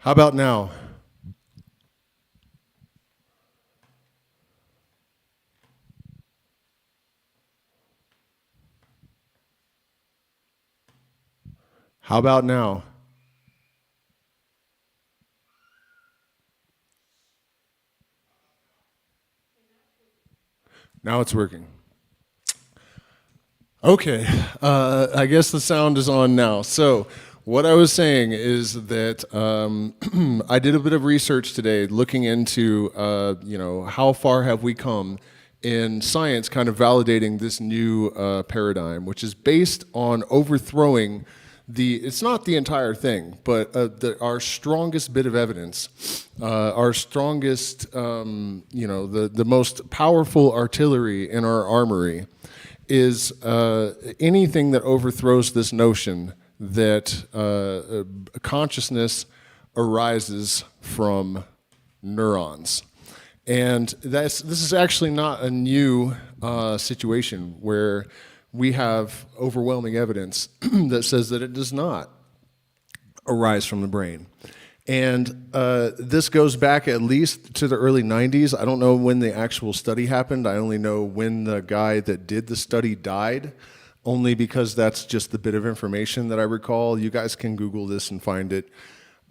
How about now? How about now? Now it's working. Okay, I guess the sound is on now. So what I was saying is that I did a bit of research today looking into, how far have we come in science kind of validating this new paradigm, which is based on overthrowing it's not the entire thing, but our strongest bit of evidence, our strongest, the most powerful artillery in our armory is anything that overthrows this notion that consciousness arises from neurons. And this is actually not a new situation where we have overwhelming evidence that says that it does not arise from the brain. And this goes back at least to the early 90s. I don't know when the actual study happened. I only know when the guy that did the study died, only because that's just the bit of information that I recall. You guys can Google this and find it.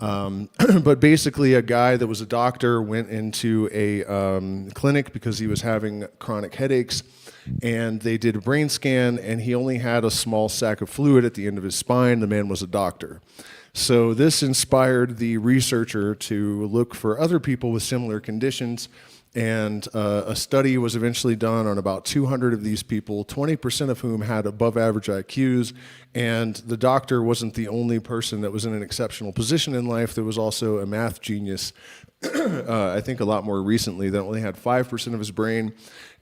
But basically, a guy that was a doctor went into a clinic because he was having chronic headaches, and they did a brain scan, and he only had a small sac of fluid at the end of his spine. The man was a doctor. So this inspired the researcher to look for other people with similar conditions, and a study was eventually done on about 200 of these people, 20% of whom had above average IQs, and the doctor wasn't the only person that was in an exceptional position in life. There was also a math genius, I think a lot more recently, that only had 5% of his brain.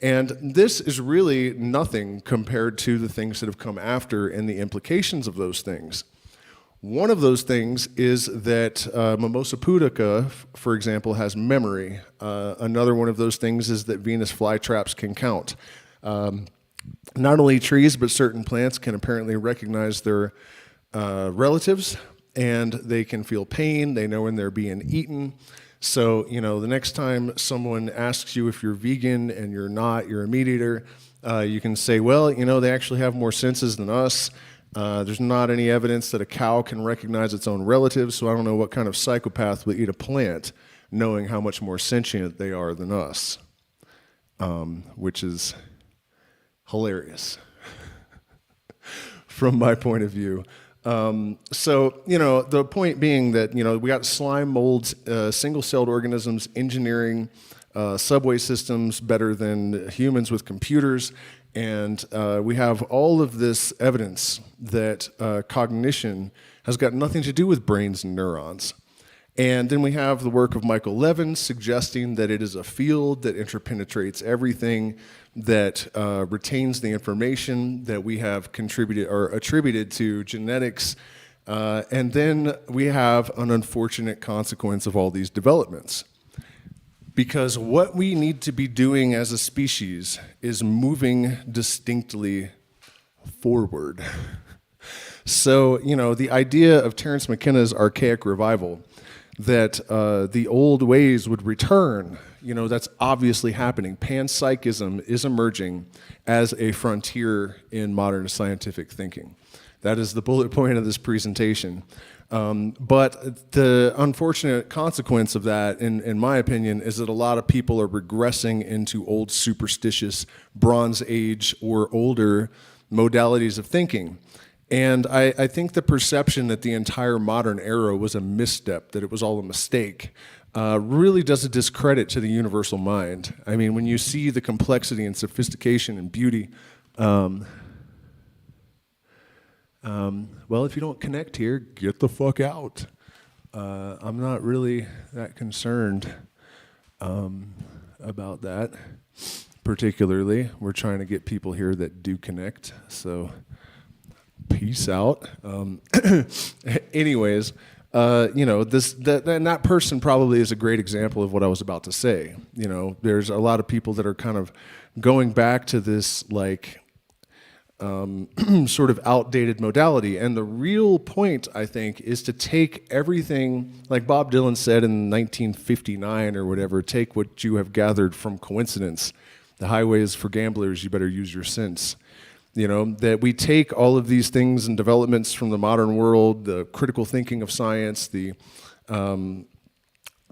And this is really nothing compared to the things that have come after and the implications of those things. One of those things is that Mimosa pudica, for example, has memory. Another one of those things is that Venus flytraps can count. Not only trees, but certain plants can apparently recognize their relatives, and they can feel pain. They know when they're being eaten. So, the next time someone asks you if you're vegan and you're not, you're a meat eater, you can say, well, they actually have more senses than us. There's not any evidence that a cow can recognize its own relatives, so I don't know what kind of psychopath would eat a plant knowing how much more sentient they are than us, which is hilarious from my point of view. So, the point being that, we got slime molds, single-celled organisms engineering subway systems better than humans with computers, and we have all of this evidence that cognition has got nothing to do with brains and neurons. And then we have the work of Michael Levin suggesting that it is a field that interpenetrates everything, that retains the information that we have contributed or attributed to genetics. And then we have an unfortunate consequence of all these developments. Because what we need to be doing as a species is moving distinctly forward. So, the idea of Terence McKenna's Archaic Revival, that the old ways would return, that's obviously happening. Panpsychism is emerging as a frontier in modern scientific thinking. That is the bullet point of this presentation. But the unfortunate consequence of that, in my opinion, is that a lot of people are regressing into old superstitious Bronze Age or older modalities of thinking. And I think the perception that the entire modern era was a misstep, that it was all a mistake, really does a discredit to the universal mind. I mean, when you see the complexity and sophistication and beauty, well, if you don't connect here, get the fuck out. I'm not really that concerned about that, particularly. We're trying to get people here that do connect, so peace out. Anyways, that person probably is a great example of what I was about to say. There's a lot of people that are kind of going back to this, sort of outdated modality. And the real point, I think, is to take everything, like Bob Dylan said in 1959 or whatever, take what you have gathered from coincidence. The highway is for gamblers, you better use your sense. You know, that we take all of these things and developments from the modern world, the critical thinking of science, the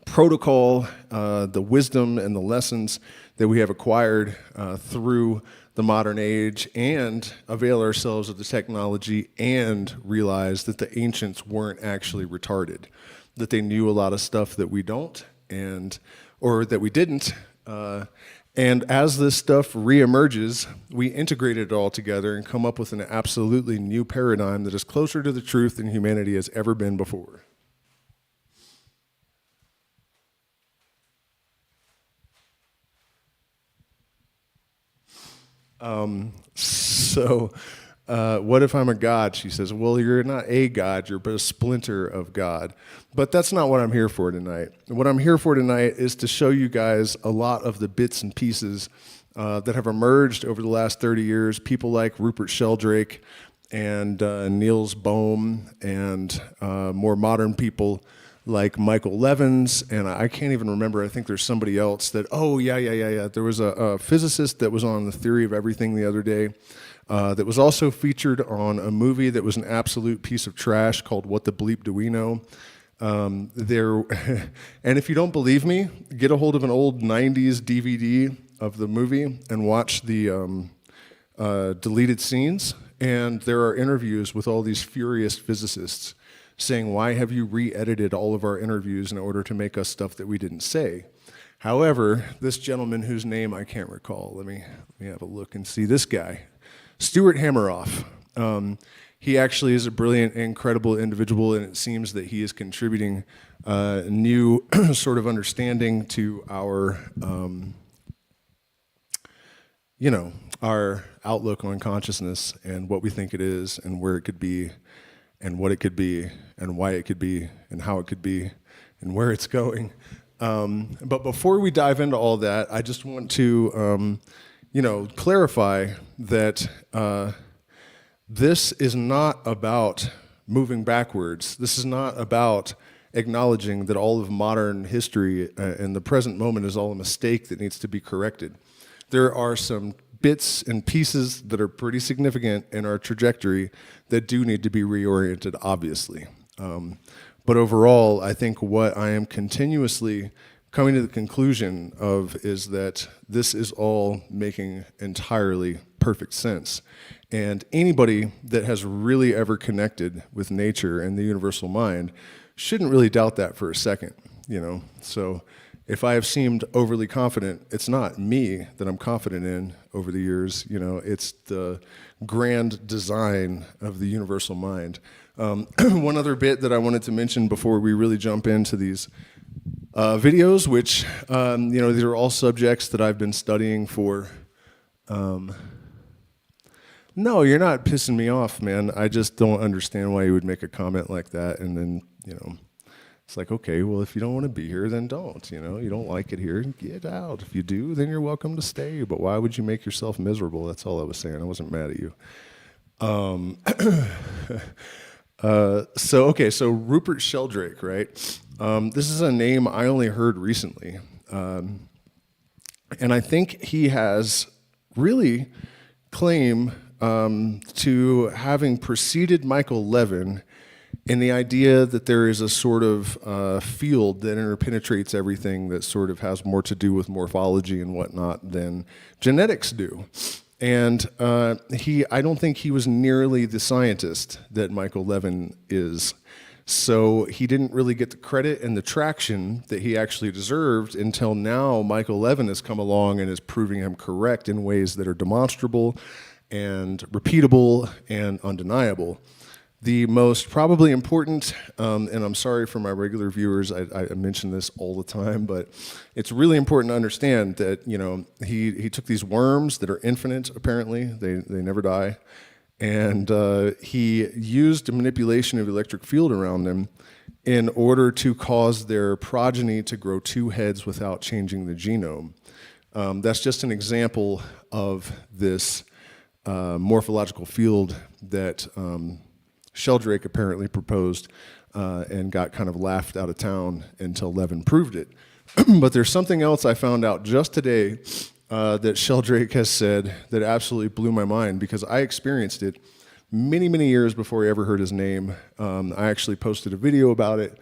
protocol, the wisdom and the lessons that we have acquired through the modern age, and avail ourselves of the technology and realize that the ancients weren't actually retarded, that they knew a lot of stuff that we don't, or that we didn't. And as this stuff reemerges, we integrate it all together and come up with an absolutely new paradigm that is closer to the truth than humanity has ever been before. What if I'm a god? She says, well, you're not a god, you're but a splinter of God. But that's not what I'm here for tonight. What I'm here for tonight is to show you guys a lot of the bits and pieces that have emerged over the last 30 years. People like Rupert Sheldrake and Niels Bohm, and more modern people like Michael Levins, and I can't even remember, I think there's somebody else that, there was a physicist that was on The Theory of Everything the other day that was also featured on a movie that was an absolute piece of trash called What the Bleep Do We Know? And if you don't believe me, get a hold of an old 90s DVD of the movie and watch the deleted scenes, and there are interviews with all these furious physicists saying, why have you re-edited all of our interviews in order to make us stuff that we didn't say? However, this gentleman whose name I can't recall, let me have a look and see this guy, Stuart Hameroff. He actually is a brilliant, incredible individual, and it seems that he is contributing new sort of understanding to our, our outlook on consciousness and what we think it is and where it could be and what it could be, and why it could be, and how it could be, and where it's going. But before we dive into all that, I just want to, clarify that this is not about moving backwards. This is not about acknowledging that all of modern history and the present moment is all a mistake that needs to be corrected. There are some bits and pieces that are pretty significant in our trajectory that do need to be reoriented, obviously. But overall, I think what I am continuously coming to the conclusion of is that this is all making entirely perfect sense. And anybody that has really ever connected with nature and the universal mind shouldn't really doubt that for a second, So if I have seemed overly confident, it's not me that I'm confident in over the years, it's the grand design of the universal mind. One other bit that I wanted to mention before we really jump into these videos, which, these are all subjects that I've been studying for. No, you're not pissing me off, man. I just don't understand why you would make a comment like that, and then, it's like, okay, well, if you don't want to be here, then don't, you don't like it here, get out. If you do, then you're welcome to stay, but why would you make yourself miserable? That's all I was saying. I wasn't mad at you. So Rupert Sheldrake, right? This is a name I only heard recently. And I think he has really claim to having preceded Michael Levin in the idea that there is a sort of field that interpenetrates everything that sort of has more to do with morphology and whatnot than genetics do. And I don't think he was nearly the scientist that Michael Levin is. So he didn't really get the credit and the traction that he actually deserved until now Michael Levin has come along and is proving him correct in ways that are demonstrable and repeatable and undeniable. The most probably important, and I'm sorry for my regular viewers, I mention this all the time, but it's really important to understand that, he took these worms that are infinite, apparently, they never die, and he used a manipulation of electric field around them in order to cause their progeny to grow two heads without changing the genome. That's just an example of this morphological field that Sheldrake apparently proposed and got kind of laughed out of town until Levin proved it. But there's something else I found out just today that Sheldrake has said that absolutely blew my mind, because I experienced it many, many years before I ever heard his name. I actually posted a video about it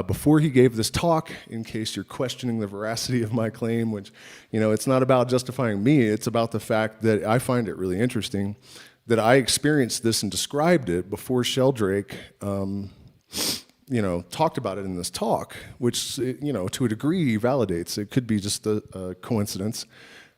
before he gave this talk, in case you're questioning the veracity of my claim, which, it's not about justifying me, it's about the fact that I find it really interesting that I experienced this and described it before Sheldrake, talked about it in this talk, which, to a degree validates. It could be just a coincidence.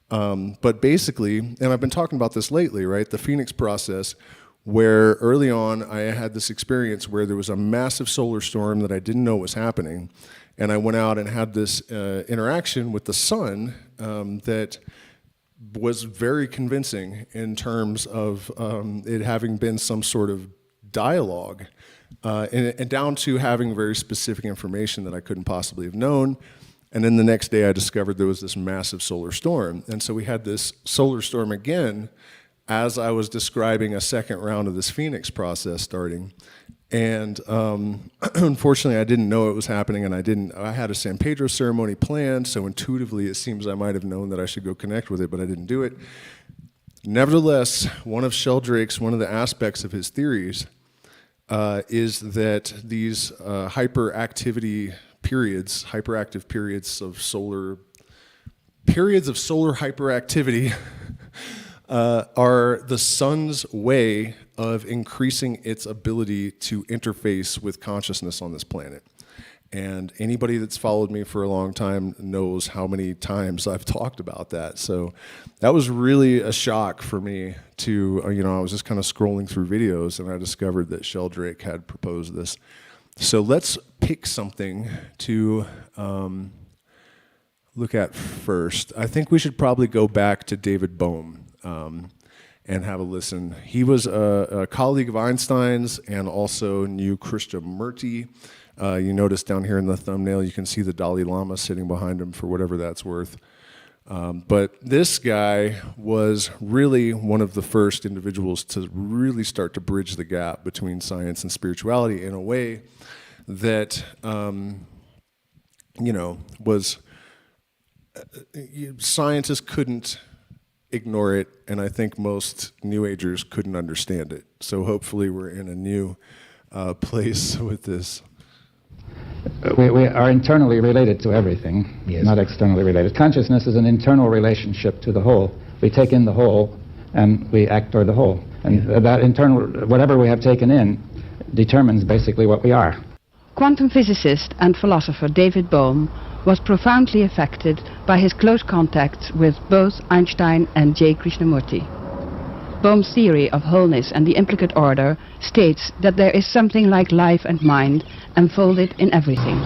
But basically, and I've been talking about this lately, right? The Phoenix process, where early on I had this experience where there was a massive solar storm that I didn't know was happening. And I went out and had this interaction with the sun that was very convincing in terms of it having been some sort of dialogue, and down to having very specific information that I couldn't possibly have known. And then the next day I discovered there was this massive solar storm. And so we had this solar storm again as I was describing a second round of this Phoenix process starting. And unfortunately I didn't know it was happening, and I had a San Pedro ceremony planned, so intuitively it seems I might have known that I should go connect with it, but I didn't do it. Nevertheless, one of the aspects of his theories is that these hyperactive periods of solar hyperactivity are the sun's way of increasing its ability to interface with consciousness on this planet. And anybody that's followed me for a long time knows how many times I've talked about that. So that was really a shock for me to, I was just kind of scrolling through videos and I discovered that Sheldrake had proposed this. So let's pick something to look at first. I think we should probably go back to David Bohm and have a listen. He was a colleague of Einstein's and also knew Krishnamurti. You notice down here in the thumbnail, you can see the Dalai Lama sitting behind him, for whatever that's worth. But this guy was really one of the first individuals to really start to bridge the gap between science and spirituality in a way that, was scientists couldn't ignore it, and I think most New Agers couldn't understand it. So hopefully we're in a new place with this. We are internally related to everything, yes, not externally related. Consciousness is an internal relationship to the whole. We take in the whole and we act toward the whole. And that internal, whatever we have taken in, determines basically what we are. Quantum physicist and philosopher David Bohm was profoundly affected by his close contacts with both Einstein and J. Krishnamurti. Bohm's theory of wholeness and the implicate order states that there is something like life and mind enfolded in everything.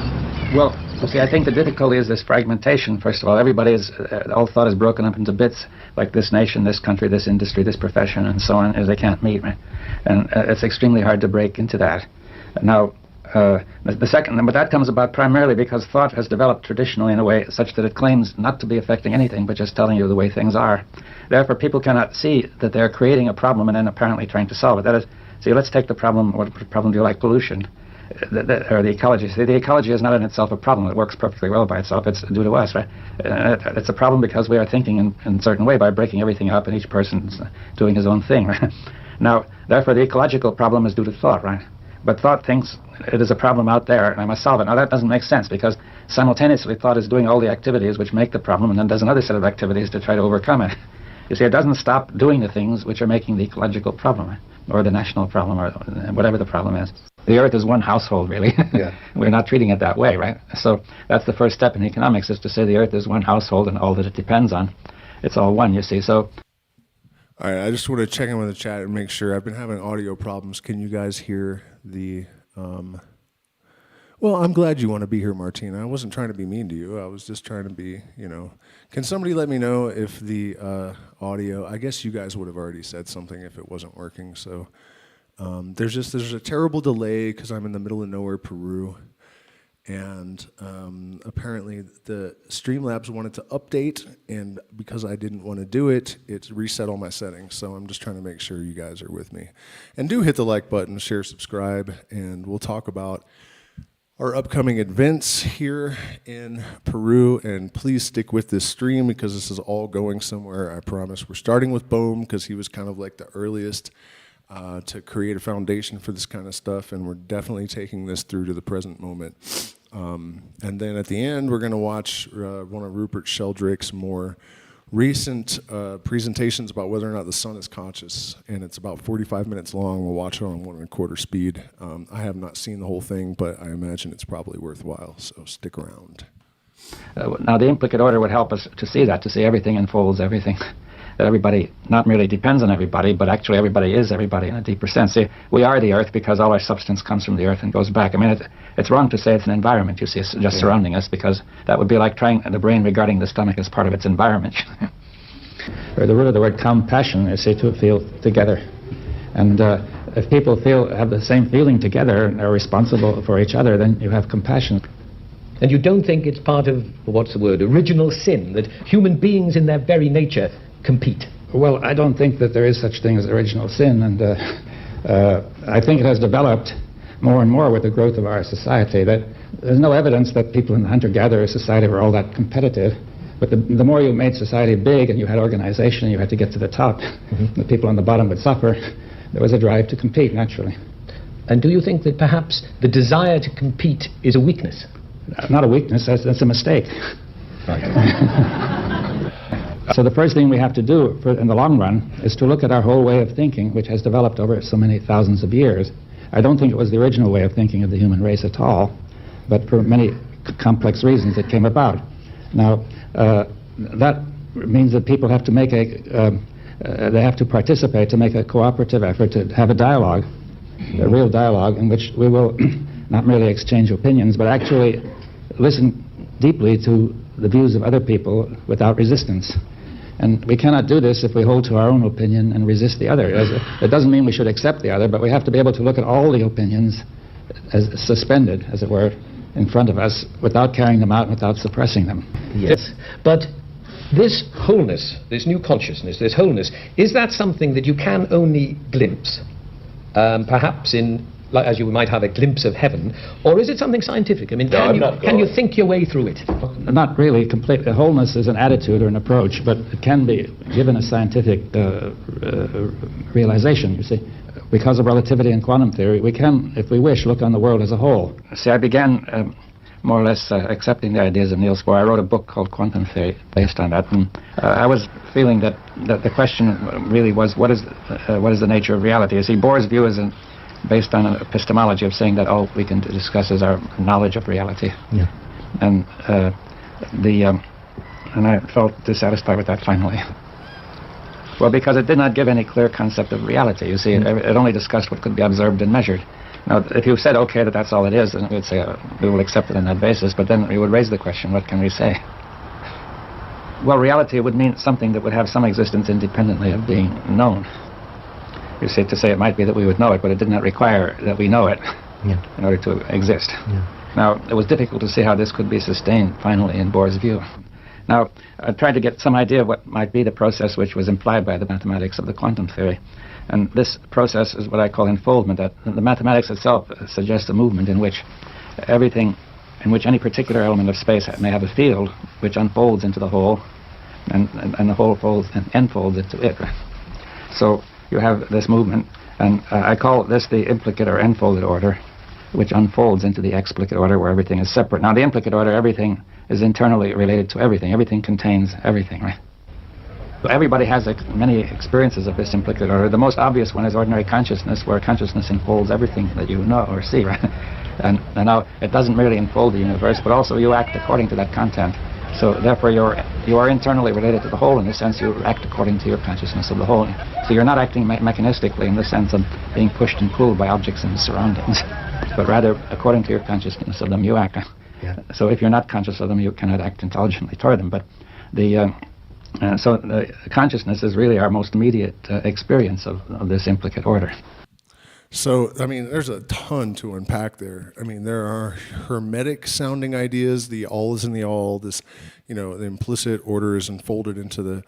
Well, you see, I think the difficulty is this fragmentation, first of all. Everybody is, all thought is broken up into bits, like this nation, this country, this industry, this profession, and so on, as they can't meet, right? And it's extremely hard to break into that. Now, the second, but that comes about primarily because thought has developed traditionally in a way such that it claims not to be affecting anything, but just telling you the way things are. Therefore, people cannot see that they're creating a problem and then apparently trying to solve it. That is, see, let's take the problem, what problem do you like? Pollution, or the ecology. See, the ecology is not in itself a problem. It works perfectly well by itself. It's due to us, right? It's a problem because we are thinking in a certain way by breaking everything up and each person's doing his own thing, right? Now, therefore, the ecological problem is due to thought, right? But thought thinks it is a problem out there and I must solve it. Now that doesn't make sense because simultaneously thought is doing all the activities which make the problem and then does another set of activities to try to overcome it. You see, it doesn't stop doing the things which are making the ecological problem or the national problem or whatever the problem is. The earth is one household, really. Yeah. We're not treating it that way, right? So that's the first step in economics, is to say the earth is one household and all that it depends on. It's all one, you see. So. All right, I just want to check in with the chat and make sure. I've been having audio problems. Can you guys hear the... Well, I'm glad you want to be here, Martina. I wasn't trying to be mean to you. I was just trying to be, Can somebody let me know if the audio... I guess you guys would have already said something if it wasn't working. So there's a terrible delay because I'm in the middle of nowhere, Peru. And apparently the Streamlabs wanted to update, and because I didn't want to do it, it reset all my settings. So I'm just trying to make sure you guys are with me. And do hit the like button, share, subscribe, and we'll talk about our upcoming events here in Peru. And please stick with this stream because this is all going somewhere, I promise. We're starting with Bohm because he was kind of like the earliest to create a foundation for this kind of stuff, and we're definitely taking this through to the present moment. And then at the end, we're going to watch one of Rupert Sheldrake's more recent presentations about whether or not the sun is conscious, and it's about 45 minutes long. We'll watch it on 1.25 speed. I have not seen the whole thing, but I imagine it's probably worthwhile, so stick around. Now, the implicate order would help us to see that, to see everything unfolds everything. That everybody not merely depends on everybody, but actually everybody is everybody in a deeper sense. See, we are the earth because all our substance comes from the earth and goes back. I mean, it's wrong to say it's an environment, you see, it's just surrounding us, because that would be like trying the brain regarding the stomach as part of its environment. Or the root of the word compassion is to feel together. And if people have the same feeling together and are responsible for each other, then you have compassion. And you don't think it's part of, what's the word, original sin, that human beings in their very nature compete? Well, I don't think that there is such thing as original sin, and I think it has developed more and more with the growth of our society. That there's no evidence that people in the hunter-gatherer society were all that competitive, but the more you made society big and you had organization and you had to get to the top, the people on the bottom would suffer. There was a drive to compete, naturally. And do you think that perhaps the desire to compete is a weakness? Not a weakness, that's a mistake. Right. So the first thing we have to do in the long run is to look at our whole way of thinking, which has developed over so many thousands of years. I don't think it was the original way of thinking of the human race at all, but for many complex reasons it came about. Now, that means that people have to make they have to participate, to make a cooperative effort, to have a dialogue, a real dialogue in which we will not merely exchange opinions, but actually listen deeply to the views of other people without resistance. And we cannot do this if we hold to our own opinion and resist the other. It doesn't mean we should accept the other, but we have to be able to look at all the opinions as suspended, as it were, in front of us, without carrying them out and without suppressing them. Yes. But this wholeness, this new consciousness, this wholeness, is that something that you can only glimpse? Perhaps in, like, as you might have a glimpse of heaven, or is it something scientific? I mean, can you think your way through it? Not really completely. Wholeness is an attitude or an approach, but it can be given a scientific realization, you see. Because of relativity and quantum theory, we can, if we wish, look on the world as a whole. See, I began more or less accepting the ideas of Niels Bohr. I wrote a book called Quantum Theory based on that, and I was feeling that the question really was, what is the nature of reality? You see, Bohr's view is based on an epistemology of saying that all we can discuss is our knowledge of reality. Yeah. And and I felt dissatisfied with that finally. Well, because it did not give any clear concept of reality. You see, it only discussed what could be observed and measured. Now, if you said, okay, that's all it is, then we would say, we will accept it on that basis, but then we would raise the question, what can we say? Well, reality would mean something that would have some existence independently of being known. You see, to say it might be that we would know it, but it did not require that we know it in order to exist. Yeah. Now, it was difficult to see how this could be sustained, finally, in Bohr's view. Now, I tried to get some idea of what might be the process which was implied by the mathematics of the quantum theory. And this process is what I call unfoldment. That the mathematics itself suggests a movement in which any particular element of space may have a field which unfolds into the whole, and the whole enfolds into it. So you have this movement, and I call this the implicate or enfolded order, which unfolds into the explicate order where everything is separate. Now, the implicate order, everything is internally related to everything. Everything contains everything, right? Everybody has many experiences of this implicate order. The most obvious one is ordinary consciousness, where consciousness enfolds everything that you know or see, right? And now, it doesn't merely enfold the universe, but also you act according to that content. So therefore, you are internally related to the whole in the sense you act according to your consciousness of the whole. So you're not acting mechanistically in the sense of being pushed and pulled by objects in the surroundings, but rather according to your consciousness of them you act. Yeah. So if you're not conscious of them, you cannot act intelligently toward them. But so the consciousness is really our most immediate experience of this implicate order. So, I mean, there's a ton to unpack there. I mean, there are hermetic sounding ideas, the all is in the all, this, the implicit order is enfolded into the,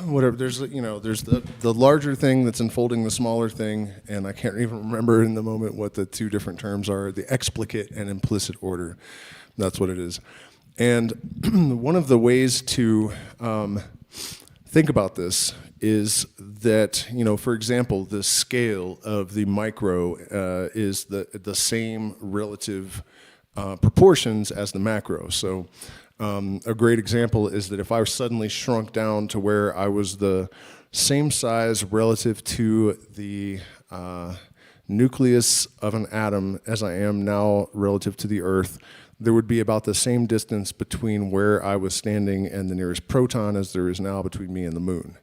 whatever. There's, there's the larger thing that's enfolding the smaller thing, and I can't even remember in the moment what the two different terms are, the explicate and implicit order. That's what it is. And one of the ways to think about this is that, for example, the scale of the micro is the same relative proportions as the macro. So a great example is that if I suddenly shrunk down to where I was the same size relative to the nucleus of an atom as I am now relative to the Earth, there would be about the same distance between where I was standing and the nearest proton as there is now between me and the moon.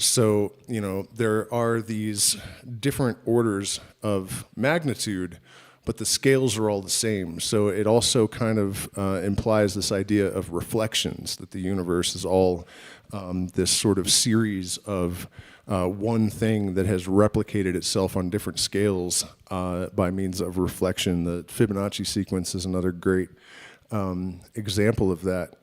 So, there are these different orders of magnitude, but the scales are all the same. So it also kind of implies this idea of reflections, that the universe is all this sort of series of one thing that has replicated itself on different scales by means of reflection. The Fibonacci sequence is another great example of that.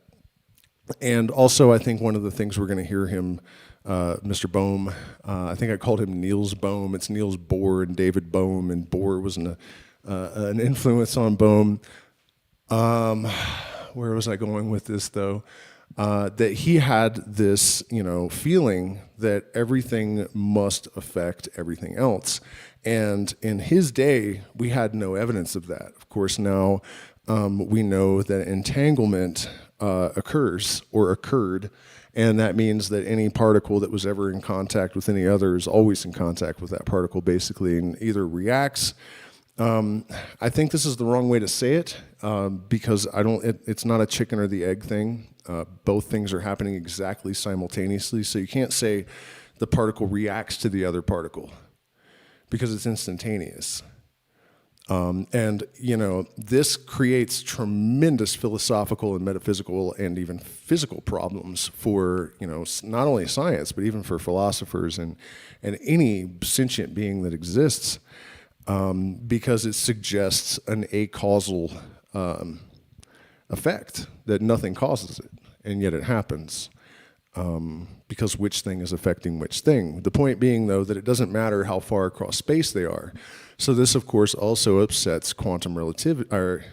And also, I think one of the things we're going to hear him, Mr. Bohm, I think I called him Niels Bohm. It's Niels Bohr and David Bohm, and Bohr was an influence on Bohm. Where was I going with this, though? That he had this, feeling that everything must affect everything else. And in his day, we had no evidence of that. Of course, now we know that entanglement occurs or occurred, and that means that any particle that was ever in contact with any other is always in contact with that particle, basically, and either reacts. I think this is the wrong way to say it because it's not a chicken or the egg thing. Both things are happening exactly simultaneously, so you can't say the particle reacts to the other particle because it's instantaneous. And this creates tremendous philosophical and metaphysical and even physical problems for, not only science, but even for philosophers and any sentient being that exists, because it suggests an acausal effect, that nothing causes it, and yet it happens. Because which thing is affecting which thing. The point being, though, that it doesn't matter how far across space they are. So this, of course, also upsets quantum relativity, or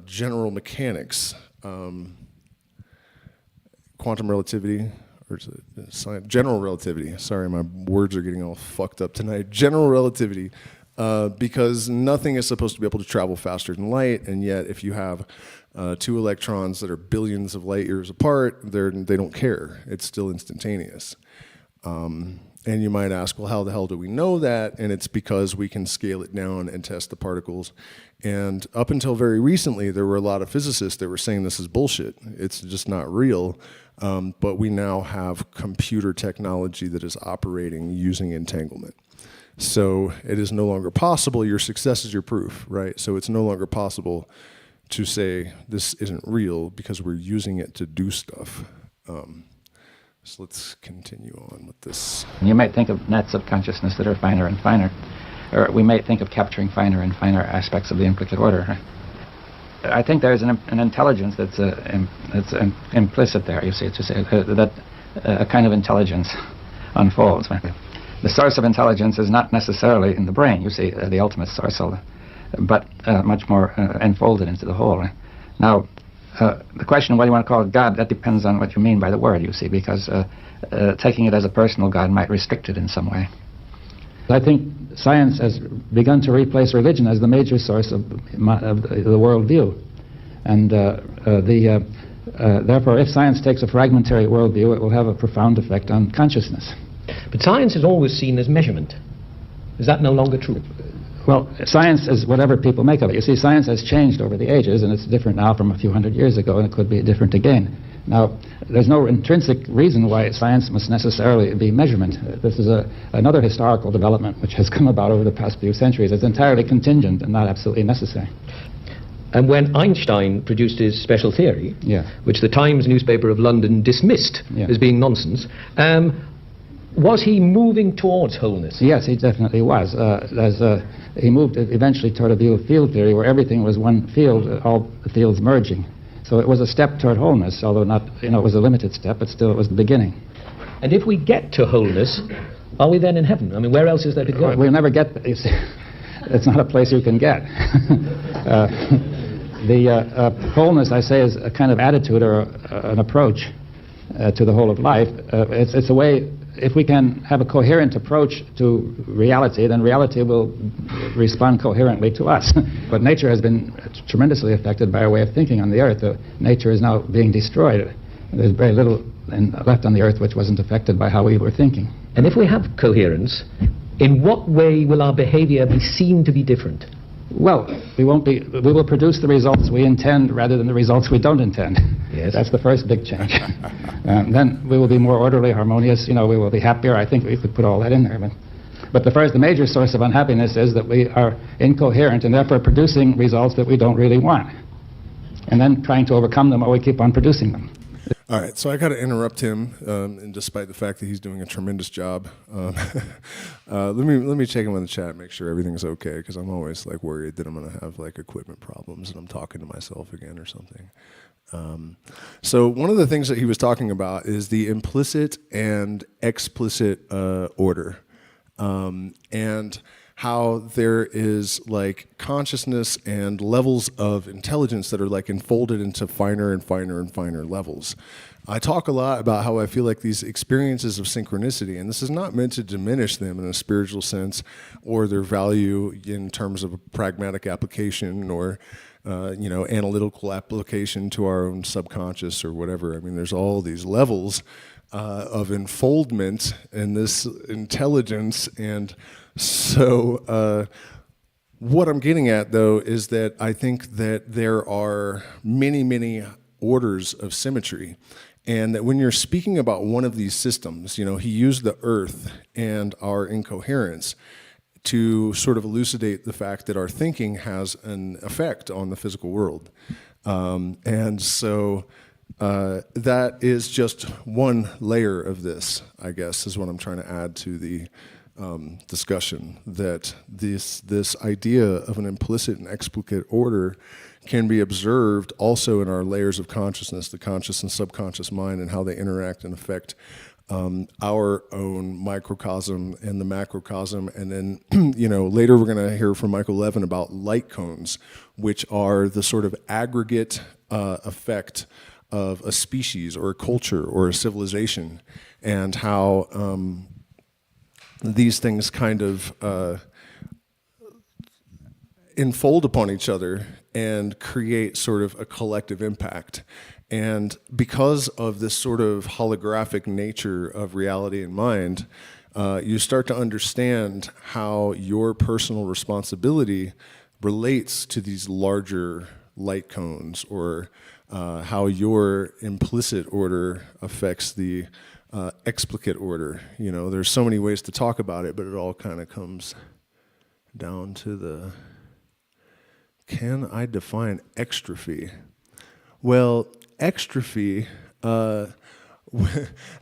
general mechanics. Quantum relativity, or is it science? General relativity. Sorry, my words are getting all fucked up tonight. General relativity, because nothing is supposed to be able to travel faster than light, and yet if you have two electrons that are billions of light years apart, they don't care. It's still instantaneous. And you might ask, well, how the hell do we know that? And it's because we can scale it down and test the particles. And up until very recently, there were a lot of physicists that were saying this is bullshit. It's just not real. But we now have computer technology that is operating using entanglement. So it is no longer possible. Your success is your proof, right? So it's no longer possible to say this isn't real because we're using it to do stuff. So let's continue on with this. You might think of nets of consciousness that are finer and finer, or we might think of capturing finer and finer aspects of the implicit order. I think there's an intelligence that's implicit there. You see, it's just that a kind of intelligence unfolds. The source of intelligence is not necessarily in the brain. You see, the ultimate source, but much more enfolded into the whole. Now, the question of whether you want to call it God, that depends on what you mean by the word, you see, because taking it as a personal God might restrict it in some way. I think science has begun to replace religion as the major source of the worldview. And therefore, if science takes a fragmentary worldview, it will have a profound effect on consciousness. But science is always seen as measurement. Is that no longer true? Well, science is whatever people make of it. You see, science has changed over the ages, and it's different now from a few hundred years ago, and it could be different again. Now, there's no intrinsic reason why science must necessarily be measurement. This is another historical development which has come about over the past few centuries. It's entirely contingent and not absolutely necessary. And when Einstein produced his special theory, which the Times newspaper of London dismissed as being nonsense, Was he moving towards wholeness? Yes, he definitely was. He moved eventually toward a view of field theory where everything was one field, all the fields merging. So it was a step toward wholeness, although not, it was a limited step, but still it was the beginning. And if we get to wholeness, are we then in heaven? I mean, where else is there to go? We'll never get there. You see. It's not a place you can get. Wholeness, I say, is a kind of attitude or an approach to the whole of life. It's a way, if we can have a coherent approach to reality, then reality will respond coherently to us. But nature has been tremendously affected by our way of thinking on the earth. Nature is now being destroyed. There's very little left on the earth which wasn't affected by how we were thinking. And if we have coherence, in what way will our behavior be seen to be different? Well, we will produce the results we intend rather than the results we don't intend. Yes. That's the first big change. Then we will be more orderly, harmonious, we will be happier. I think we could put all that in there. But the major source of unhappiness is that we are incoherent and therefore producing results that we don't really want. And then trying to overcome them while we keep on producing them. All right, so I got to interrupt him, and despite the fact that he's doing a tremendous job, let me check him on the chat, make sure everything's okay, because I'm always worried that I'm going to have equipment problems and I'm talking to myself again or something. So one of the things that he was talking about is the implicit and explicit order, and how there is consciousness and levels of intelligence that are enfolded into finer and finer and finer levels. I talk a lot about how I feel like these experiences of synchronicity, and this is not meant to diminish them in a spiritual sense or their value in terms of a pragmatic application or analytical application to our own subconscious or whatever. I mean, there's all these levels of enfoldment in this intelligence. And so what I'm getting at, though, is that I think that there are many, many orders of symmetry. And that when you're speaking about one of these systems, he used the earth and our incoherence to sort of elucidate the fact that our thinking has an effect on the physical world. And so that is just one layer of this, I guess, is what I'm trying to add to the discussion, that this idea of an implicit and explicit order can be observed also in our layers of consciousness, the conscious and subconscious mind, and how they interact and affect our own microcosm and the macrocosm. And then, later we're going to hear from Michael Levin about light cones, which are the sort of aggregate effect of a species or a culture or a civilization, and how these things kind of enfold upon each other and create sort of a collective impact. And because of this sort of holographic nature of reality and mind, you start to understand how your personal responsibility relates to these larger light cones, or how your implicit order affects the explicate order. There's so many ways to talk about it, but it all kind of comes down to can I define extrophy? Well, extrophy,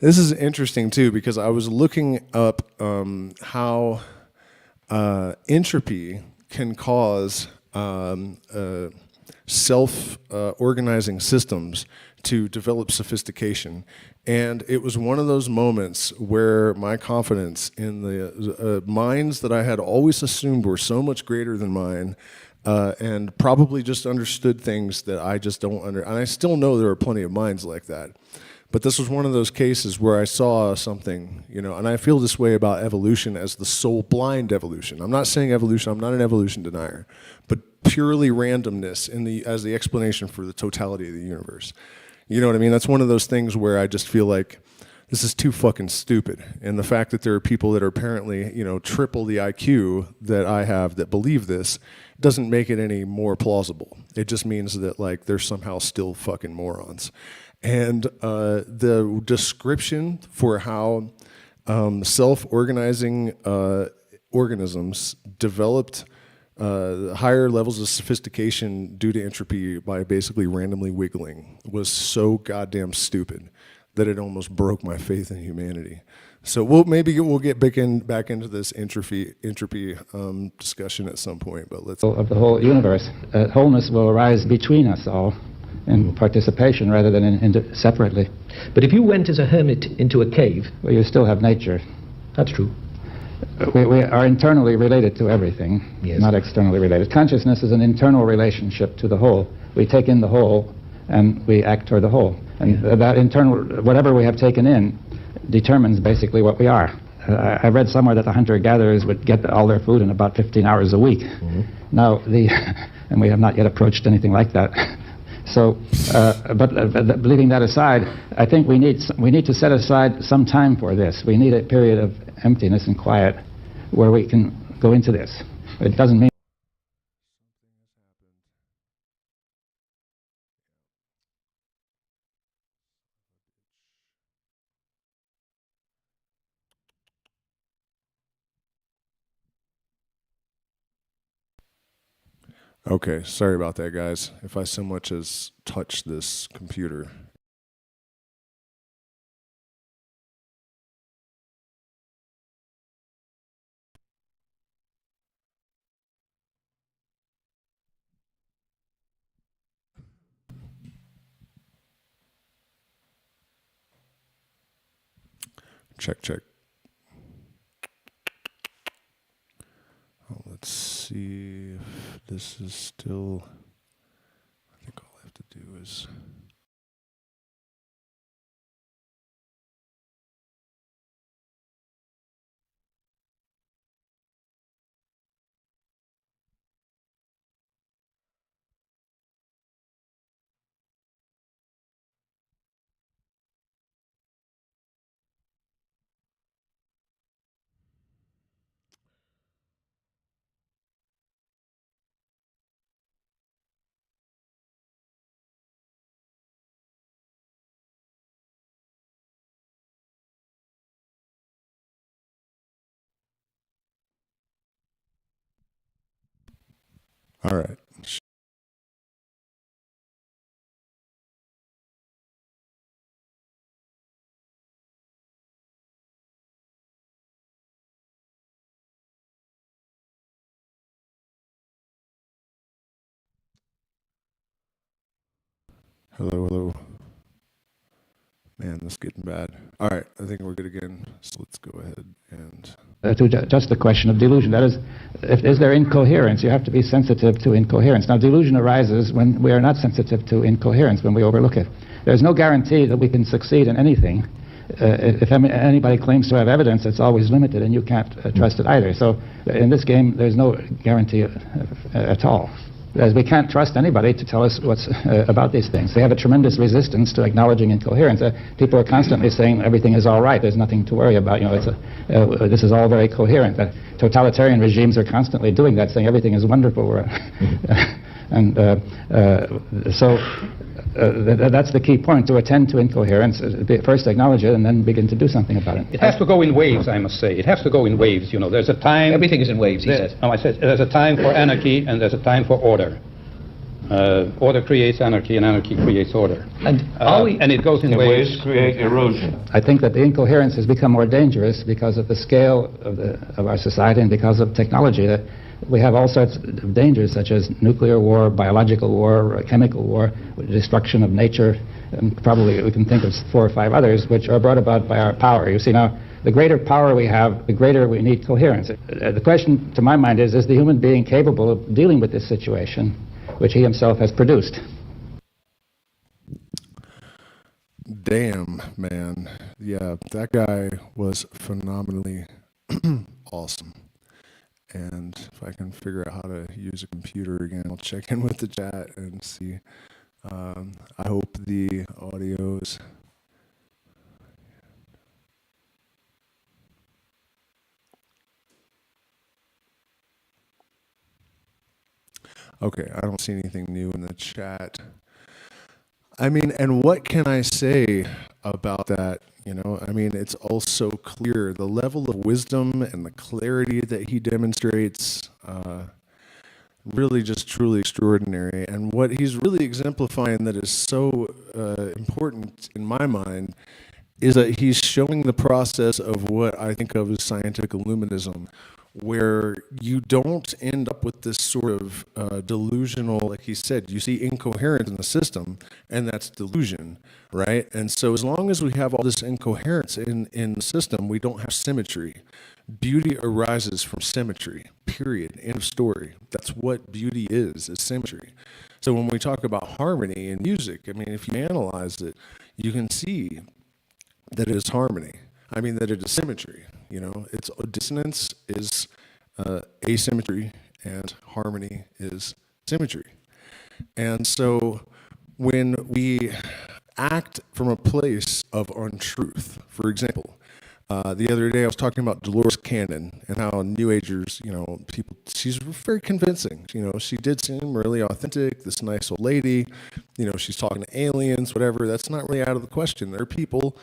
this is interesting too, because I was looking up how entropy can cause self-organizing systems to develop sophistication. And it was one of those moments where my confidence in the minds that I had always assumed were so much greater than mine, and probably just understood things that I just don't and I still know there are plenty of minds like that. But this was one of those cases where I saw something, and I feel this way about evolution as the soul-blind evolution. I'm not saying evolution, I'm not an evolution denier, but purely randomness as the explanation for the totality of the universe. You know what I mean? That's one of those things where I just feel like this is too fucking stupid. And the fact that there are people that are apparently, triple the IQ that I have that believe this doesn't make it any more plausible. It just means that they're somehow still fucking morons. And the description for how self-organizing organisms developed higher levels of sophistication due to entropy by basically randomly wiggling was so goddamn stupid that it almost broke my faith in humanity. So we'll get back into this entropy discussion at some point. But let's Of the whole universe, wholeness will arise between us all in participation rather than separately. But if you went as a hermit into a cave... Well, you still have nature. That's true. We are internally related to everything, yes, not externally related. Consciousness is an internal relationship to the whole. We take in the whole and we act toward the whole. And that internal, whatever we have taken in, determines basically what we are. I read somewhere that the hunter-gatherers would get all their food in about 15 hours a week. Now, and we have not yet approached anything like that. So, but leaving that aside, I think we need to set aside some time for this. We need a period of emptiness and quiet where we can go into this. It doesn't mean... Okay, sorry about that, guys. If I so much as touch this computer. Check, check. Let's see if this is still... I think all I have to do is... All right. Hello, hello. Man, this is getting bad. All right, I think we're good again. So let's go ahead and... to just the question of delusion. That is there incoherence? You have to be sensitive to incoherence. Now, delusion arises when we are not sensitive to incoherence, when we overlook it. There's no guarantee that we can succeed in anything. If anybody claims to have evidence, it's always limited, and you can't trust it either. So in this game, there's no guarantee at all. As we can't trust anybody to tell us what's about these things. They have a tremendous resistance to acknowledging incoherence. People are constantly saying everything is all right. There's nothing to worry about. You know, this is all very coherent. Totalitarian regimes are constantly doing that, saying everything is wonderful. And so that's the key point, to attend to incoherence. First acknowledge it and then begin to do something about it. It has to go in waves, I must say. It has to go in waves. You know, there's a time... Everything is in waves, he says. No, I said there's a time for anarchy and there's a time for order. Order creates anarchy and anarchy creates order. And and it goes in waves. Waves create erosion. I think that the incoherence has become more dangerous because of the scale of our society and because of technology. That we have all sorts of dangers, such as nuclear war, biological war, chemical war, destruction of nature, and probably we can think of 4 or 5 others, which are brought about by our power. You see, now, the greater power we have, the greater we need coherence. The question, to my mind, is the human being capable of dealing with this situation, which he himself has produced? Damn, man. Yeah, that guy was phenomenally awesome. And if I can figure out how to use a computer again, I'll check in with the chat and see. I hope the audio's... Okay, I don't see anything new in the chat. I mean, and what can I say about that? You know, I mean, it's all so clear. The level of wisdom and the clarity that he demonstrates, really just truly extraordinary. And what he's really exemplifying that is so important in my mind is that he's showing the process of what I think of as scientific illuminism, where you don't end up with this sort of delusional, like he said, you see incoherence in the system, and that's delusion, right? And so as long as we have all this incoherence in the system, we don't have symmetry. Beauty arises from symmetry, period, end of story. That's what beauty is symmetry. So when we talk about harmony in music, I mean, if you analyze it, you can see that it is harmony. I mean, that it is symmetry. You know, it's dissonance is asymmetry, and harmony is symmetry. And so when we act from a place of untruth, for example, the other day I was talking about Dolores Cannon and how New Agers, you know, people, she's very convincing. You know, she did seem really authentic, this nice old lady. You know, she's talking to aliens, whatever. That's not really out of the question. There are people,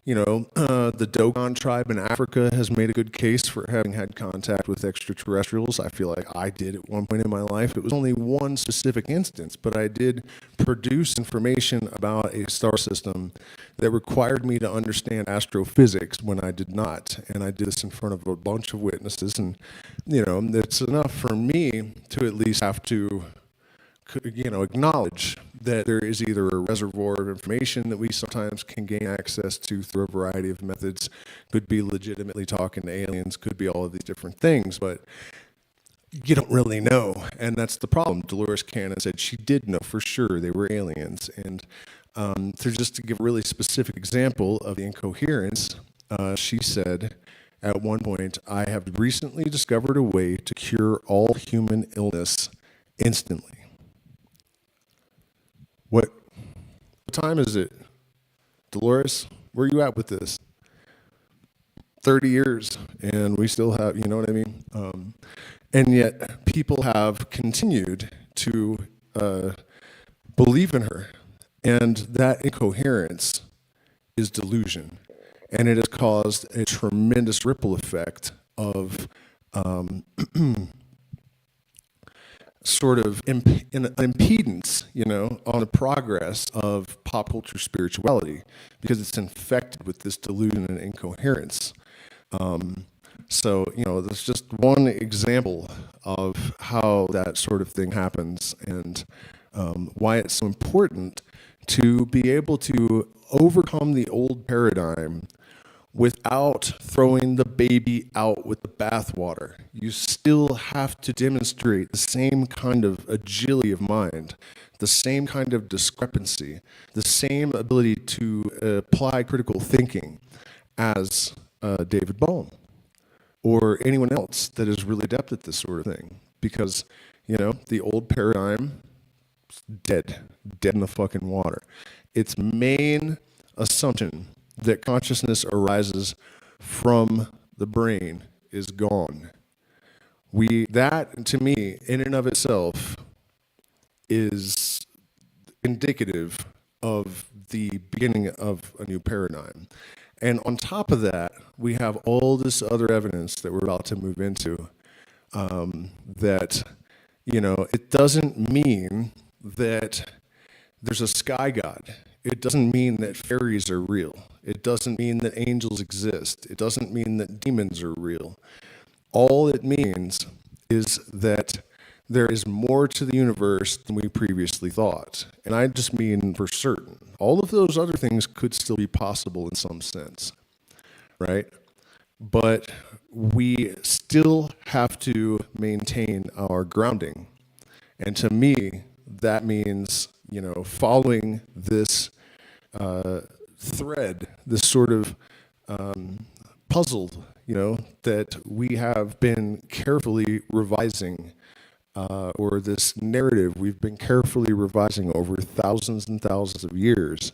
you know, the Dogon tribe in Africa has made a good case for having had contact with extraterrestrials. I feel like I did at one point in my life. It was only one specific instance, but I did produce information about a star system that required me to understand astrophysics when I did not. And I did this in front of a bunch of witnesses. And, you know, it's enough for me to at least have to, you know, acknowledge that there is either a reservoir of information that we sometimes can gain access to through a variety of methods, could be legitimately talking to aliens, could be all of these different things, but you don't really know, and that's the problem. Dolores Cannon said she did know for sure they were aliens, and just to give a really specific example of the incoherence, she said, at one point, I have recently discovered a way to cure all human illness instantly. What time is it? Dolores, where are you at with this? 30 years, and we still have, you know what I mean? And yet, people have continued to believe in her, and that incoherence is delusion. And it has caused a tremendous ripple effect of sort of impedance, you know, on the progress of pop culture spirituality, because it's infected with this delusion and incoherence. So, you know, that's just one example of how that sort of thing happens, and why it's so important to be able to overcome the old paradigm without throwing the baby out with the bathwater. You still have to demonstrate the same kind of agility of mind, the same kind of discrepancy, the same ability to apply critical thinking as David Bohm or anyone else that is really adept at this sort of thing. Because, you know, the old paradigm is dead in the fucking water. Its main assumption that consciousness arises from the brain is gone. That, to me, in and of itself, is indicative of the beginning of a new paradigm. And on top of that, we have all this other evidence that we're about to move into, that, you know, it doesn't mean that there's a sky god. It doesn't mean that fairies are real. It doesn't mean that angels exist. It doesn't mean that demons are real. All it means is that there is more to the universe than we previously thought. And I just mean for certain. All of those other things could still be possible in some sense, right? But we still have to maintain our grounding. And to me, that means, you know, following this thread, this sort of puzzle, you know, that we have been carefully revising, or this narrative we've been carefully revising over thousands and thousands of years.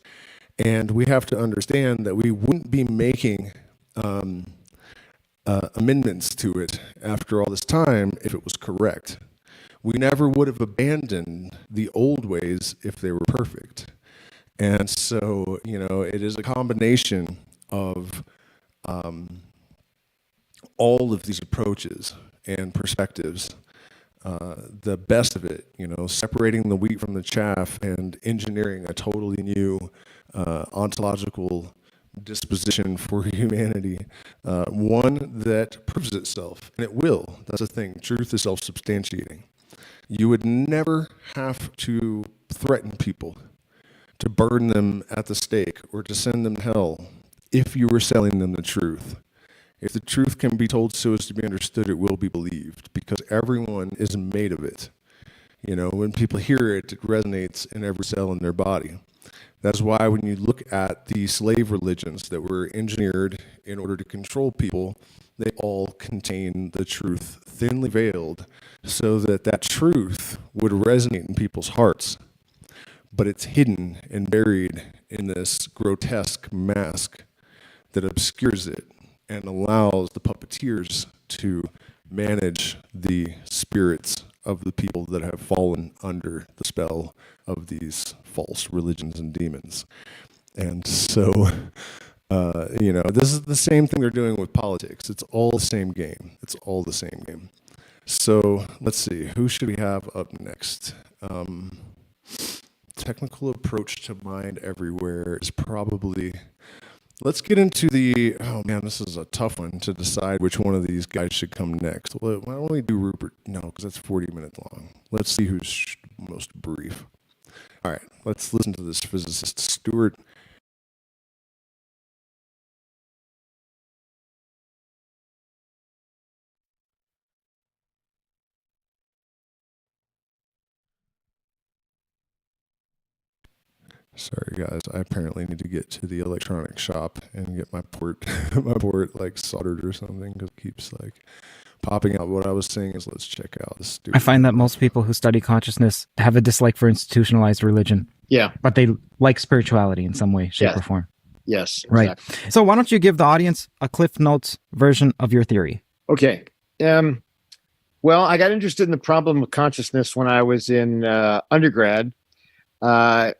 And we have to understand that we wouldn't be making amendments to it after all this time if it was correct. We never would have abandoned the old ways if they were perfect. And so, you know, it is a combination of all of these approaches and perspectives. The best of it, you know, separating the wheat from the chaff and engineering a totally new ontological disposition for humanity, one that proves itself, and it will. That's the thing. Truth is self-substantiating. You would never have to threaten people, to burn them at the stake, or to send them to hell if you were selling them the truth. If the truth can be told so as to be understood, it will be believed, because everyone is made of it. You know, when people hear it, it resonates in every cell in their body. That's why when you look at the slave religions that were engineered in order to control people, they all contain the truth, thinly veiled, so that that truth would resonate in people's hearts. But it's hidden and buried in this grotesque mask that obscures it and allows the puppeteers to manage the spirits of the people that have fallen under the spell of these false religions and demons. And so, you know, this is the same thing they're doing with politics. It's all the same game. It's all the same game. So let's see, who should we have up next? Technical approach to mind everywhere is probably... Let's get into the, oh man, this is a tough one to decide which one of these guys should come next. Why don't we do Rupert? No, because that's 40 minutes long. Let's see who's most brief. All right, let's listen to this physicist, Stuart. Sorry guys, I apparently need to get to the electronic shop and get my port like soldered or something, because it keeps like popping out. What I was saying is, let's check out this. I find that most people who study consciousness have a dislike for institutionalized religion. Yeah. But they like spirituality in some way, shape, or form. Yes. Right. Exactly. So why don't you give the audience a Cliff Notes version of your theory? Okay. Well, I got interested in the problem of consciousness when I was in undergrad. I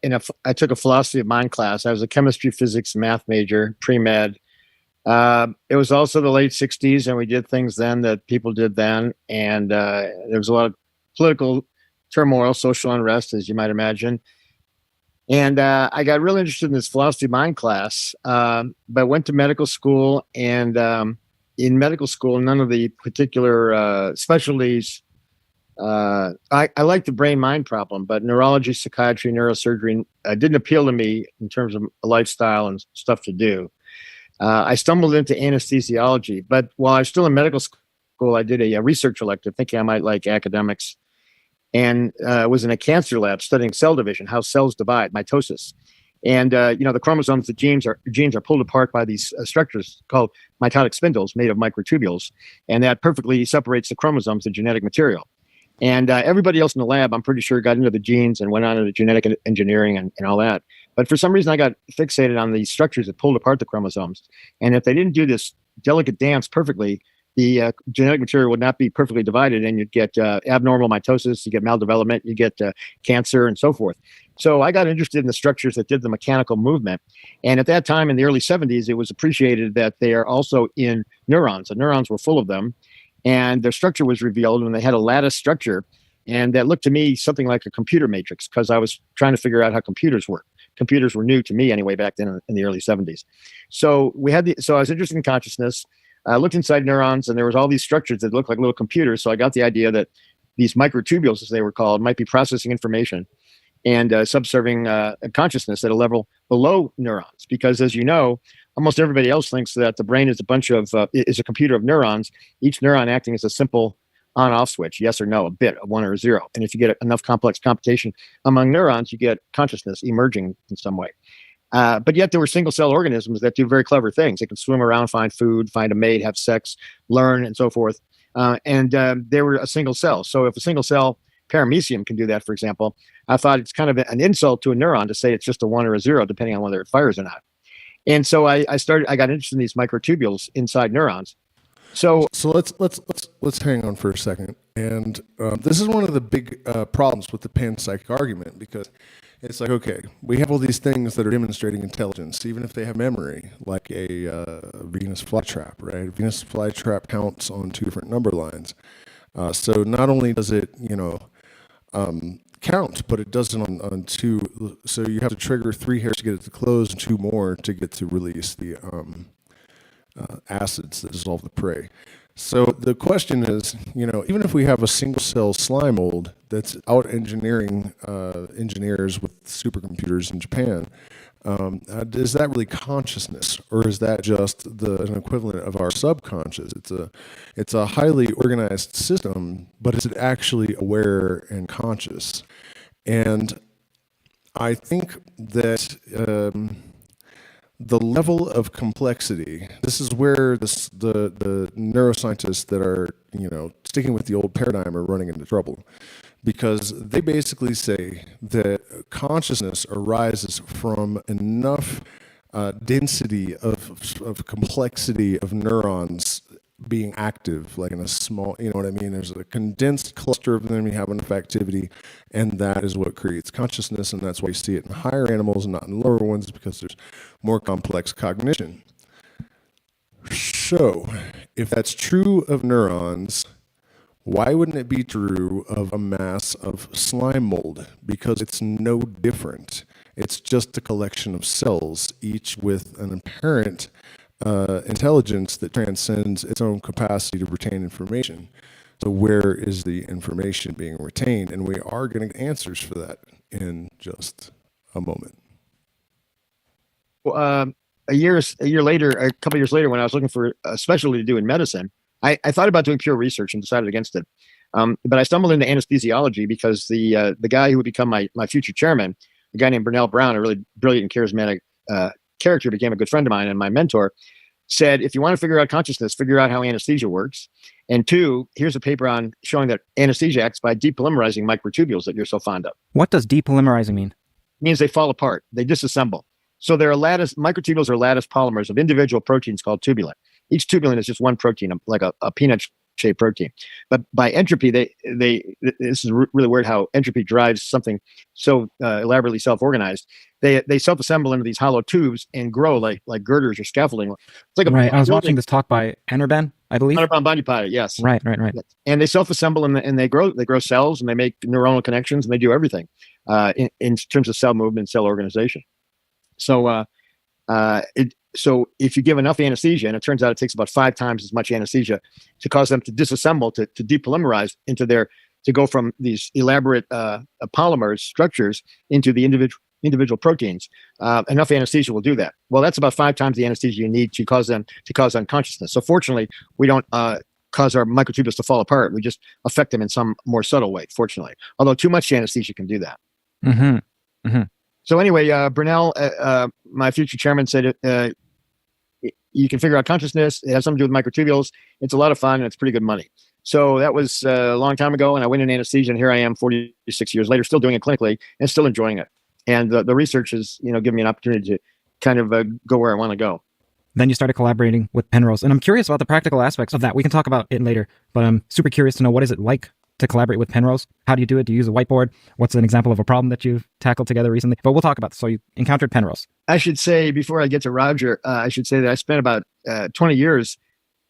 took a philosophy of mind class. I was a chemistry, physics, math major, pre-med. It was also the late 60s, and we did things then that people did then. And there was a lot of political turmoil, social unrest, as you might imagine. And I got really interested in this philosophy of mind class, but went to medical school. And in medical school, none of the particular specialties, I like the brain-mind problem, but neurology, psychiatry, neurosurgery didn't appeal to me in terms of a lifestyle and stuff to do. I stumbled into anesthesiology, but while I was still in medical school, I did a research elective thinking I might like academics, and was in a cancer lab studying cell division, how cells divide, mitosis. And, you know, the chromosomes, the genes are pulled apart by these structures called mitotic spindles made of microtubules, and that perfectly separates the chromosomes, the genetic material. And everybody else in the lab, I'm pretty sure, got into the genes and went on into genetic engineering and all that. But for some reason, I got fixated on these structures that pulled apart the chromosomes. And if they didn't do this delicate dance perfectly, the genetic material would not be perfectly divided, and you'd get abnormal mitosis, you get maldevelopment, you get cancer, and so forth. So I got interested in the structures that did the mechanical movement. And at that time, in the early 70s, it was appreciated that they are also in neurons. The neurons were full of them. And their structure was revealed when they had a lattice structure. And that looked to me something like a computer matrix, because I was trying to figure out how computers work. Computers were new to me anyway back then in the early 70s. So I was interested in consciousness. I looked inside neurons, and there was all these structures that looked like little computers. So I got the idea that these microtubules, as they were called, might be processing information and subserving consciousness at a level below neurons. Because as you know, almost everybody else thinks that the brain is a computer of neurons, each neuron acting as a simple on-off switch, yes or no, a bit, a 1 or a 0. And if you get enough complex computation among neurons, you get consciousness emerging in some way. But yet there were single-cell organisms that do very clever things. They can swim around, find food, find a mate, have sex, learn, and so forth. And they were a single cell. So if a single cell paramecium can do that, for example, I thought it's kind of an insult to a neuron to say it's just a 1 or a 0, depending on whether it fires or not. And so I got interested in these microtubules inside neurons. So let's hang on for a second. And this is one of the big problems with the panpsychic argument, because it's like, okay, we have all these things that are demonstrating intelligence, even if they have memory, like a Venus flytrap, right? A Venus flytrap counts on 2 different number lines. So not only does it, count, but it doesn't on two. So you have to trigger 3 hairs to get it to close and 2 more to get to release the acids that dissolve the prey. So the question is, even if we have a single cell slime mold that's out engineering engineers with supercomputers in Japan, is that really consciousness, or is that just an equivalent of our subconscious? It's a highly organized system, but is it actually aware and conscious? And I think that the level of complexity, this is where the neuroscientists that are sticking with the old paradigm are running into trouble, because they basically say that consciousness arises from enough density of complexity of neurons being active, like in a small, you know what I mean? There's a condensed cluster of them, you have enough activity, and that is what creates consciousness, and that's why you see it in higher animals and not in lower ones, because there's more complex cognition. So, if that's true of neurons, why wouldn't it be true of a mass of slime mold? Because it's no different. It's just a collection of cells, each with an apparent intelligence that transcends its own capacity to retain information. So where is the information being retained? And we are getting answers for that in just a moment. Well, a couple years later, when I was looking for a specialty to do in medicine, I thought about doing pure research and decided against it. But I stumbled into anesthesiology because the guy who would become my future chairman, a guy named Brunel Brown, a really brilliant and charismatic character, became a good friend of mine and my mentor, said, if you want to figure out consciousness, figure out how anesthesia works. And 2, here's a paper on showing that anesthesia acts by depolymerizing microtubules that you're so fond of. What does depolymerizing mean? It means they fall apart. They disassemble. So there are microtubules are lattice polymers of individual proteins called tubulin. Each tubulin is just one protein, like a peanut-shaped protein. But by entropy, this is really weird how entropy drives something so elaborately self-organized. They self-assemble into these hollow tubes and grow like girders or scaffolding. It's like I was watching this talk by Anirban, I believe. Anirban Bandipati, yes. Right. And they self-assemble and they grow cells and they make neuronal connections and they do everything in terms of cell movement, cell organization. So so if you give enough anesthesia, and it turns out it takes about 5 times as much anesthesia to cause them to disassemble, to depolymerize to go from these elaborate polymers structures into the individual proteins, enough anesthesia will do that. Well, that's about 5 times the anesthesia you need to cause unconsciousness. So fortunately, we don't cause our microtubules to fall apart. We just affect them in some more subtle way, fortunately. Although too much anesthesia can do that. Mm-hmm. Mm-hmm. So anyway, Brunel, my future chairman, said you can figure out consciousness. It has something to do with microtubules. It's a lot of fun and it's pretty good money. So that was a long time ago, and I went in anesthesia, and here I am 46 years later, still doing it clinically and still enjoying it. And the research has, given me an opportunity to kind of go where I want to go. Then you started collaborating with Penrose, and I'm curious about the practical aspects of that. We can talk about it later, but I'm super curious to know, what is it like to collaborate with Penrose? How do you do it? Do you use a whiteboard? What's an example of a problem that you've tackled together recently? But we'll talk about this. So you encountered Penrose. I should say, before I get to Roger, I should say that I spent about 20 years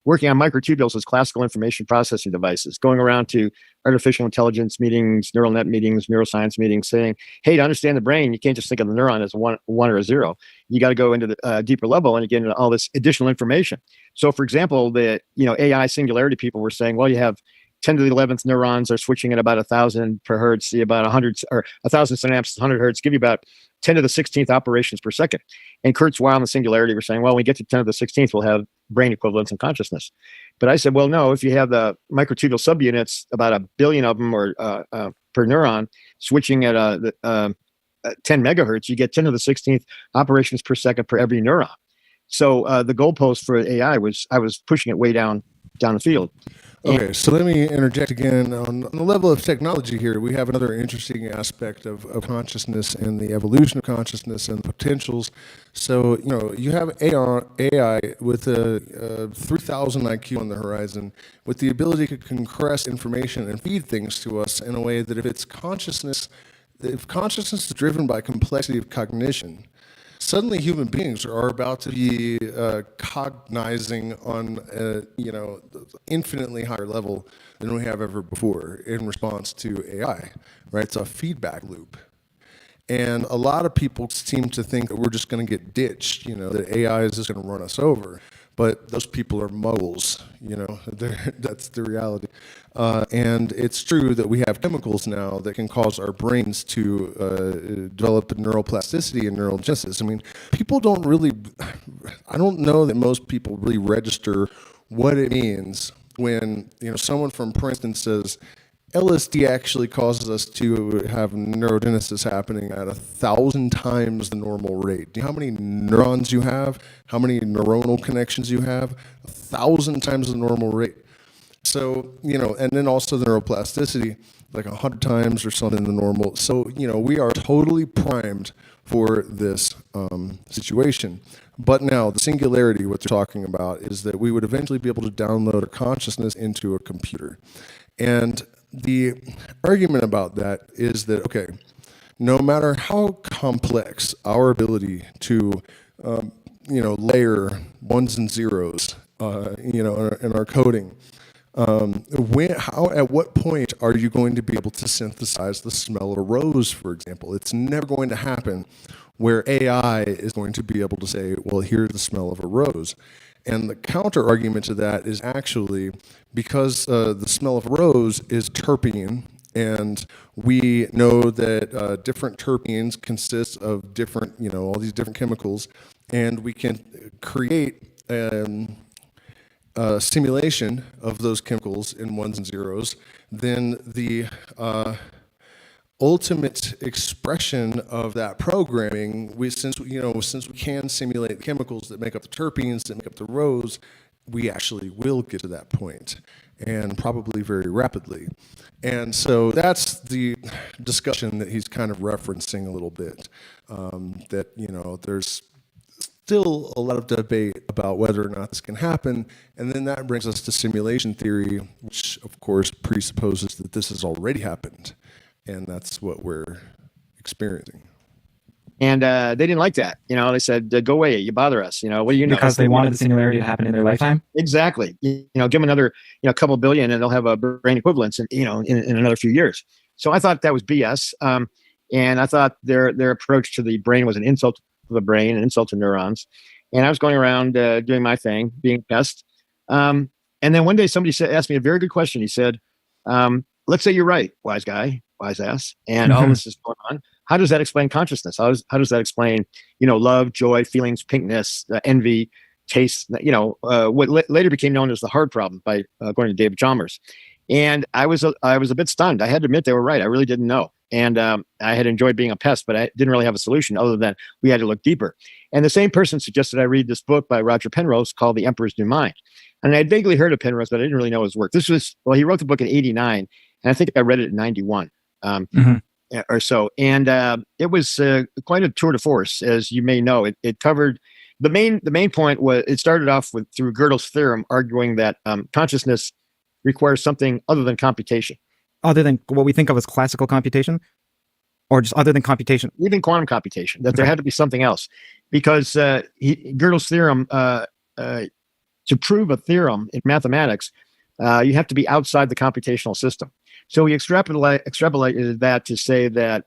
working on microtubules as classical information processing devices, going around to artificial intelligence meetings, neural net meetings, neuroscience meetings, saying, hey, to understand the brain, you can't just think of the neuron as a one or a 0. You got to go into the deeper level and you get into all this additional information. So, for example, the AI singularity people were saying, well, you have 10 to the 11th neurons are switching at about 1,000 per hertz, see about 100 or 1,000 synapses, 100 hertz, give you about 10 to the 16th operations per second. And Kurzweil and the singularity were saying, well, when we get to 10 to the 16th, we'll have brain equivalence and consciousness. But I said, well, no, if you have the microtubule subunits, about 1 billion of them or per neuron, switching at 10 megahertz, you get 10 to the 16th operations per second per every neuron. So the goalpost for AI was, I was pushing it way down the field. Okay, so let me interject again. On the level of technology here, we have another interesting aspect of consciousness and the evolution of consciousness and potentials. So, you have AI with a 3,000 IQ on the horizon, with the ability to compress information and feed things to us in a way that if consciousness is driven by complexity of cognition, suddenly human beings are about to be cognizing on a infinitely higher level than we have ever before in response to AI, right? It's a feedback loop. And a lot of people seem to think that we're just going to get ditched, that AI is just going to run us over. But those people are muggles, that's the reality. And it's true that we have chemicals now that can cause our brains to develop neuroplasticity and neurogenesis. I mean, people don't really, I don't know that most people really register what it means when, someone from Princeton says, LSD actually causes us to have neurogenesis happening at 1,000 times the normal rate. Do you know how many neurons you have? How many neuronal connections you have? 1,000 times the normal rate. So, and then also the neuroplasticity, like 100 times or something the normal. So, we are totally primed for this situation. But now, the singularity, what they're talking about, is that we would eventually be able to download a consciousness into a computer. And the argument about that is that, okay, no matter how complex our ability to, layer ones and zeros, in our coding, at what point are you going to be able to synthesize the smell of a rose, for example? It's never going to happen where AI is going to be able to say, well, here's the smell of a rose. And the counter argument to that is actually because the smell of a rose is terpene, and we know that different terpenes consist of different, all these different chemicals, and we can create a simulation of those chemicals in ones and zeros, then the ultimate expression of that programming, since we can simulate the chemicals that make up the terpenes, that make up the rose, we actually will get to that point, and probably very rapidly. And so that's the discussion that he's kind of referencing a little bit, that, there's still a lot of debate about whether or not this can happen, and then that brings us to simulation theory, which of course presupposes that this has already happened. And that's what we're experiencing. And they didn't like that. They said, go away, you bother us. What do you know? Because they wanted the singularity to happen in their lifetime? Exactly. Give them another, couple billion and they'll have a brain equivalence in another few years. So I thought that was BS. And I thought their approach to the brain was an insult to the brain, an insult to neurons. And I was going around doing my thing, being a pest. And then one day somebody asked me a very good question. He said, let's say you're right, wise guy, wise ass, and all this is going on. How does that explain consciousness? How does that explain, love, joy, feelings, pinkness, envy, taste, what later became known as the heart problem by according to David Chalmers. And I was a bit stunned. I had to admit they were right. I really didn't know. And I had enjoyed being a pest, but I didn't really have a solution other than we had to look deeper. And the same person suggested I read this book by Roger Penrose called The Emperor's New Mind. And I'd vaguely heard of Penrose, but I didn't really know his work. He wrote the book in 89, and I think I read it in 91 or so. And it was quite a tour de force, as you may know. It covered the main point was it started off through Gödel's theorem, arguing that consciousness requires something other than computation. Other than what we think of as classical computation? Or just other than computation? Even quantum computation, that there had to be something else. Because Gödel's theorem, to prove a theorem in mathematics, you have to be outside the computational system. So we extrapolated that to say that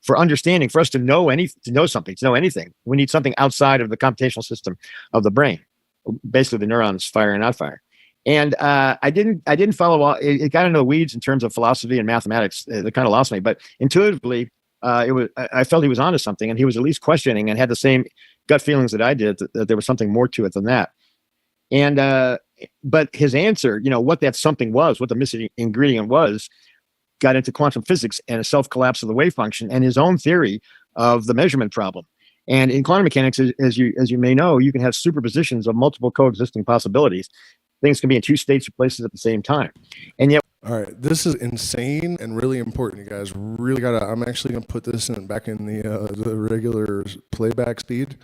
for understanding, for us to know anything, we need something outside of the computational system of the brain. Basically, the neurons firing and not firing. And I didn't follow all. It got into the weeds in terms of philosophy and mathematics. It kind of lost me. But intuitively, I felt he was onto something, and he was at least questioning and had the same gut feelings that I did, that there was something more to it than that. And but his answer, what that something was, what the missing ingredient was, got into quantum physics and a self-collapse of the wave function and his own theory of the measurement problem. And in quantum mechanics, as you may know, you can have superpositions of multiple coexisting possibilities. Things can be in two states or places at the same time. And yet, all right, this is insane and really important. You guys really I'm actually going to put this back in the regular playback speed.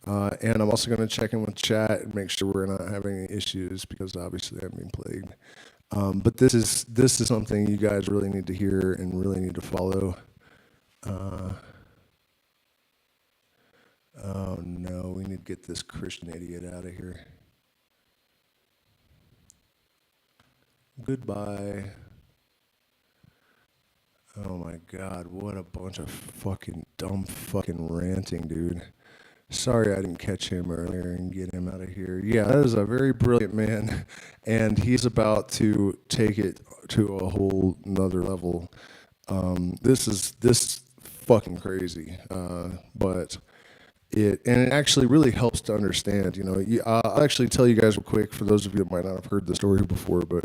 And I'm also going to check in with chat and make sure we're not having any issues, because obviously I'm being plagued. But this is something you guys really need to hear and really need to follow. Oh no, we need to get this Christian idiot out of here. Goodbye. Oh my God, what a bunch of fucking dumb fucking ranting, dude. Sorry I didn't catch him earlier and get him out of here. Yeah, that is a very brilliant man, and he's about to take it to a whole nother level. This fucking crazy, but it actually really helps to understand. I'll actually tell you guys real quick for those of you that might not have heard the story before, but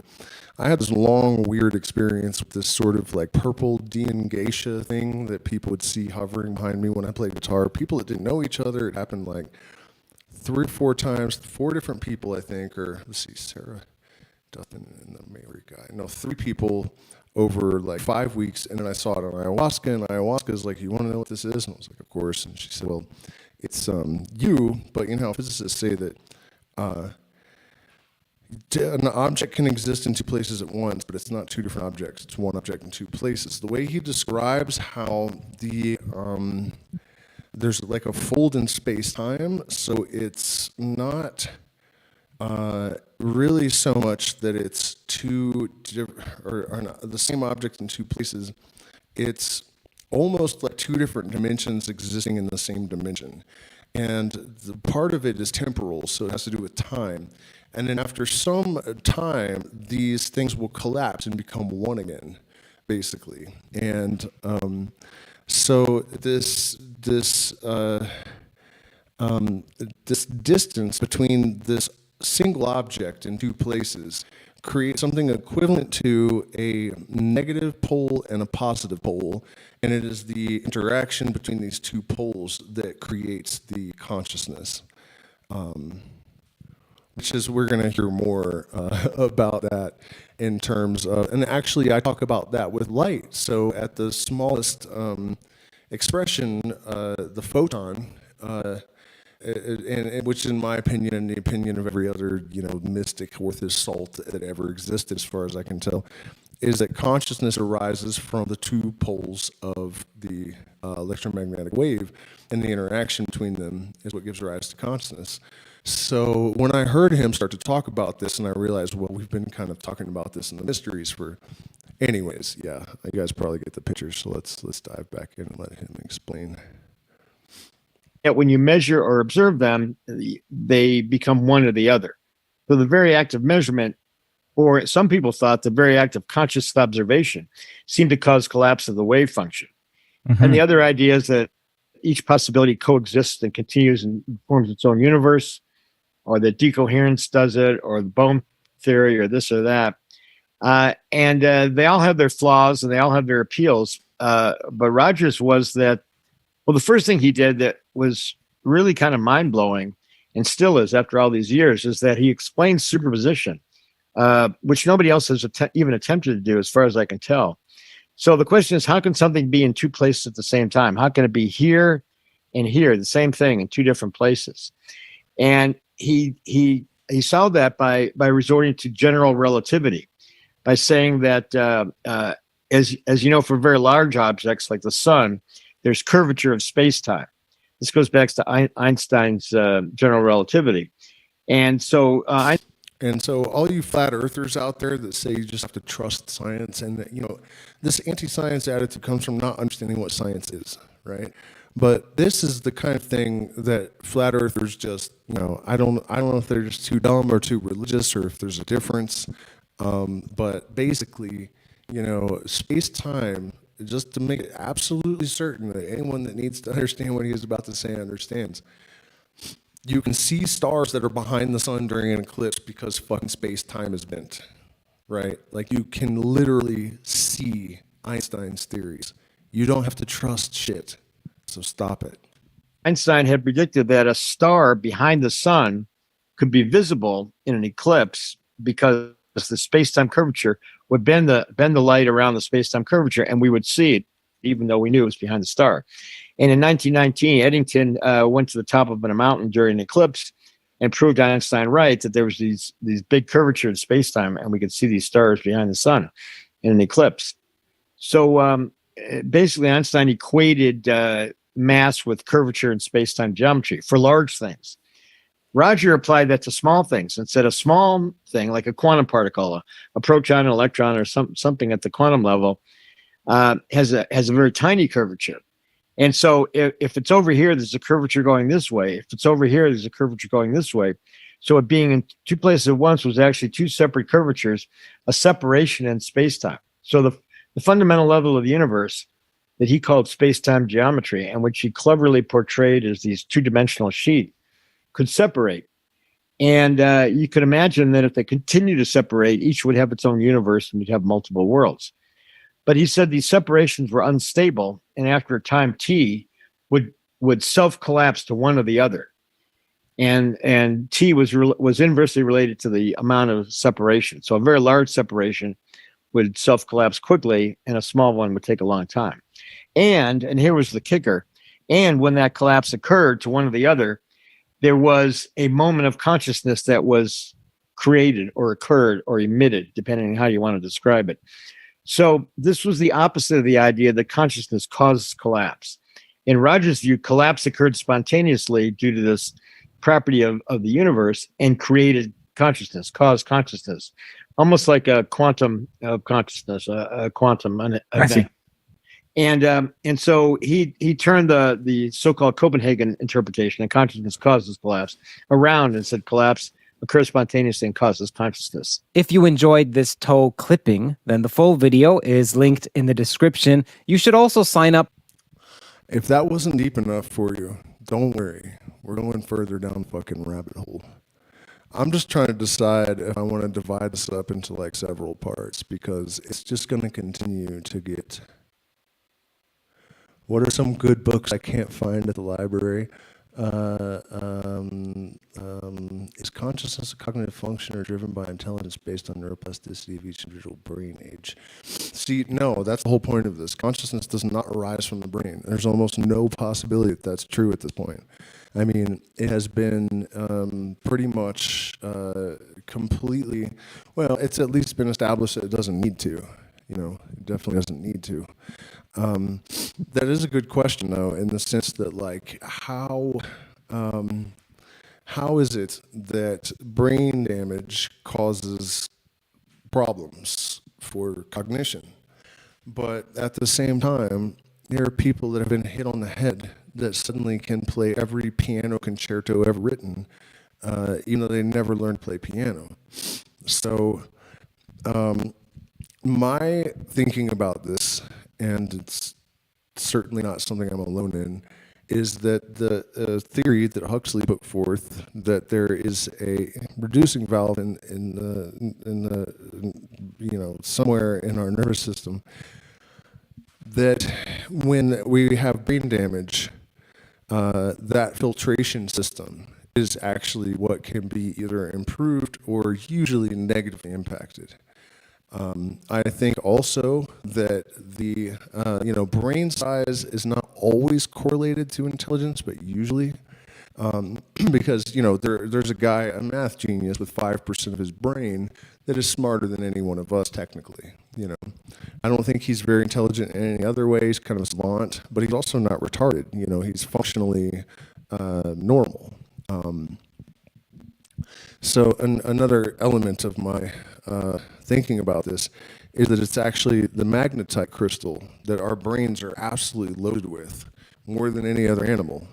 I had this long weird experience with this sort of like purple geisha thing that people would see hovering behind me when I played guitar. People that didn't know each other. It happened like 3 or 4 times, 4 different people, I think, or let's see, Sarah Dutton and the Mary guy. No, 3 people over like 5 weeks, and then I saw it on ayahuasca, and ayahuasca is like, you want to know what this is? And I was like, of course. And she said, well, it's you, but physicists say that an object can exist in 2 places at once, but it's not 2 different objects. It's 1 object in 2 places. The way he describes how there's like a fold in space-time, so it's not really so much that it's the same object in 2 places. It's almost like 2 different dimensions existing in the same dimension. And the part of it is temporal, so it has to do with time. And then after some time, these things will collapse and become one again, basically. And so this distance between this single object in 2 places create something equivalent to a negative pole and a positive pole, and it is the interaction between these 2 poles that creates the consciousness, which is, we're going to hear more about that in terms of, and actually I talk about that with light. So at the smallest expression, the photon, and which in my opinion and the opinion of every other mystic worth his salt that ever existed, as far as I can tell, is that consciousness arises from the 2 poles of the electromagnetic wave, and the interaction between them is what gives rise to consciousness. So when I heard him start to talk about this, and I realized, well, we've been kind of talking about this in the mysteries for, anyways, yeah, you guys probably get the picture, so let's dive back in and let him explain. When you measure or observe them, they become one or the other. So the very act of measurement, or some people thought the very act of conscious observation, seemed to cause collapse of the wave function. Mm-hmm. And the other idea is that each possibility coexists and continues and forms its own universe, or that decoherence does it, or the Bohm theory, or this or that. And they all have their flaws and they all have their appeals. But Rogers was that, well, the first thing he did that was really kind of mind-blowing, and still is after all these years, is that he explained superposition, which nobody else has even attempted to do, as far as I can tell. So the question is, how can something be in 2 places at the same time? How can it be here and here, the same thing in 2 different places? And he solved that by resorting to general relativity, by saying that, as you know, for very large objects like the sun, there's curvature of space-time. This goes back to Einstein's general relativity. And so all you flat earthers out there that say you just have to trust science, and that, this anti-science attitude comes from not understanding what science is, right? But this is the kind of thing that flat earthers just, I don't know if they're just too dumb or too religious, or if there's a difference. But basically, space-time, just to make it absolutely certain that anyone that needs to understand what he is about to say understands. You can see stars that are behind the sun during an eclipse because fucking space-time is bent, right? Like, you can literally see Einstein's theories. You don't have to trust shit, so stop it. Einstein had predicted that a star behind the sun could be visible in an eclipse because the space-time curvature would bend the light around the space-time curvature, and we would see it, even though we knew it was behind the star. And in 1919, Eddington went to the top of a mountain during an eclipse and proved Einstein right, that there was these big curvature in space-time, and we could see these stars behind the sun in an eclipse. So basically, Einstein equated mass with curvature in space-time geometry for large things. Roger applied that to small things and said a small thing like a quantum particle, a proton, an electron, or something at the quantum level has a very tiny curvature. And so if it's over here, there's a curvature going this way. If it's over here, there's a curvature going this way. So it being in two places at once was actually two separate curvatures, a separation in space-time. So the fundamental level of the universe that he called space-time geometry, and which he cleverly portrayed as these two-dimensional sheet, could separate. And you could imagine that if they continue to separate, each would have its own universe and you'd have multiple worlds. But he said these separations were unstable, and after a time t would self-collapse to one or the other. And t was inversely related to the amount of separation. So a very large separation would self-collapse quickly, and a small one would take a long time. And here was the kicker, and when that collapse occurred to one or the other, there was a moment of consciousness that was created or occurred or emitted, depending on how you want to describe it. So this was the opposite of the idea that consciousness causes collapse. In Roger's view, collapse occurred spontaneously due to this property of the universe and created consciousness, caused consciousness, almost like a quantum of consciousness, a quantum event. And so he turned the so-called Copenhagen interpretation, and consciousness causes collapse, around and said collapse occurs spontaneously and causes consciousness. If you enjoyed this toe clipping, then the full video is linked in the description. You should also sign up. If that wasn't deep enough for you, don't worry. We're going further down the fucking rabbit hole. I'm just trying to decide if I want to divide this up into like several parts, because it's just going to continue to get... What are some good books I can't find at the library? Is consciousness a cognitive function or driven by intelligence based on neuroplasticity of each individual brain age? See, no, that's the whole point of this. Consciousness does not arise from the brain. There's almost no possibility that that's true at this point. I mean, it has been pretty much completely, well, it's at least been established that it doesn't need to. You know, it definitely doesn't need to. That is a good question, though, in the sense that, like, how is it that brain damage causes problems for cognition? But at the same time, there are people that have been hit on the head that suddenly can play every piano concerto ever written, even though they never learned to play piano. So my thinking about this, and it's certainly not something I'm alone in, is that the theory that Huxley put forth, that there is a reducing valve in the you know, somewhere in our nervous system, that when we have brain damage, that filtration system is actually what can be either improved or usually negatively impacted. I think also that the you know, brain size is not always correlated to intelligence, but usually, because, you know, there's a guy, a math genius with 5% of his brain that is smarter than any one of us technically. You know, I don't think he's very intelligent in any other way. He's kind of a savant, but he's also not retarded. You know, he's functionally normal. So another element of my thinking about this is that it's actually the magnetite crystal that our brains are absolutely loaded with, more than any other animal,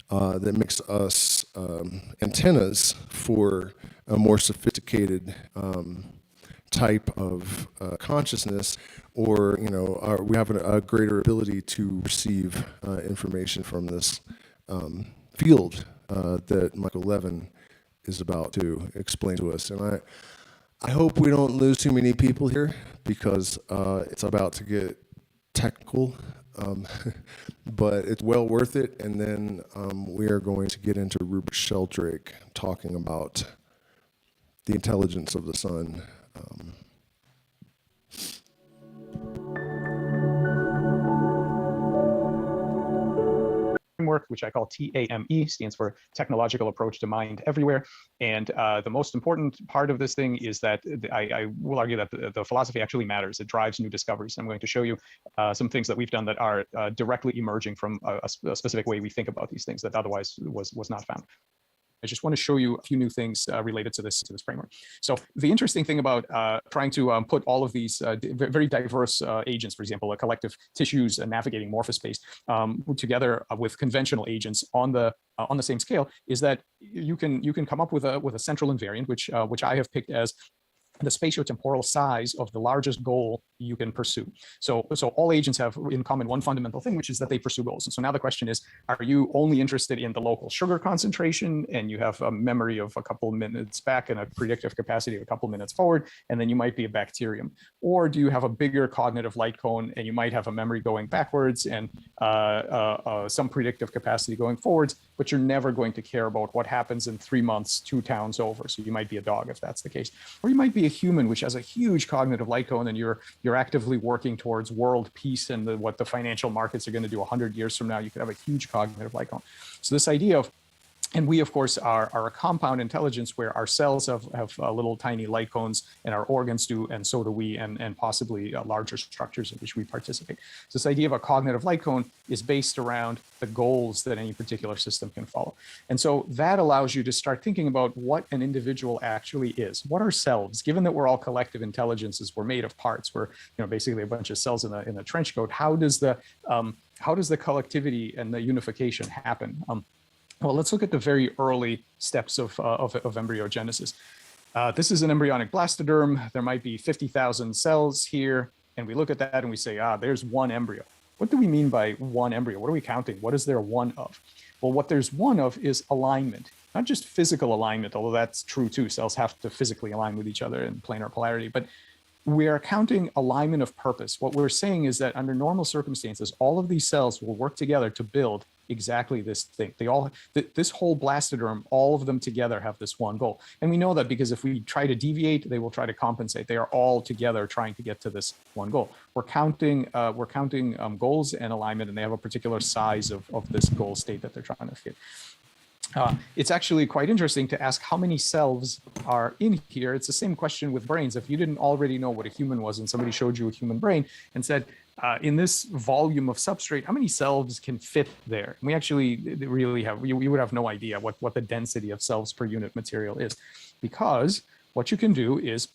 that makes us antennas for a more sophisticated type of consciousness, or, you know, we have a greater ability to receive information from this field that Michael Levin is about to explain to us. And I hope we don't lose too many people here, because it's about to get technical, but it's well worth it. And then we are going to get into Rupert Sheldrake talking about the intelligence of the sun. Framework framework, which I call TAME, stands for Technological Approach to Mind Everywhere. And the most important part of this thing is that I will argue that the philosophy actually matters. It drives new discoveries. I'm going to show you some things that we've done that are directly emerging from a specific way we think about these things that otherwise was not found. I just want to show you a few new things related to this framework. So the interesting thing about trying to put all of these very diverse agents, for example, collective tissues navigating morphospace, together with conventional agents on the same scale, is that you can come up with a central invariant, which I have picked as the spatiotemporal size of the largest goal you can pursue. So all agents have in common one fundamental thing, which is that they pursue goals. And so now the question is, are you only interested in the local sugar concentration and you have a memory of a couple minutes back and a predictive capacity of a couple minutes forward, and then you might be a bacterium? Or do you have a bigger cognitive light cone and you might have a memory going backwards and some predictive capacity going forwards, but you're never going to care about what happens in 3 months, 2 towns over. So you might be a dog if that's the case. Or you might be a human, which has a huge cognitive light cone, and you're actively working towards world peace and what the financial markets are going to do 100 years from now. You could have a huge cognitive light cone. So this idea of, and we, of course, are a compound intelligence where our cells have little tiny light cones and our organs do, and so do we, and possibly larger structures in which we participate. So this idea of a cognitive light cone is based around the goals that any particular system can follow. And so that allows you to start thinking about what an individual actually is. What are selves? Given that we're all collective intelligences, we're made of parts. We're basically a bunch of cells in a trench coat. How does the collectivity and the unification happen? Well, let's look at the very early steps of embryogenesis. This is an embryonic blastoderm. There might be 50,000 cells here. And we look at that and we say, there's one embryo. What do we mean by one embryo? What are we counting? What is there one of? Well, what there's one of is alignment, not just physical alignment, although that's true too. Cells have to physically align with each other in planar polarity. But we are counting alignment of purpose. What we're saying is that under normal circumstances, all of these cells will work together to build exactly this thing. This whole blastoderm, all of them together have this one goal. And we know that because if we try to deviate, they will try to compensate. They are all together trying to get to this one goal. We're counting goals and alignment, and they have a particular size of this goal state that they're trying to fit. It's actually quite interesting to ask how many selves are in here. It's the same question with brains. If you didn't already know what a human was and somebody showed you a human brain and said, in this volume of substrate, how many selves can fit there? We actually really have, we would have no idea what the density of selves per unit material is, because what you can do is,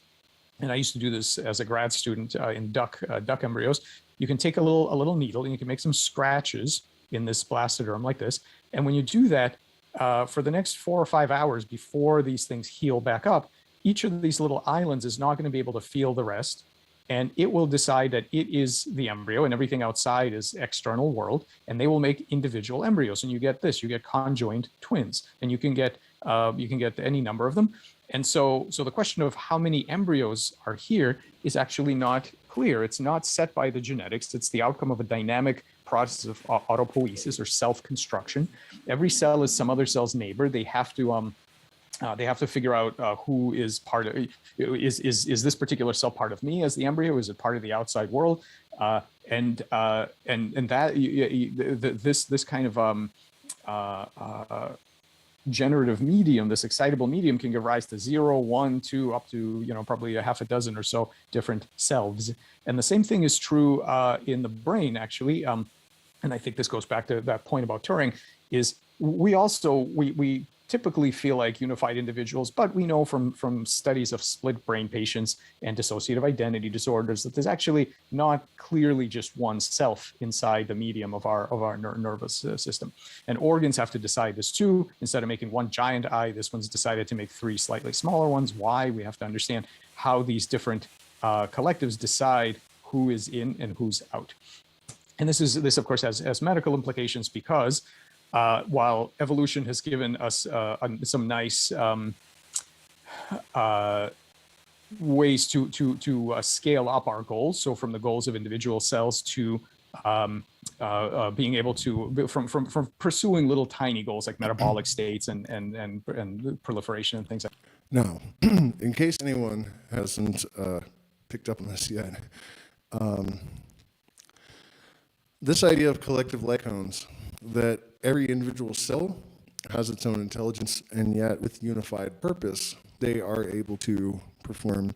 and I used to do this as a grad student in duck embryos, you can take a little needle and you can make some scratches in this blastoderm like this. And when you do that, for the next 4 or 5 hours before these things heal back up, each of these little islands is not going to be able to feel the rest. And it will decide that it is the embryo and everything outside is external world. And they will make individual embryos. And you get this, you get conjoined twins. And you can get any number of them. And so the question of how many embryos are here is actually not clear. It's not set by the genetics. It's the outcome of a dynamic process of autopoiesis or self-construction. Every cell is some other cell's neighbor. They have to figure out who is part of, is this particular cell part of me as the embryo? Is it part of the outside world? And that this kind of generative medium, this excitable medium, can give rise to 0, 1, 2, up to probably a half a dozen or so different selves. And the same thing is true in the brain, actually. And I think this goes back to that point about Turing. Is we typically feel like unified individuals, but we know from studies of split brain patients and dissociative identity disorders that there's actually not clearly just one self inside the medium of our nervous system. And organs have to decide this too. Instead of making one giant eye, this one's decided to make 3 slightly smaller ones. Why? We have to understand how these different collectives decide who is in and who's out. And this of course has medical implications, because while evolution has given us some nice ways to scale up our goals, so from the goals of individual cells to being able to, from pursuing little tiny goals like metabolic states and proliferation and things like that. Now, in case anyone hasn't picked up on this yet, this idea of collective light cones that every individual cell has its own intelligence, and yet with unified purpose, they are able to perform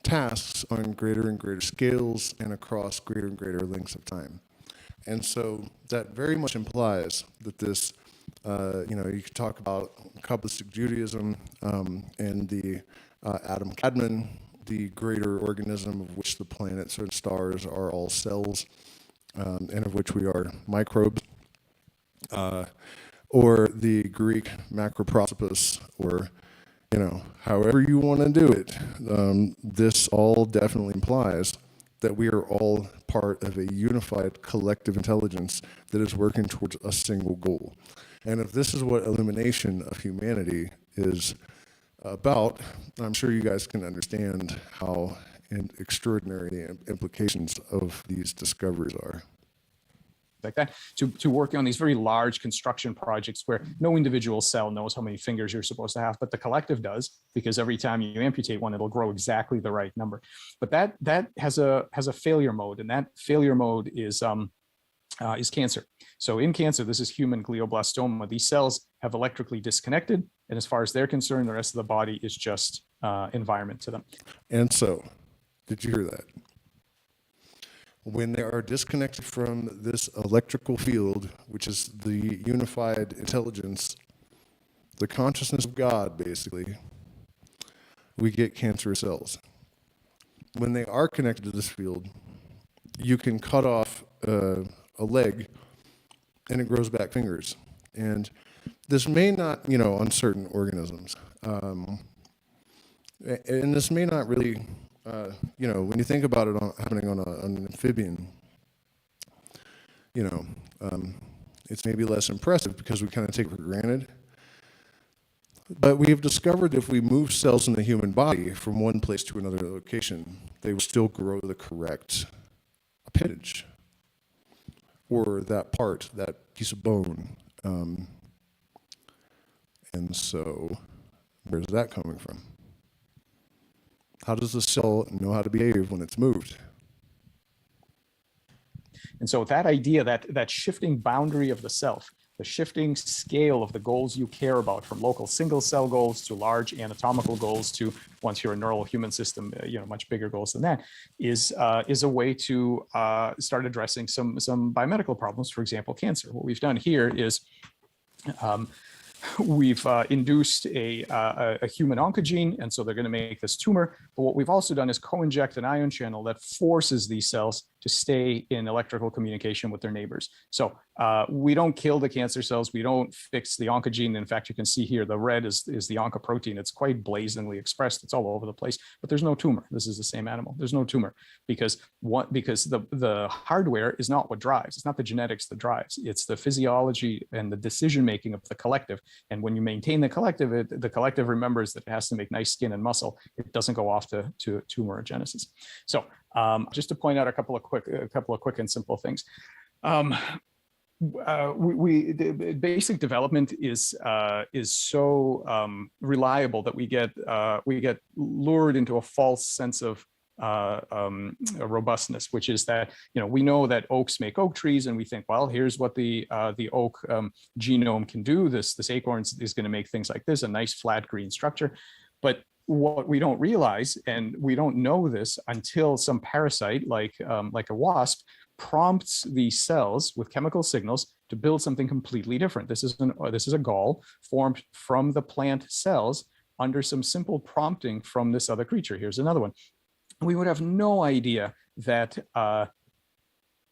tasks on greater and greater scales and across greater and greater lengths of time. And so that very much implies that this, you could talk about Kabbalistic Judaism and the Adam Kadmon, the greater organism of which the planets and stars are all cells, and of which we are microbes, or the Greek macroprosopis, or however you want to do it. This all definitely implies that we are all part of a unified collective intelligence that is working towards a single goal. And if this is what illumination of humanity is about, I'm sure you guys can understand how extraordinary the implications of these discoveries are. Like that, to work on these very large construction projects where no individual cell knows how many fingers you're supposed to have, but the collective does, because every time you amputate one, it'll grow exactly the right number. But that has a failure mode, and that failure mode is cancer. So in cancer, this is human glioblastoma. These cells have electrically disconnected, and as far as they're concerned, the rest of the body is just environment to them. And so, did you hear that? When they are disconnected from this electrical field, which is the unified intelligence, the consciousness of God, basically, we get cancerous cells. When they are connected to this field, you can cut off a leg and it grows back fingers. And this may not, on certain organisms, and this may not really, when you think about it happening on an amphibian, it's maybe less impressive because we kind of take it for granted. But we have discovered that if we move cells in the human body from one place to another location, they will still grow the correct appendage, or that part, that piece of bone. And so, where's that coming from? How does the cell know how to behave when it's moved? And so that idea, that shifting boundary of the self, the shifting scale of the goals you care about, from local single cell goals to large anatomical goals to, once you're a neural human system, much bigger goals than that, is a way to start addressing some biomedical problems. For example, cancer. What we've done here is we've induced a human oncogene, and so they're going to make this tumor. But what we've also done is co-inject an ion channel that forces these cells to stay in electrical communication with their neighbors. So we don't kill the cancer cells. We don't fix the oncogene. In fact, you can see here, the red is the oncoprotein. It's quite blazingly expressed. It's all over the place, but there's no tumor. This is the same animal. There's no tumor because the hardware is not what drives. It's not the genetics that drives. It's the physiology and the decision-making of the collective. And when you maintain the collective, the collective remembers that it has to make nice skin and muscle. It doesn't go off to tumorigenesis. So just to point out a couple of quick and simple things. The basic development is so reliable that we get lured into a false sense of robustness, which is that we know that oaks make oak trees, and we think, well, here's what the oak genome can do. This acorn is going to make things like this, a nice flat green structure. But what we don't realize, and we don't know this until some parasite like a wasp prompts these cells with chemical signals to build something completely different. This is a gall formed from the plant cells under some simple prompting from this other creature. Here's another one. We would have no idea that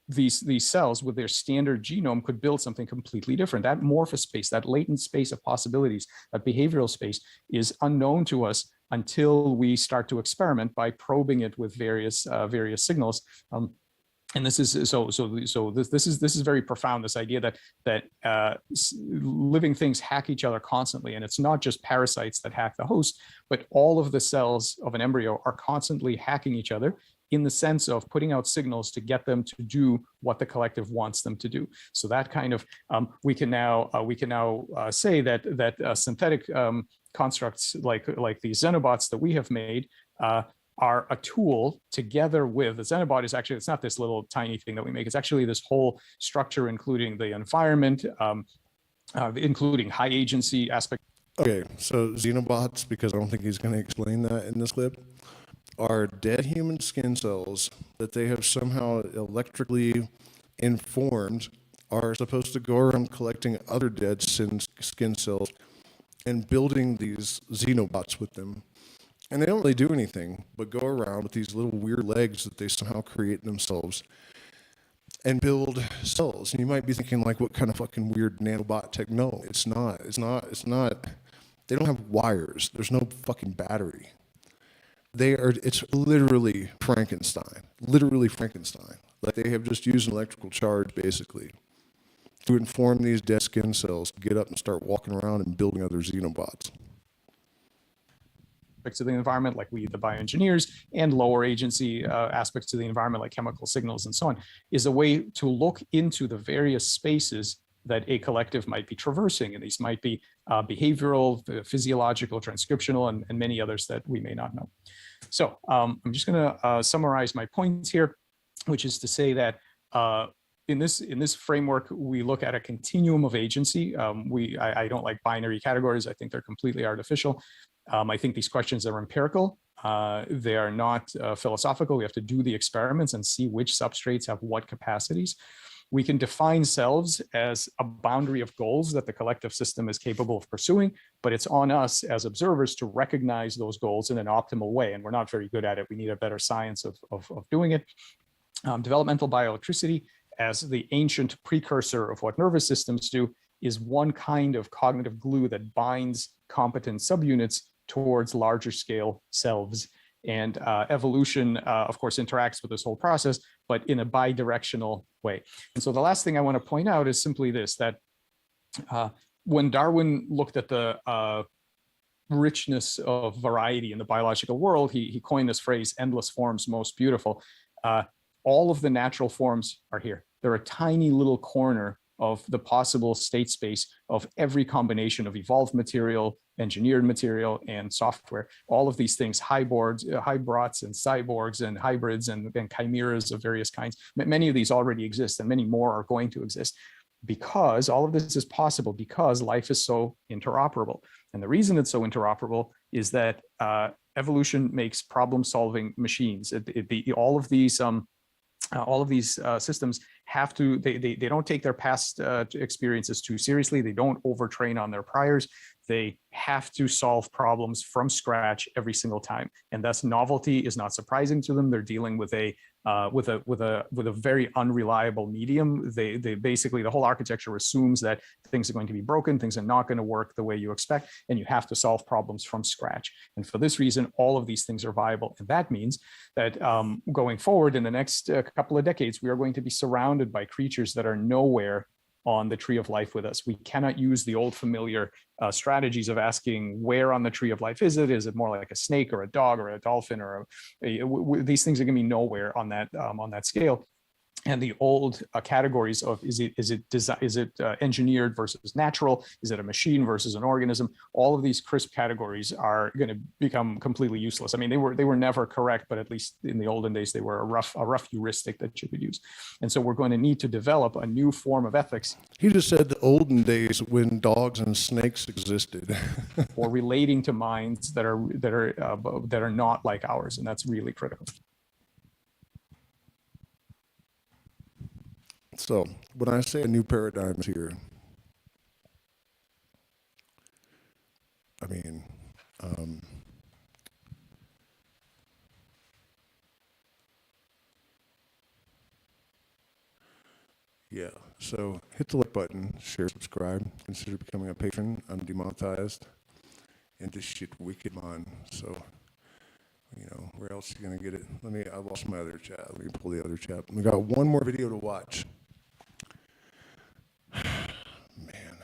these cells with their standard genome could build something completely different. That amorphous space, that latent space of possibilities, that behavioral space is unknown to us until we start to experiment by probing it with various signals. And this is this is very profound. This idea that living things hack each other constantly, and it's not just parasites that hack the host, but all of the cells of an embryo are constantly hacking each other in the sense of putting out signals to get them to do what the collective wants them to do. So that kind of we can now say that synthetic constructs like these xenobots that we have made are a tool together with the Xenobot. Is actually, it's not this little tiny thing that we make. It's actually this whole structure, including the environment, including high agency aspect. Okay, so xenobots, because I don't think he's going to explain that in this clip, are dead human skin cells that they have somehow electrically informed are supposed to go around collecting other dead skin cells and building these xenobots with them. And they don't really do anything but go around with these little weird legs that they somehow create themselves and build cells. And you might be thinking, like, what kind of fucking weird nanobot tech? No, it's not. They don't have wires. There's no fucking battery. It's literally Frankenstein. Literally Frankenstein. Like, they have just used an electrical charge, basically, to inform these dead skin cells to get up and start walking around and building other xenobots. Aspects of the environment, like the bioengineers, and lower agency aspects of the environment, like chemical signals and so on, is a way to look into the various spaces that a collective might be traversing. And these might be behavioral, physiological, transcriptional, and many others that we may not know. So I'm just going to summarize my points here, which is to say that in this framework, we look at a continuum of agency. I don't like binary categories. I think they're completely artificial. I think these questions are empirical. They are not philosophical. We have to do the experiments and see which substrates have what capacities. We can define selves as a boundary of goals that the collective system is capable of pursuing, but it's on us as observers to recognize those goals in an optimal way, and we're not very good at it. We need a better science of doing it. Developmental bioelectricity, as the ancient precursor of what nervous systems do, is one kind of cognitive glue that binds competent subunits towards larger scale selves. And evolution, of course, interacts with this whole process, but in a bidirectional way. And so the last thing I want to point out is simply this, that when Darwin looked at the richness of variety in the biological world, he coined this phrase, endless forms most beautiful. All of the natural forms are here. They're a tiny little corner of the possible state space of every combination of evolved material, engineered material, and software. All of these things, hybrids and cyborgs and hybrids and chimeras of various kinds, many of these already exist, and many more are going to exist, because all of this is possible because life is so interoperable. And the reason it's so interoperable is that evolution makes problem-solving machines. All of these systems have to, they don't take their past experiences too seriously. They don't overtrain on their priors. They have to solve problems from scratch every single time, and thus novelty is not surprising to them. They're dealing with a very unreliable medium. They basically, the whole architecture assumes that things are going to be broken, things are not going to work the way you expect, and you have to solve problems from scratch. And for this reason, all of these things are viable, and that means that going forward in the next couple of decades, we are going to be surrounded by creatures that are nowhere on the tree of life with us. We cannot use the old familiar strategies of asking where on the tree of life is it? Is it more like a snake or a dog or a dolphin or these things are going to be nowhere on that scale. And the old categories of is it engineered versus natural? Is it a machine versus an organism? All of these crisp categories are going to become completely useless. I mean, they were never correct, but at least in the olden days, they were a rough heuristic that you could use. And so we're going to need to develop a new form of ethics. He just said the olden days when dogs and snakes existed. Or relating to minds that are not like ours, and that's really critical. So when I say a new paradigm is here, I mean, yeah, so hit the like button, share, subscribe, consider becoming a patron. I'm demonetized, and this shit wicked, man. So, where else are you going to get it? I lost my other chat. Let me pull the other chat. We got one more video to watch. Man.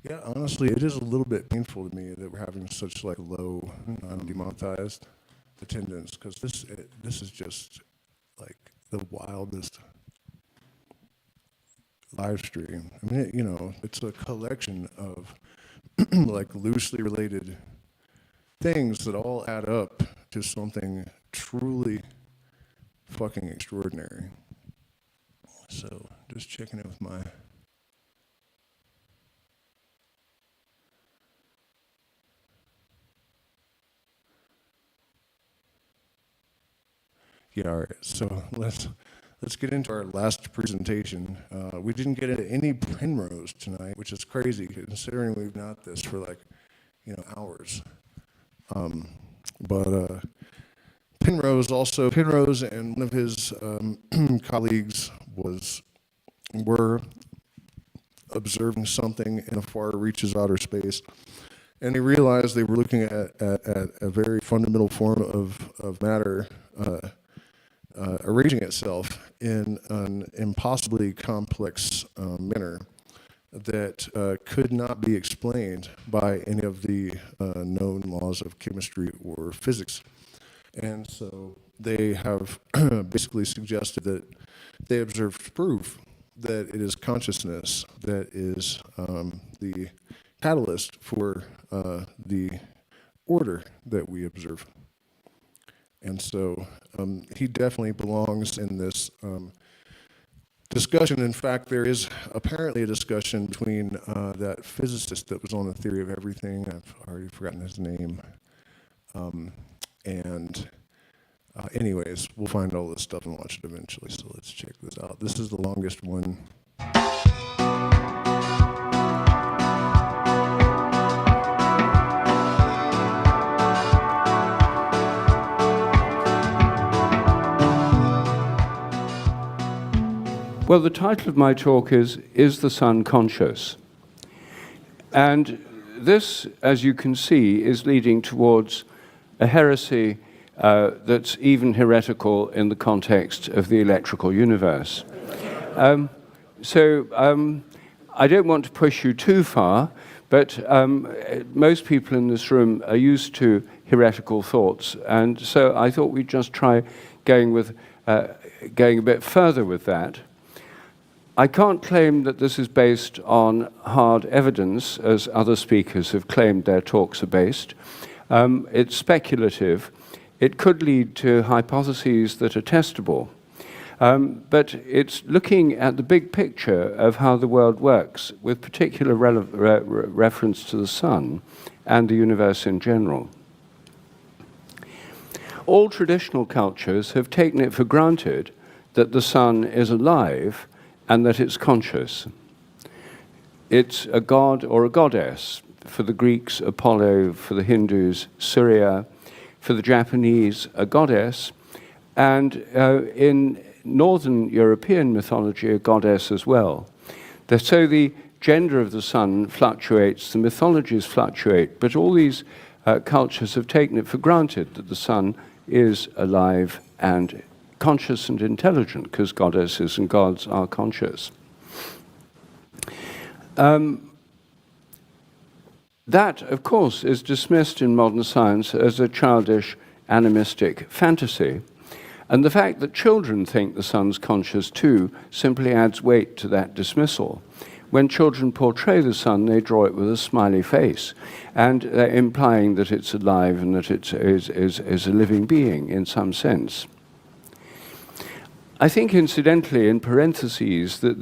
Yeah, honestly, it is a little bit painful to me that we're having such low non-demonetized attendance, because this is just like the wildest live stream. I mean, it's a collection of loosely related things that all add up to something truly fucking extraordinary. So just checking it with my... Yeah, all right, so let's get into our last presentation. We didn't get into any Penrose tonight, which is crazy considering we've got this for like, hours. But Penrose and one of his colleagues were observing something in the far reaches outer space, and they realized they were looking at a very fundamental form of matter arranging itself in an impossibly complex manner that could not be explained by any of the known laws of chemistry or physics. And so they have basically suggested that they observed proof that it is consciousness that is the catalyst for the order that we observe. And so he definitely belongs in this discussion. In fact, there is apparently a discussion between that physicist that was on the theory of everything. I've already forgotten his name. Anyways, we'll find all this stuff and watch it eventually. So let's check this out. This is the longest one. Well, the title of my talk is the Sun Conscious? And this, as you can see, is leading towards a heresy that's even heretical in the context of the electrical universe. So I don't want to push you too far, but most people in this room are used to heretical thoughts, and so I thought we'd just try going a bit further with that. I can't claim that this is based on hard evidence, as other speakers have claimed their talks are based. It's speculative. It could lead to hypotheses that are testable. But it's looking at the big picture of how the world works, with particular reference to the sun and the universe in general. All traditional cultures have taken it for granted that the sun is alive and that it's conscious. It's a god or a goddess. For the Greeks, Apollo; for the Hindus, Surya; for the Japanese, a goddess; and in Northern European mythology, a goddess as well. So the gender of the sun fluctuates, the mythologies fluctuate, but all these cultures have taken it for granted that the sun is alive and conscious and intelligent, because goddesses and gods are conscious. That, of course, is dismissed in modern science as a childish, animistic fantasy. And the fact that children think the sun's conscious too simply adds weight to that dismissal. When children portray the sun, they draw it with a smiley face, and they're implying that it's alive and that it is a living being in some sense. I think, incidentally, in parentheses, that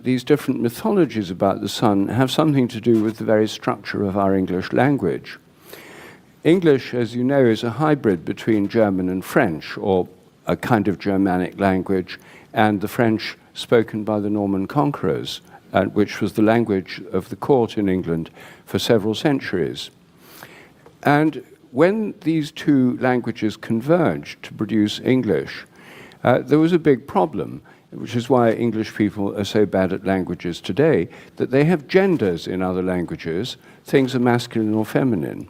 these different mythologies about the sun have something to do with the very structure of our English language. English, as you know, is a hybrid between German and French, or a kind of Germanic language, and the French spoken by the Norman conquerors, which was the language of the court in England for several centuries. And when these two languages converged to produce English, there was a big problem, which is why English people are so bad at languages today, that they have genders in other languages. Things are masculine or feminine.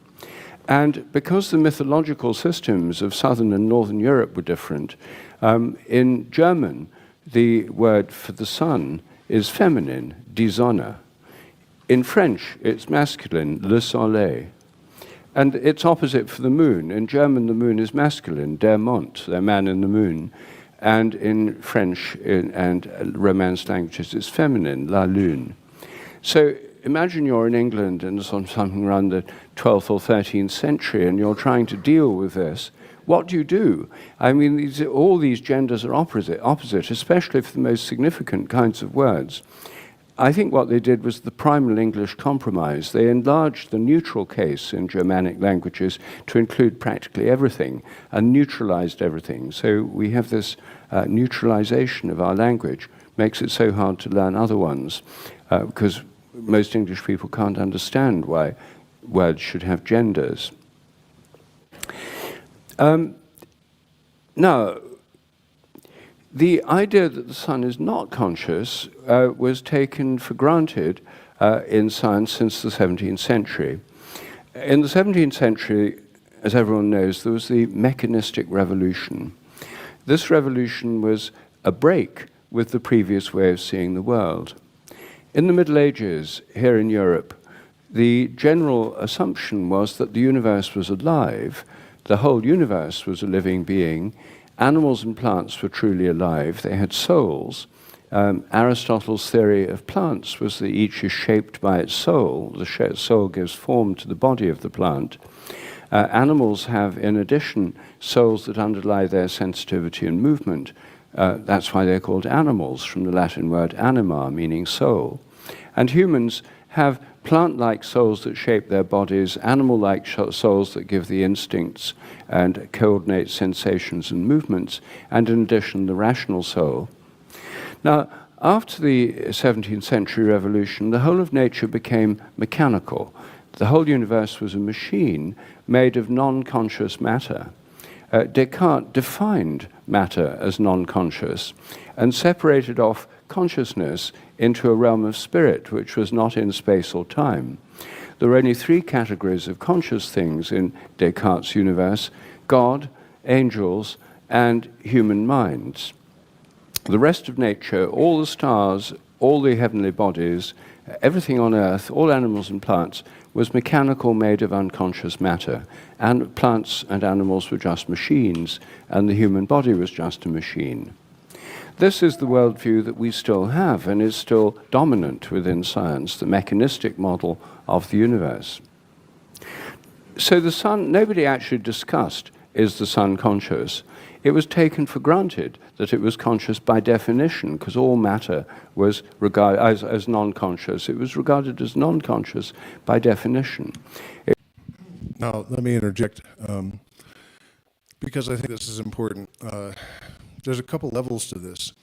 And because the mythological systems of Southern and Northern Europe were different, in German, the word for the sun is feminine, die Sonne. In French, it's masculine, le soleil. And it's opposite for the moon. In German, the moon is masculine, der Mond, the man in the moon. And in French and Romance languages, it's feminine, la lune. So imagine you're in England in something around the 12th or 13th century and you're trying to deal with this. What do you do? I mean, all these genders are opposite, especially for the most significant kinds of words. I think what they did was the primal English compromise. They enlarged the neutral case in Germanic languages to include practically everything and neutralized everything. So we have this neutralization of our language, makes it so hard to learn other ones, because most English people can't understand why words should have genders. Now, the idea that the sun is not conscious was taken for granted in science since the 17th century. In the 17th century, as everyone knows, there was the mechanistic revolution. This revolution was a break with the previous way of seeing the world. In the Middle Ages, here in Europe, the general assumption was that the universe was alive. The whole universe was a living being. Animals and plants were truly alive. They had souls. Aristotle's theory of plants was that each is shaped by its soul. The soul gives form to the body of the plant. Animals have, in addition, souls that underlie their sensitivity and movement. That's why they're called animals, from the Latin word anima, meaning soul. And humans have plant-like souls that shape their bodies, animal-like souls that give the instincts and coordinate sensations and movements, and in addition, the rational soul. Now, after the 17th century revolution, the whole of nature became mechanical. The whole universe was a machine made of non-conscious matter. Descartes defined matter as non-conscious and separated off consciousness into a realm of spirit, which was not in space or time. There were only three categories of conscious things in Descartes' universe: God, angels, and human minds. The rest of nature, all the stars, all the heavenly bodies, everything on earth, all animals and plants, was mechanical, made of unconscious matter. And plants and animals were just machines, and the human body was just a machine. This is the worldview that we still have and is still dominant within science, the mechanistic model of the universe. So the sun, nobody actually discussed, is the sun conscious? It was taken for granted that it was conscious by definition, because all matter was regarded as non-conscious. It was regarded as non-conscious by definition. Now, let me interject, because I think this is important. There's a couple levels to this.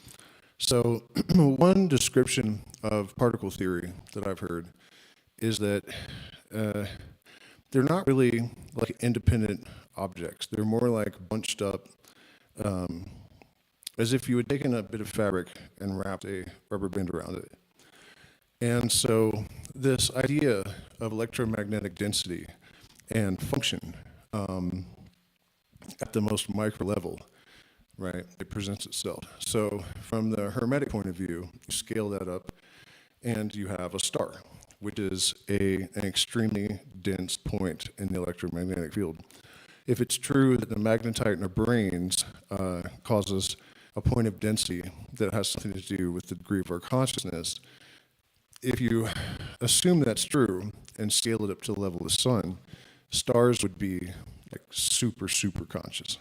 So one description of particle theory that I've heard is that they're not really like independent objects. They're more like bunched up, as if you had taken a bit of fabric and wrapped a rubber band around it. And so this idea of electromagnetic density and function at the most micro level, right, it presents itself. So from the Hermetic point of view, you scale that up and you have a star, which is an extremely dense point in the electromagnetic field. If it's true that the magnetite in our brains causes a point of density that has something to do with the degree of our consciousness, if you assume that's true and scale it up to the level of the sun, stars would be like super, super conscious.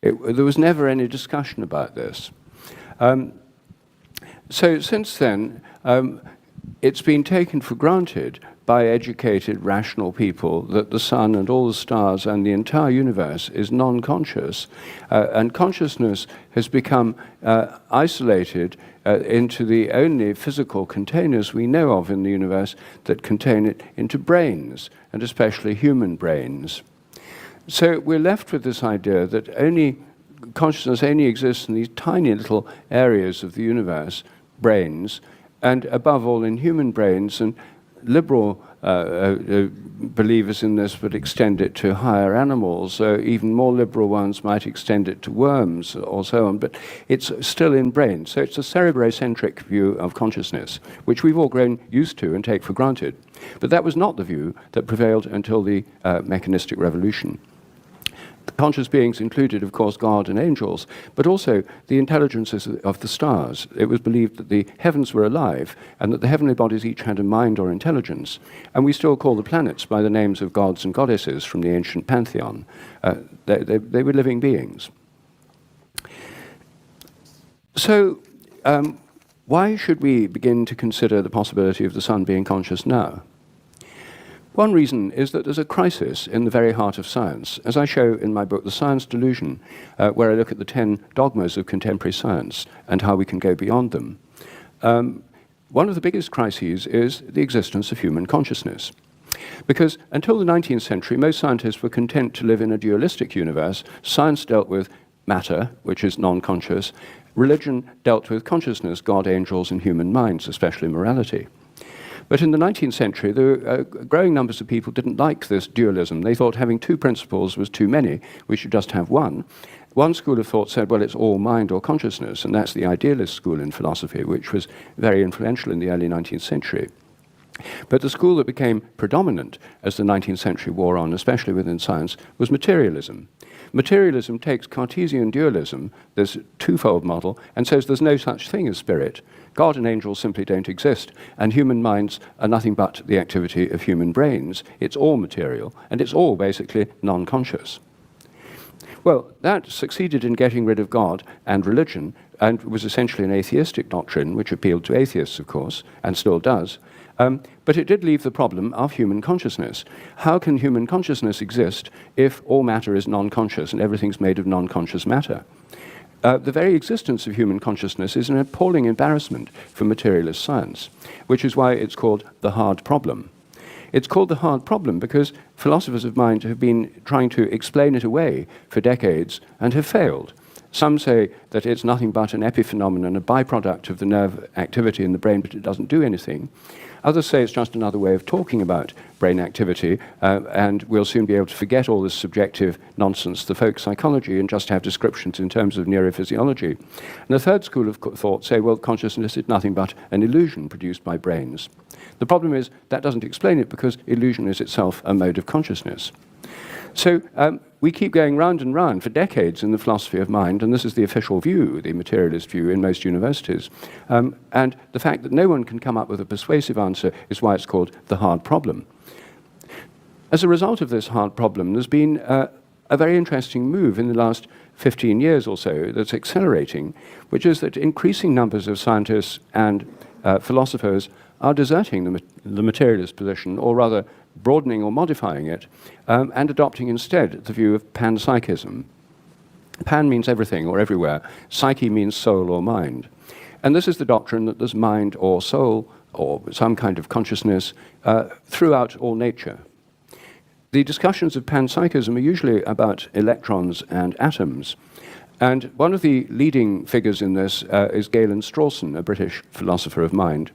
There was never any discussion about this. So since then, it's been taken for granted by educated, rational people that the sun and all the stars and the entire universe is non-conscious, and consciousness has become isolated into the only physical containers we know of in the universe that contain it, into brains, and especially human brains. So we're left with this idea that consciousness only exists in these tiny little areas of the universe, brains, and above all in human brains, and liberal believers in this would extend it to higher animals. Even more liberal ones might extend it to worms or so on, but it's still in brains. So it's a cerebrocentric view of consciousness, which we've all grown used to and take for granted. But that was not the view that prevailed until the mechanistic revolution. Conscious beings included, of course, God and angels, but also the intelligences of the stars. It was believed that the heavens were alive and that the heavenly bodies each had a mind or intelligence. And we still call the planets by the names of gods and goddesses from the ancient pantheon. They were living beings. So, why should we begin to consider the possibility of the sun being conscious now? One reason is that there's a crisis in the very heart of science, as I show in my book, The Science Delusion, where I look at the 10 dogmas of contemporary science and how we can go beyond them. One of the biggest crises is the existence of human consciousness. Because until the 19th century, most scientists were content to live in a dualistic universe. Science dealt with matter, which is non-conscious. Religion dealt with consciousness, God, angels, and human minds, especially morality. But in the 19th century, growing numbers of people didn't like this dualism. They thought having two principles was too many. We should just have one. One school of thought said, well, it's all mind or consciousness, and that's the idealist school in philosophy, which was very influential in the early 19th century. But the school that became predominant as the 19th century wore on, especially within science, was materialism. Materialism takes Cartesian dualism, this twofold model, and says there's no such thing as spirit. God and angels simply don't exist, and human minds are nothing but the activity of human brains. It's all material, and it's all basically non-conscious. Well, that succeeded in getting rid of God and religion, and was essentially an atheistic doctrine, which appealed to atheists, of course, and still does. But it did leave the problem of human consciousness. How can human consciousness exist if all matter is non-conscious and everything's made of non-conscious matter? The very existence of human consciousness is an appalling embarrassment for materialist science, which is why it's called the hard problem. It's called the hard problem because philosophers of mind have been trying to explain it away for decades and have failed. Some say that it's nothing but an epiphenomenon, a byproduct of the nerve activity in the brain, but it doesn't do anything. Others say it's just another way of talking about brain activity, and we'll soon be able to forget all this subjective nonsense, the folk psychology, and just have descriptions in terms of neurophysiology. And the third school of thought say, well, consciousness is nothing but an illusion produced by brains. The problem is that doesn't explain it because illusion is itself a mode of consciousness. So we keep going round and round for decades in the philosophy of mind, and this is the official view, the materialist view in most universities. And the fact that no one can come up with a persuasive answer is why it's called the hard problem. As a result of this hard problem, there's been a very interesting move in the last 15 years or so that's accelerating, which is that increasing numbers of scientists and philosophers are deserting the materialist position, or rather broadening or modifying it, and adopting instead the view of panpsychism. Pan means everything or everywhere. Psyche means soul or mind. And this is the doctrine that there's mind or soul or some kind of consciousness throughout all nature. The discussions of panpsychism are usually about electrons and atoms. And one of the leading figures in this is Galen Strawson, a British philosopher of mind,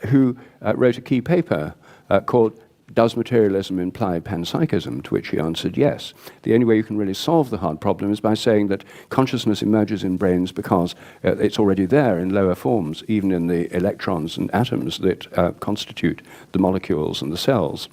who wrote a key paper called Does Materialism Imply Panpsychism? To which he answered yes. The only way you can really solve the hard problem is by saying that consciousness emerges in brains because it's already there in lower forms, even in the electrons and atoms that constitute the molecules and the cells.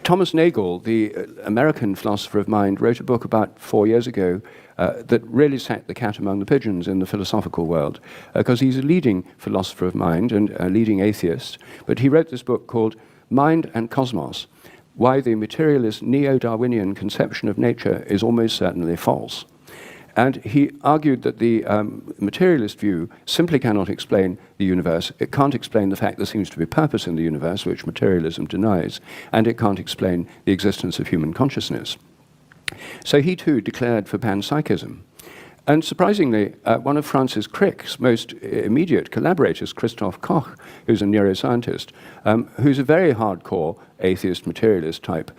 Thomas Nagel, the American philosopher of mind, wrote a book about 4 years ago that really set the cat among the pigeons in the philosophical world, because he's a leading philosopher of mind and a leading atheist. But he wrote this book called Mind and Cosmos, Why the Materialist Neo-Darwinian Conception of Nature is Almost Certainly False. And he argued that the materialist view simply cannot explain the universe. It can't explain the fact there seems to be purpose in the universe, which materialism denies, and it can't explain the existence of human consciousness. So he too declared for panpsychism. And surprisingly, one of Francis Crick's most immediate collaborators, Christoph Koch, who's a neuroscientist, who's a very hardcore atheist, materialist type,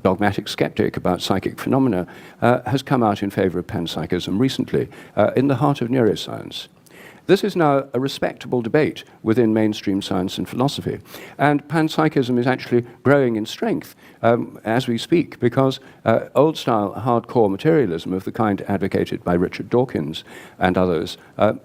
dogmatic skeptic about psychic phenomena, has come out in favor of panpsychism recently, in the heart of neuroscience. This is now a respectable debate within mainstream science and philosophy. And panpsychism is actually growing in strength as we speak, because old-style hardcore materialism of the kind advocated by Richard Dawkins and others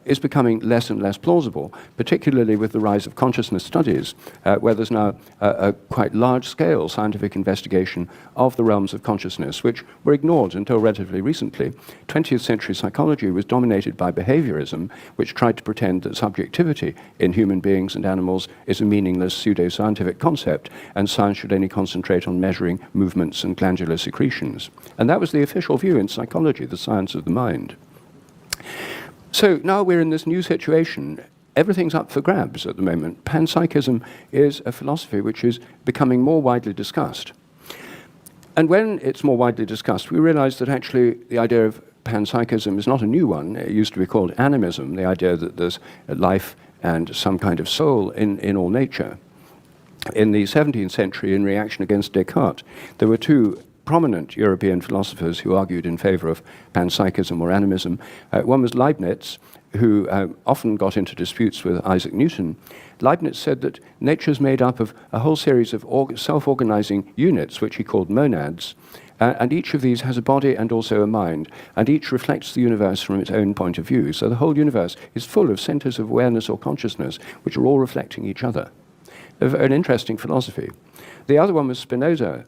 is becoming less and less plausible, particularly with the rise of consciousness studies, where there's now a quite large-scale scientific investigation of the realms of consciousness, which were ignored until relatively recently. 20th century psychology was dominated by behaviorism, which tried to pretend that subjectivity in human beings and animals is a meaningless pseudo-scientific concept, and science should only concentrate on measuring movements and glandular secretions. And that was the official view in psychology, the science of the mind. So now we're in this new situation. Everything's up for grabs at the moment. Panpsychism is a philosophy which is becoming more widely discussed. And when it's more widely discussed, we realize that actually the idea of panpsychism is not a new one. It used to be called animism, the idea that there's a life and some kind of soul in all nature. In the 17th century, in reaction against Descartes, there were two prominent European philosophers who argued in favor of panpsychism or animism. One was Leibniz, who often got into disputes with Isaac Newton. Leibniz said that nature is made up of a whole series of self-organizing units, which he called monads, and each of these has a body and also a mind, and each reflects the universe from its own point of view. So the whole universe is full of centers of awareness or consciousness, which are all reflecting each other. An interesting philosophy. The other one was Spinoza,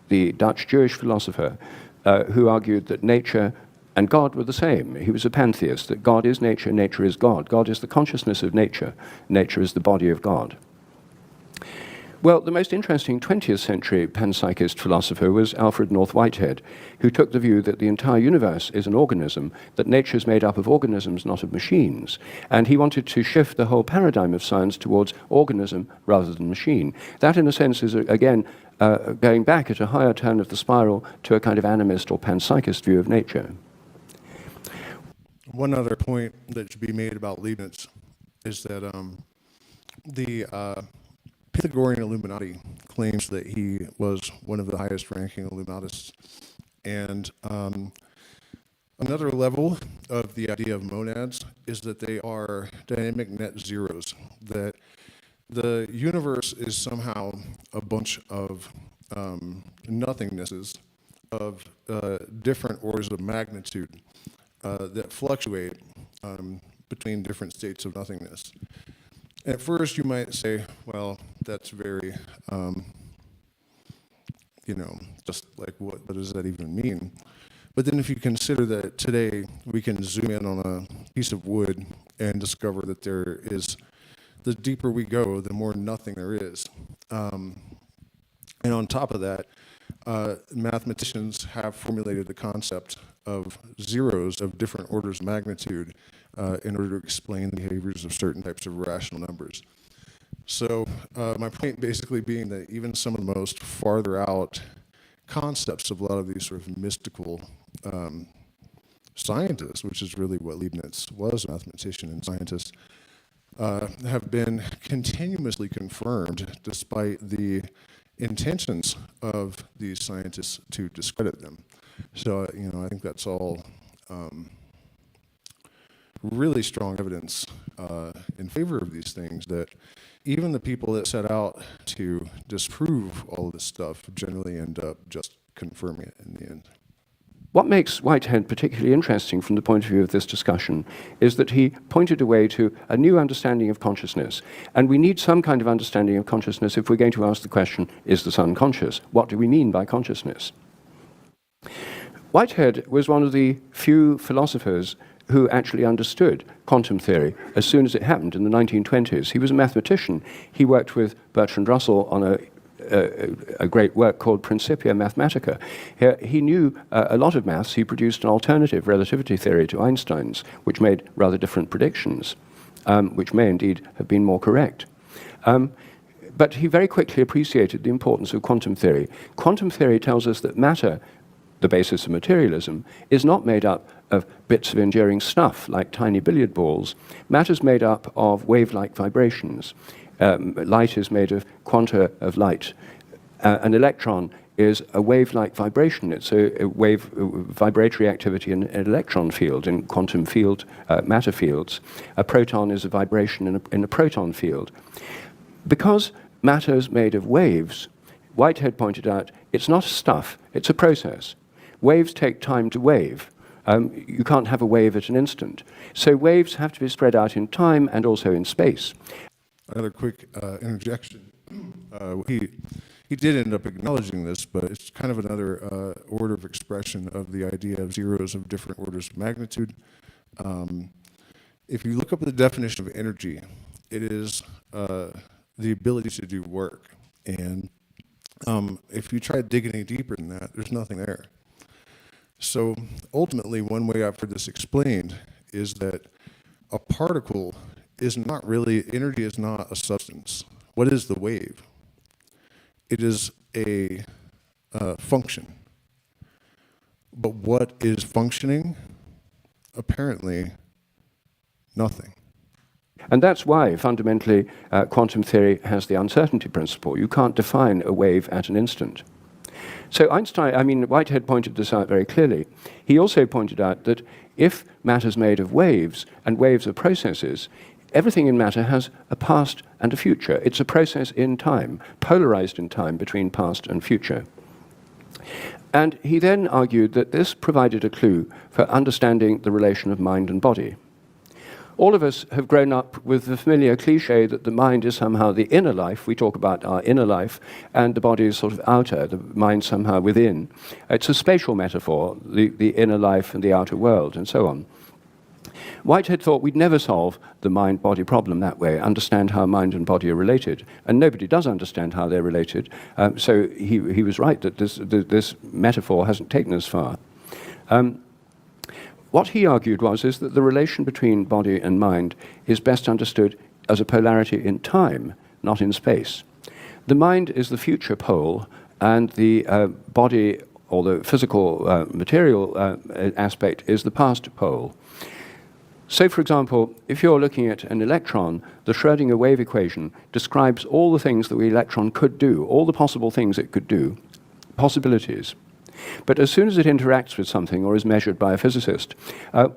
the Dutch Jewish philosopher, who argued that nature and God were the same. He was a pantheist, that God is nature, nature is God. God is the consciousness of nature, nature is the body of God. Well, the most interesting 20th century panpsychist philosopher was Alfred North Whitehead, who took the view that the entire universe is an organism, that nature is made up of organisms, not of machines. And he wanted to shift the whole paradigm of science towards organism rather than machine. That, in a sense, is, again, going back at a higher turn of the spiral to a kind of animist or panpsychist view of nature. One other point that should be made about Leibniz is that the Pythagorean Illuminati claims that he was one of the highest ranking Illuminatists. And another level of the idea of monads is that they are dynamic net zeros, that the universe is somehow a bunch of nothingnesses of different orders of magnitude that fluctuate between different states of nothingness. At first, you might say, well, that's very, just like what does that even mean? But then if you consider that today we can zoom in on a piece of wood and discover that there is, the deeper we go, the more nothing there is. And on top of that, mathematicians have formulated the concept of zeros of different orders of magnitude in order to explain the behaviors of certain types of rational numbers. So my point basically being that even some of the most farther out concepts of a lot of these sort of mystical scientists, which is really what Leibniz was, a mathematician and scientist, have been continuously confirmed despite the intentions of these scientists to discredit them. So, I think that's all really strong evidence in favor of these things, that even the people that set out to disprove all of this stuff generally end up just confirming it in the end. What makes Whitehead particularly interesting from the point of view of this discussion is that he pointed a way to a new understanding of consciousness. And we need some kind of understanding of consciousness if we're going to ask the question, is the sun conscious? What do we mean by consciousness? Whitehead was one of the few philosophers who actually understood quantum theory as soon as it happened in the 1920s. He was a mathematician. He worked with Bertrand Russell on a great work called Principia Mathematica. He knew a lot of maths. He produced an alternative relativity theory to Einstein's, which made rather different predictions, which may indeed have been more correct. But he very quickly appreciated the importance of quantum theory. Quantum theory tells us that matter, the basis of materialism, is not made up of bits of enduring stuff like tiny billiard balls. Matter is made up of wave-like vibrations. Light is made of quanta of light. An electron is a wave-like vibration. It's a wave, vibratory activity in an electron field, in quantum field, matter fields. A proton is a vibration in a proton field. Because matter is made of waves, Whitehead pointed out, it's not stuff, it's a process. Waves take time to wave. You can't have a wave at an instant. So waves have to be spread out in time and also in space. I had a quick interjection. He did end up acknowledging this, but it's kind of another order of expression of the idea of zeros of different orders of magnitude. If you look up the definition of energy, it is the ability to do work. And if you try to dig any deeper than that, there's nothing there. So ultimately, one way I've heard this explained is that a particle is not really, energy is not a substance. What is the wave? It is a function. But what is functioning? Apparently, nothing. And that's why, fundamentally, quantum theory has the uncertainty principle. You can't define a wave at an instant. So Whitehead pointed this out very clearly. He also pointed out that if matter's made of waves, and waves are processes, everything in matter has a past and a future. It's a process in time, polarized in time between past and future. And he then argued that this provided a clue for understanding the relation of mind and body. All of us have grown up with the familiar cliche that the mind is somehow the inner life. We talk about our inner life, and the body is sort of outer, the mind somehow within. It's a spatial metaphor, the inner life and the outer world, and so on. Whitehead thought we'd never solve the mind-body problem that way, understand how mind and body are related. And nobody does understand how they're related, so he was right that this metaphor hasn't taken us far. What he argued is that the relation between body and mind is best understood as a polarity in time, not in space. The mind is the future pole, and the body, or the physical material aspect, is the past pole. So, for example, if you're looking at an electron, the Schrödinger wave equation describes all the things that the electron could do, all the possible things it could do, possibilities. But as soon as it interacts with something or is measured by a physicist,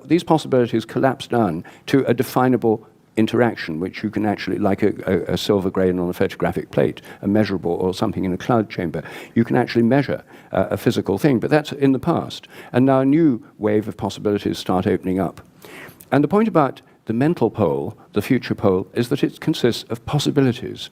these possibilities collapse down to a definable interaction, which you can actually, like a silver grain on a photographic plate, a measurable, or something in a cloud chamber, you can actually measure a physical thing, but that's in the past. And now a new wave of possibilities start opening up. And the point about the mental pole, the future pole, is that it consists of possibilities.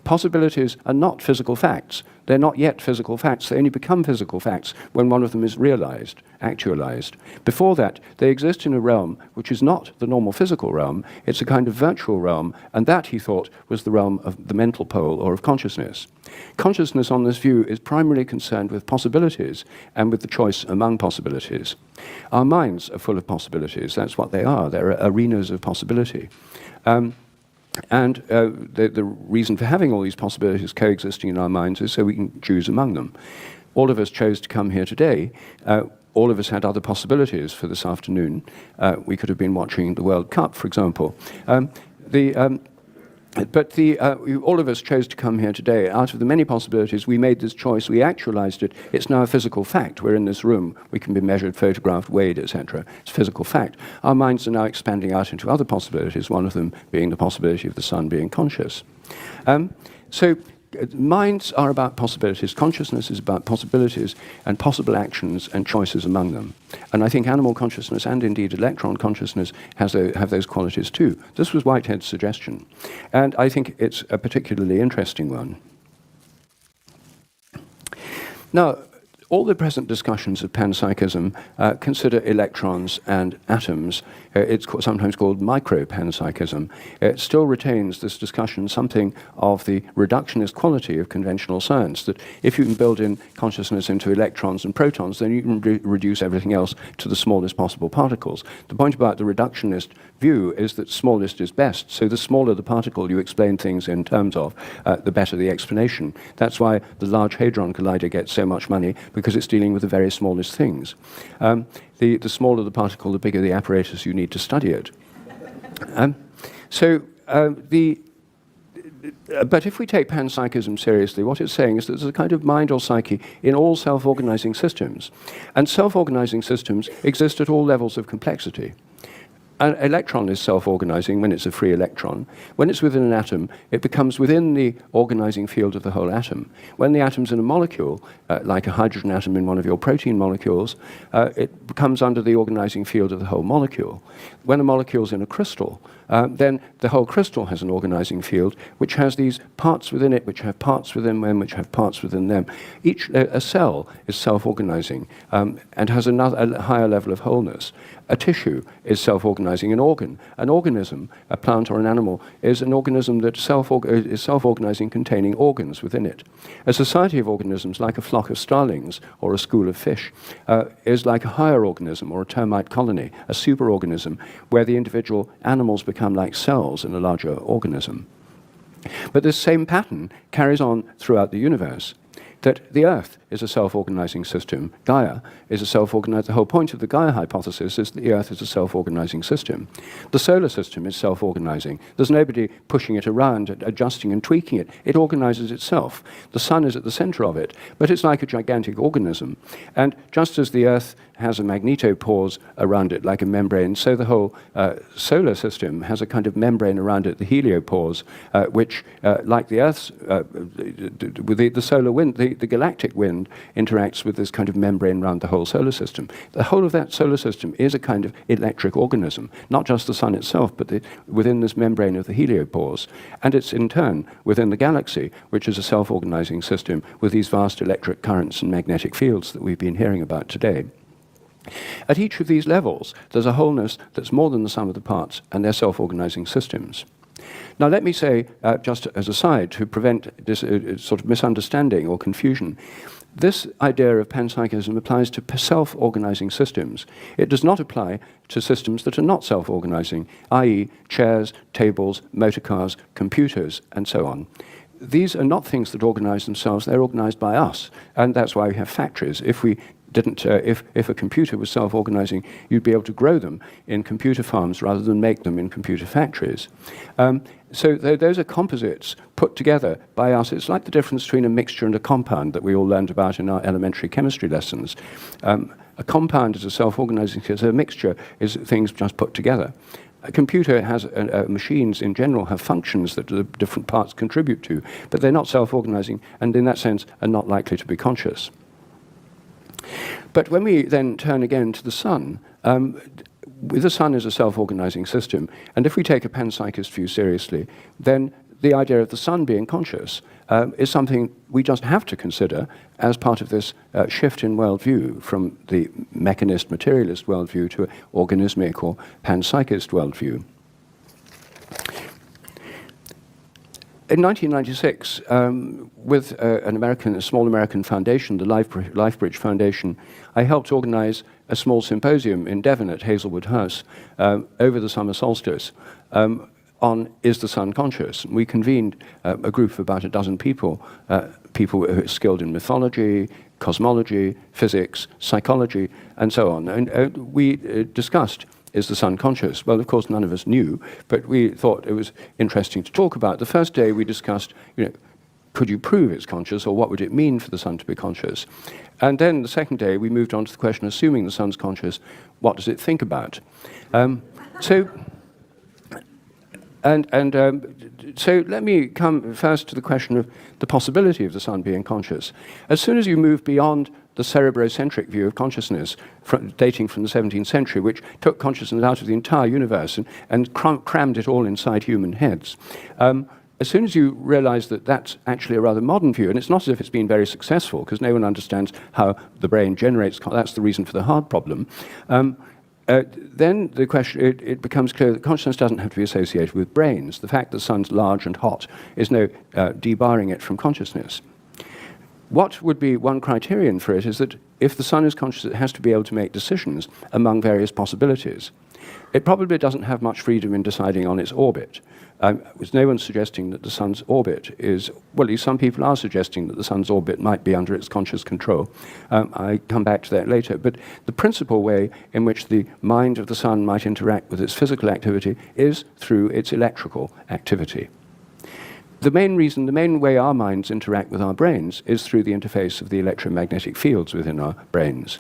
Possibilities are not physical facts. They're not yet physical facts. They only become physical facts when one of them is realized, actualized. Before that, they exist in a realm which is not the normal physical realm. It's a kind of virtual realm, and that, he thought, was the realm of the mental pole, or of consciousness. Consciousness, on this view, is primarily concerned with possibilities and with the choice among possibilities. Our minds are full of possibilities. That's what they are. They're arenas of possibility. And the reason for having all these possibilities coexisting in our minds is so we can choose among them. All of us chose to come here today. All of us had other possibilities for this afternoon. We could have been watching the World Cup, for example. But all of us chose to come here today. Out of the many possibilities, we made this choice, we actualized it. It's now a physical fact. We're in this room. We can be measured, photographed, weighed, etc. It's a physical fact. Our minds are now expanding out into other possibilities, one of them being the possibility of the sun being conscious. So minds are about possibilities. Consciousness is about possibilities and possible actions and choices among them. And I think animal consciousness, and indeed electron consciousness, have those qualities too. This was Whitehead's suggestion. And I think it's a particularly interesting one. Now, all the present discussions of panpsychism consider electrons and atoms. It's sometimes called micro-panpsychism. It still retains this discussion something of the reductionist quality of conventional science, that if you can build in consciousness into electrons and protons, then you can reduce everything else to the smallest possible particles. The point about the reductionist view is that smallest is best. So the smaller the particle you explain things in terms of, the better the explanation. That's why the Large Hadron Collider gets so much money, because it's dealing with the very smallest things. The smaller the particle, the bigger the apparatus you need to study it. But if we take panpsychism seriously, what it's saying is that there's a kind of mind or psyche in all self-organizing systems. And self-organizing systems exist at all levels of complexity. An electron is self-organizing when it's a free electron. When it's within an atom, it becomes within the organizing field of the whole atom. When the atom's in a molecule, like a hydrogen atom in one of your protein molecules, it becomes under the organizing field of the whole molecule. When a molecule's in a crystal, then the whole crystal has an organizing field which has these parts within it, which have parts within them, which have parts within them. A cell is self-organizing and has a higher level of wholeness. A tissue is self-organizing. An organ, an organism, a plant or an animal, is an organism that is self-organizing, containing organs within it. A society of organisms, like a flock of starlings or a school of fish, is like a higher organism or a termite colony, a superorganism, where the individual animals become like cells in a larger organism. But this same pattern carries on throughout the universe. That the Earth is a self-organizing system. Gaia is a self-organizing. The whole point of the Gaia hypothesis is that the Earth is a self-organizing system. The solar system is self-organizing. There's nobody pushing it around, adjusting and tweaking it. It organizes itself. The sun is at the center of it, but it's like a gigantic organism. And just as the Earth has a magnetopause around it, like a membrane, so the whole solar system has a kind of membrane around it, the heliopause, which, like the Earth's, with the solar wind, the galactic wind interacts with this kind of membrane around the whole solar system. The whole of that solar system is a kind of electric organism, not just the sun itself, but within this membrane of the heliopause. And it's in turn within the galaxy, which is a self-organizing system with these vast electric currents and magnetic fields that we've been hearing about today. At each of these levels, there's a wholeness that's more than the sum of the parts, and they're self-organizing systems. Now, let me say, just as a side, to prevent this sort of misunderstanding or confusion, this idea of panpsychism applies to self-organizing systems. It does not apply to systems that are not self-organizing, i.e. chairs, tables, motor cars, computers, and so on. These are not things that organize themselves, they're organized by us, and that's why we have factories. If we didn't, if a computer was self-organizing, you'd be able to grow them in computer farms rather than make them in computer factories. So those are composites put together by us. It's like the difference between a mixture and a compound that we all learned about in our elementary chemistry lessons. A compound is a self-organizing system. A mixture is things just put together. A computer has, machines in general have functions that the different parts contribute to, but they're not self-organizing, and in that sense are not likely to be conscious. But when we then turn again to the sun, the sun is a self-organizing system, and if we take a panpsychist view seriously, then the idea of the sun being conscious is something we just have to consider as part of this shift in worldview from the mechanist, materialist worldview to an organismic or panpsychist worldview. In 1996, with a small American foundation, the Lifebridge Foundation, I helped organize a small symposium in Devon at Hazelwood House over the summer solstice on Is the Sun Conscious? We convened a group of about a dozen people, people who are skilled in mythology, cosmology, physics, psychology, and so on. And we discussed, is the sun conscious? Well, of course, none of us knew, but we thought it was interesting to talk about. The first day we discussed, could you prove it's conscious, or what would it mean for the sun to be conscious? And then the second day we moved on to the question, assuming the sun's conscious, what does it think about? So let me come first to the question of the possibility of the sun being conscious. As soon as you move beyond the cerebrocentric view of consciousness, dating from the 17th century, which took consciousness out of the entire universe and crammed it all inside human heads, as soon as you realize that that's actually a rather modern view, and it's not as if it's been very successful, because no one understands how the brain generates, that's the reason for the heart problem, then the question, it becomes clear that consciousness doesn't have to be associated with brains. The fact that the sun's large and hot is no debarring it from consciousness. What would be one criterion for it is that if the sun is conscious, it has to be able to make decisions among various possibilities. It probably doesn't have much freedom in deciding on its orbit. There's no one suggesting that the sun's orbit is, well, at least some people are suggesting that the sun's orbit might be under its conscious control. I come back to that later. But the principal way in which the mind of the sun might interact with its physical activity is through its electrical activity. The main way our minds interact with our brains is through the interface of the electromagnetic fields within our brains.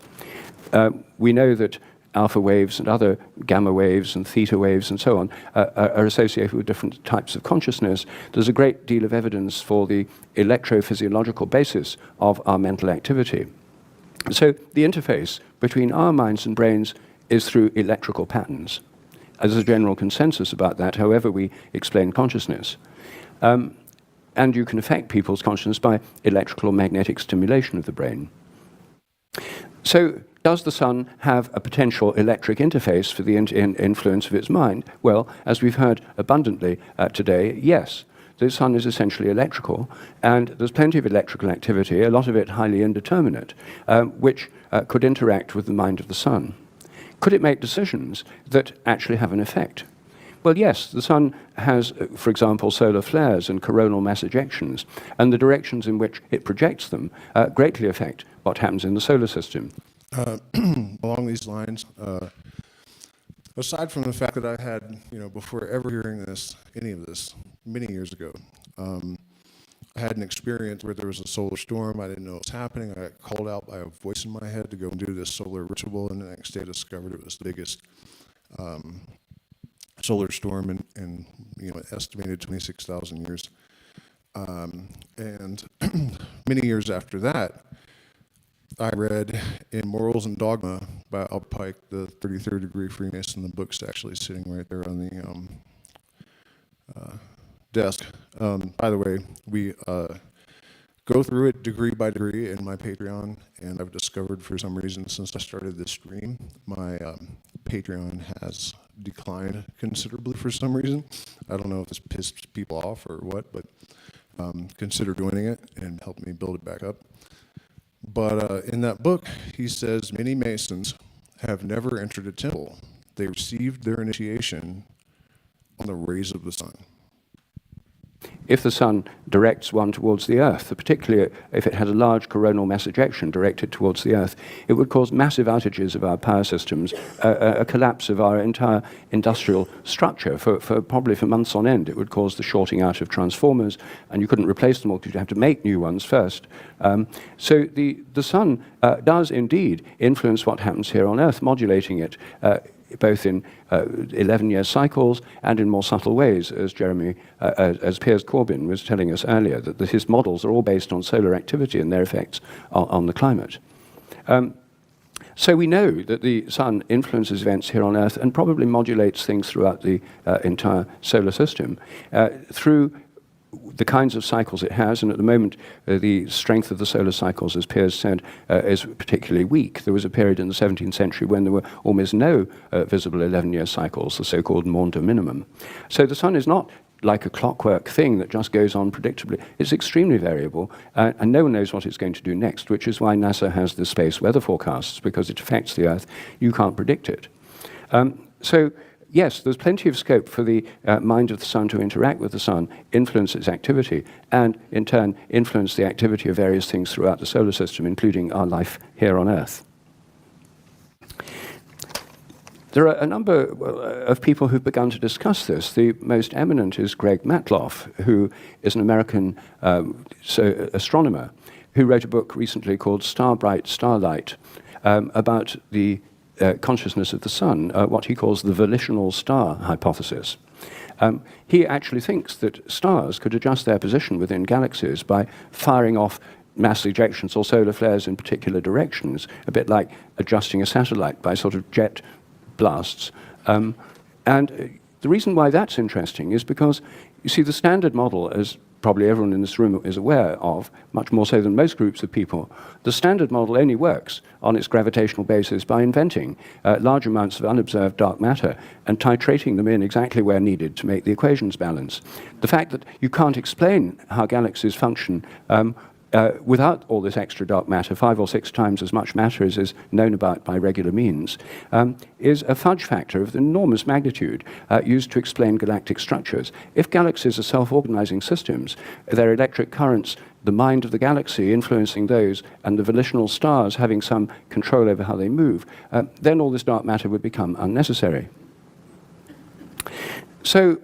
We know that alpha waves and other gamma waves and theta waves and so on are associated with different types of consciousness. There's a great deal of evidence for the electrophysiological basis of our mental activity. So the interface between our minds and brains is through electrical patterns. There's a general consensus about that, however we explain consciousness. And you can affect people's consciousness by electrical or magnetic stimulation of the brain. So does the sun have a potential electric interface for the influence of its mind? Well, as we've heard abundantly today, yes. The sun is essentially electrical, and there's plenty of electrical activity, a lot of it highly indeterminate, which could interact with the mind of the sun. Could it make decisions that actually have an effect? Well, yes, the sun has, for example, solar flares and coronal mass ejections, and the directions in which it projects them greatly affect what happens in the solar system. Along these lines, aside from the fact that I had, before ever hearing any of this, many years ago, I had an experience where there was a solar storm. I didn't know what was happening. I got called out by a voice in my head to go and do this solar ritual, and the next day I discovered it was the biggest solar storm in estimated 26,000 years. And many years after that, I read in Morals and Dogma by Archaic, the 33rd degree Freemason. The book's actually sitting right there on the desk. By the way, we go through it degree by degree in my Patreon, and I've discovered for some reason since I started this stream, my Patreon has declined considerably for some reason. I don't know if this pissed people off or what, but consider joining it and help me build it back up. But in that book, he says many Masons have never entered a temple. They received their initiation on the rays of the sun. If the sun directs one towards the Earth, particularly if it had a large coronal mass ejection directed towards the Earth, it would cause massive outages of our power systems, a collapse of our entire industrial structure probably for months on end. It would cause the shorting out of transformers, and you couldn't replace them all because you'd have to make new ones first. So the sun does indeed influence what happens here on Earth, modulating it both in 11-year cycles and in more subtle ways, as Piers Corbyn was telling us earlier, that his models are all based on solar activity and their effects on the climate. So we know that the sun influences events here on Earth and probably modulates things throughout the entire solar system through the kinds of cycles it has, and at the moment the strength of the solar cycles, as Piers said, is particularly weak. There was a period in the 17th century when there were almost no visible 11-year cycles, the so-called Maunder minimum. So the sun is not like a clockwork thing that just goes on predictably. It's extremely variable, and no one knows what it's going to do next, which is why NASA has the space weather forecasts, because it affects the Earth. You can't predict it. So yes, there's plenty of scope for the mind of the sun to interact with the sun, influence its activity, and in turn influence the activity of various things throughout the solar system, including our life here on Earth. There are a number of people who've begun to discuss this. The most eminent is Greg Matloff, who is an American astronomer, who wrote a book recently called Star Bright, Starlight, about the consciousness of the sun, what he calls the volitional star hypothesis. He actually thinks that stars could adjust their position within galaxies by firing off mass ejections or solar flares in particular directions, a bit like adjusting a satellite by sort of jet blasts. And the reason why that's interesting is because, you see, the standard model, as probably everyone in this room is aware of, much more so than most groups of people, the standard model only works on its gravitational basis by inventing large amounts of unobserved dark matter and titrating them in exactly where needed to make the equations balance. The fact that you can't explain how galaxies function without all this extra dark matter, 5 or 6 times as much matter as is known about by regular means, is a fudge factor of enormous magnitude used to explain galactic structures. If galaxies are self-organizing systems, their electric currents, the mind of the galaxy influencing those, and the volitional stars having some control over how they move, then all this dark matter would become unnecessary. So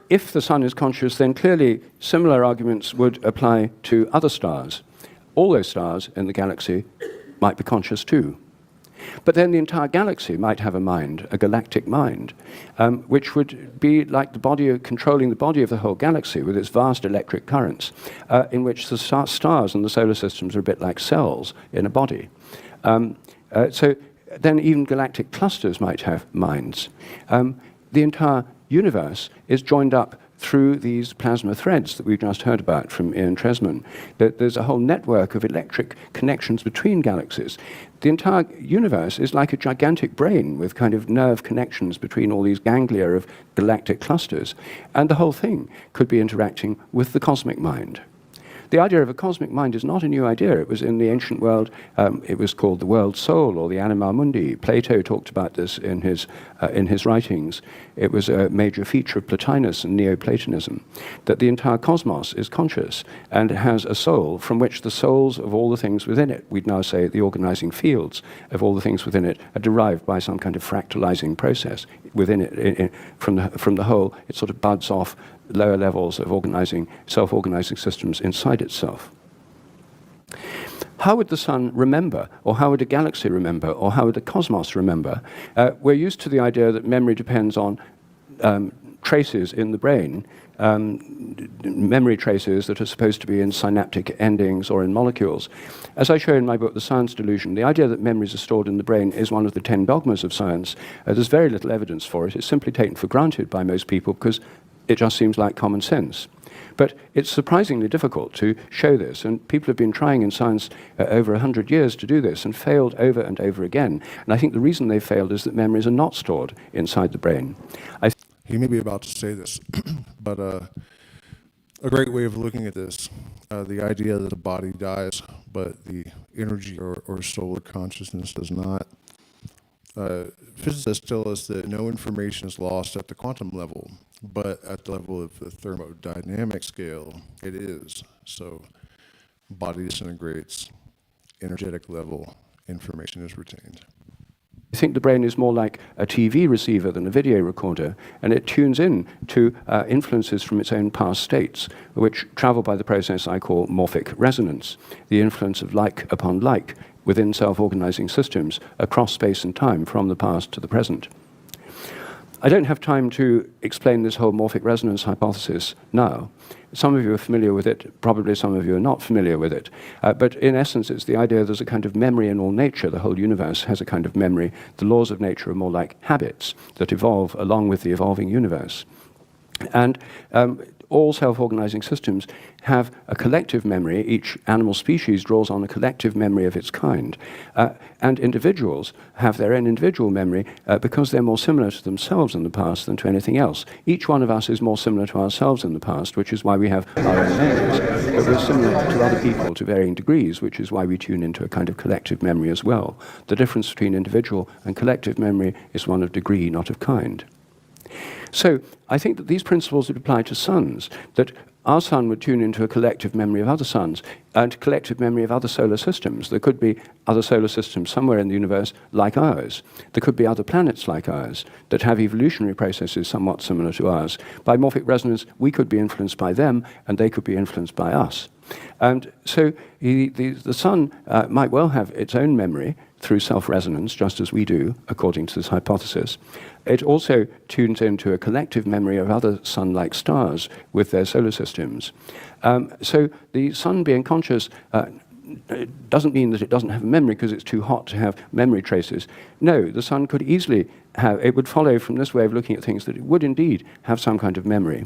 if the sun is conscious, then clearly similar arguments would apply to other stars. All those stars in the galaxy might be conscious too. But then the entire galaxy might have a mind, a galactic mind, which would be like the body, controlling the body of the whole galaxy with its vast electric currents, in which the stars and the solar systems are a bit like cells in a body. So then even galactic clusters might have minds. The entire universe is joined up through these plasma threads that we've just heard about from Ian Tresman. There's a whole network of electric connections between galaxies. The entire universe is like a gigantic brain with kind of nerve connections between all these ganglia of galactic clusters, and the whole thing could be interacting with the cosmic mind. The idea of a cosmic mind is not a new idea. It was in the ancient world. It was called the world soul, or the anima mundi. Plato talked about this in his writings. It was a major feature of Plotinus and Neoplatonism, that the entire cosmos is conscious and has a soul from which the souls of all the things within it, we'd now say the organizing fields of all the things within it, are derived by some kind of fractalizing process within it. From the whole, it sort of buds off lower levels of self-organizing systems inside itself. How would the sun remember, or how would a galaxy remember, or how would the cosmos remember? We're used to the idea that memory depends on traces in the brain, memory traces that are supposed to be in synaptic endings or in molecules. As I show in my book, The Science Delusion, the idea that memories are stored in the brain is one of the 10 dogmas of science. There's very little evidence for it. It's simply taken for granted by most people because it just seems like common sense. But it's surprisingly difficult to show this, and people have been trying in science over 100 years to do this and failed over and over again. And I think the reason they failed is that memories are not stored inside the brain. He may be about to say this, but a great way of looking at this, the idea that the body dies, but the energy or soul or consciousness does not. Physicists tell us that no information is lost at the quantum level, but at the level of the thermodynamic scale, it is. So body disintegrates, energetic level, information is retained. I think the brain is more like a TV receiver than a video recorder, and it tunes in to influences from its own past states, which travel by the process I call morphic resonance, the influence of like upon like within self-organizing systems across space and time from the past to the present. I don't have time to explain this whole morphic resonance hypothesis now. Some of you are familiar with it, probably some of you are not familiar with it. But in essence, it's the idea there's a kind of memory in all nature. The whole universe has a kind of memory. The laws of nature are more like habits that evolve along with the evolving universe. And all self-organizing systems have a collective memory. Each animal species draws on a collective memory of its kind. And individuals have their own individual memory because they're more similar to themselves in the past than to anything else. Each one of us is more similar to ourselves in the past, which is why we have our own names. But we're similar to other people to varying degrees, which is why we tune into a kind of collective memory as well. The difference between individual and collective memory is one of degree, not of kind. So I think that these principles would apply to suns, that our sun would tune into a collective memory of other suns and collective memory of other solar systems. There could be other solar systems somewhere in the universe like ours. There could be other planets like ours that have evolutionary processes somewhat similar to ours. By morphic resonance, we could be influenced by them and they could be influenced by us. And so the sun might well have its own memory through self-resonance, just as we do, according to this hypothesis. It also tunes into a collective memory of other sun-like stars with their solar systems. So the sun being conscious doesn't mean that it doesn't have a memory because it's too hot to have memory traces. No, the sun could easily have, it would follow from this way of looking at things that it would indeed have some kind of memory.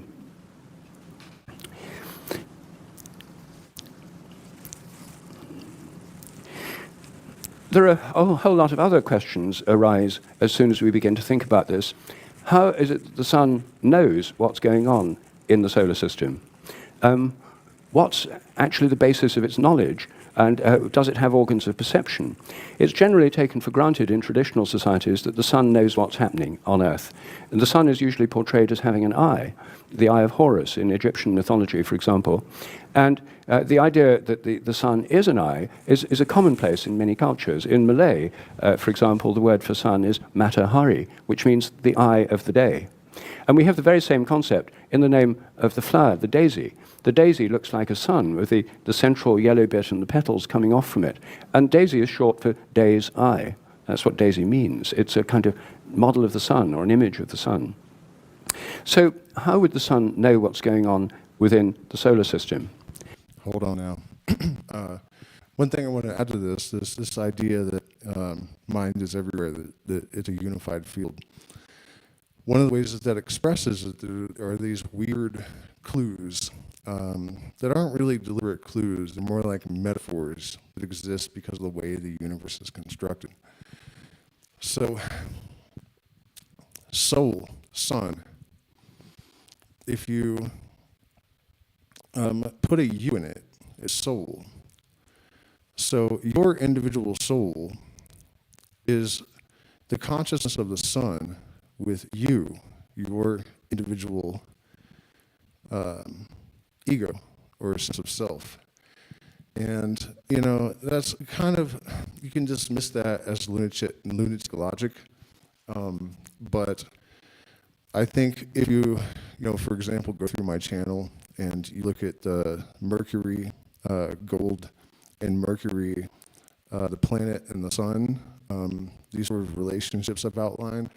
There are a whole lot of other questions arise as soon as we begin to think about this. How is it that the sun knows what's going on in the solar system? What's actually the basis of its knowledge? And does it have organs of perception? It's generally taken for granted in traditional societies that the sun knows what's happening on Earth. And the sun is usually portrayed as having an eye, the eye of Horus in Egyptian mythology, for example. And the idea that the sun is an eye is a commonplace in many cultures. In Malay, for example, the word for sun is matahari, which means the eye of the day. And we have the very same concept in the name of the flower, the daisy. The daisy looks like a sun with the central yellow bit and the petals coming off from it. And daisy is short for day's eye. That's what daisy means. It's a kind of model of the sun or an image of the sun. So how would the sun know what's going on within the solar system? Hold on now. One thing I want to add to this idea that mind is everywhere, that it's a unified field. One of the ways that expresses it are these weird clues that aren't really deliberate clues. They're more like metaphors that exist because of the way the universe is constructed. So, soul, sun, if you put a U in it, it's soul. So your individual soul is the consciousness of the sun with you, your individual ego or sense of self. And, you know, that's kind of, you can dismiss that as lunatic logic. But I think if you for example, go through my channel and you look at Mercury, gold, and Mercury, the planet and the sun, these sort of relationships I've outlined,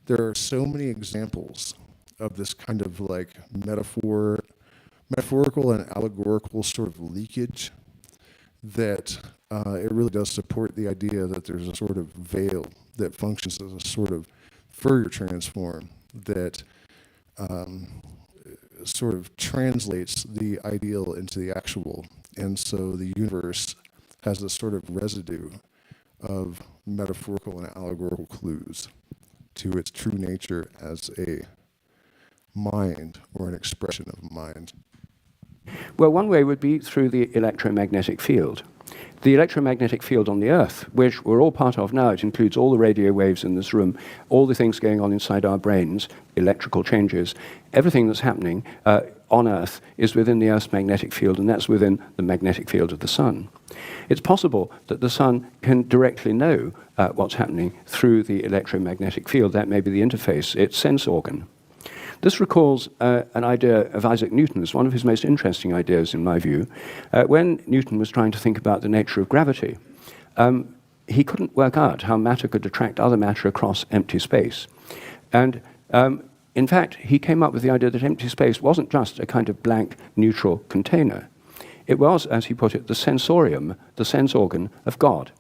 there are so many examples of this kind of like metaphorical and allegorical sort of leakage that it really does support the idea that there's a sort of veil that functions as a sort of Fourier transform that sort of translates the ideal into the actual. And so the universe has this sort of residue of metaphorical and allegorical clues to its true nature as a mind or an expression of mind. Well, one way would be through the electromagnetic field. The electromagnetic field on the Earth, which we're all part of now, it includes all the radio waves in this room, all the things going on inside our brains, electrical changes, everything that's happening on Earth is within the Earth's magnetic field, and that's within the magnetic field of the sun. It's possible that the sun can directly know what's happening through the electromagnetic field. That may be the interface, its sense organ. This recalls an idea of Isaac Newton's, one of his most interesting ideas, in my view. When Newton was trying to think about the nature of gravity, he couldn't work out how matter could attract other matter across empty space. And in fact, he came up with the idea that empty space wasn't just a kind of blank, neutral container. It was, as he put it, the sensorium, the sense organ of God.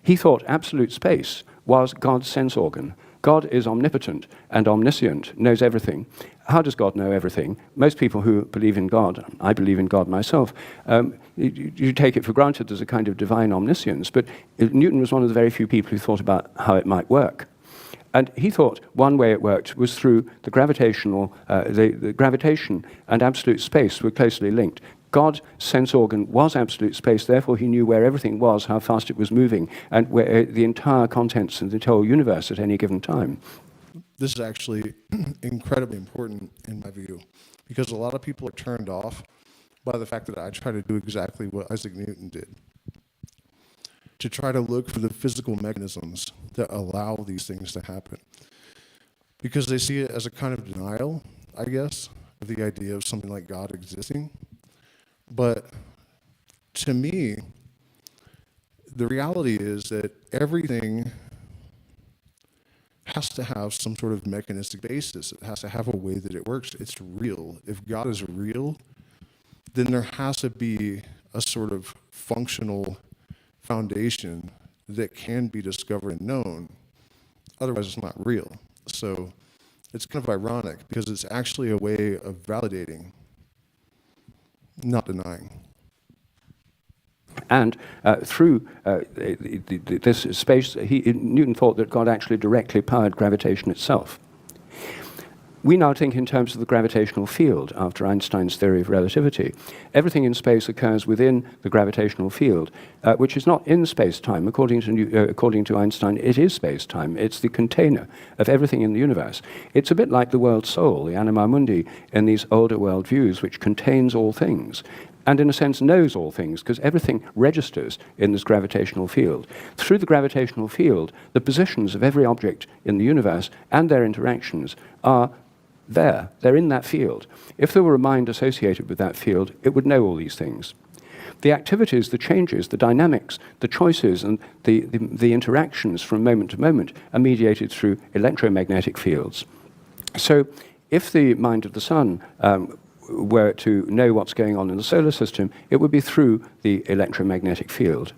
He thought absolute space was God's sense organ. God is omnipotent and omniscient, knows everything. How does God know everything? Most people who believe in God, I believe in God myself, you take it for granted there's a kind of divine omniscience, but Newton was one of the very few people who thought about how it might work. And he thought one way it worked was through the gravitational, the gravitation and absolute space were closely linked. God's sense organ was absolute space, therefore he knew where everything was, how fast it was moving, and where the entire contents of the whole universe at any given time. This is actually incredibly important in my view, because a lot of people are turned off by the fact that I try to do exactly what Isaac Newton did, to try to look for the physical mechanisms that allow these things to happen, because they see it as a kind of denial, I guess, of the idea of something like God existing. But to me, the reality is that everything has to have some sort of mechanistic basis. It has to have a way that it works. It's real. If God is real, then there has to be a sort of functional foundation that can be discovered and known. Otherwise, it's not real. So it's kind of ironic because it's actually a way of validating, not denying. And through this space, Newton thought that God actually directly powered gravitation itself. We now think in terms of the gravitational field after Einstein's theory of relativity. Everything in space occurs within the gravitational field, which is not in space-time. According to Einstein, it is space-time. It's the container of everything in the universe. It's a bit like the world soul, the anima mundi, in these older world views, which contains all things, and in a sense knows all things, because everything registers in this gravitational field. Through the gravitational field, the positions of every object in the universe and their interactions are there. They're in that field. If there were a mind associated with that field, it would know all these things. The activities, the changes, the dynamics, the choices, and the interactions from moment to moment are mediated through electromagnetic fields. So if the mind of the sun were to know what's going on in the solar system, it would be through the electromagnetic field.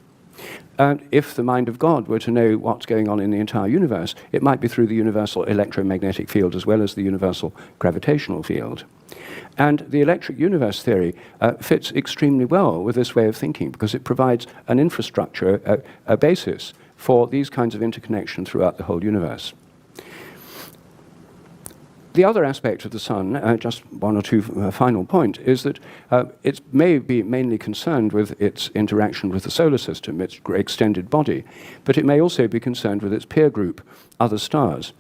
And if the mind of God were to know what's going on in the entire universe, it might be through the universal electromagnetic field as well as the universal gravitational field. And the electric universe theory fits extremely well with this way of thinking because it provides an infrastructure, a basis for these kinds of interconnection throughout the whole universe. The other aspect of the sun, just one or two final point, is that it may be mainly concerned with its interaction with the solar system, its extended body, but it may also be concerned with its peer group, other stars.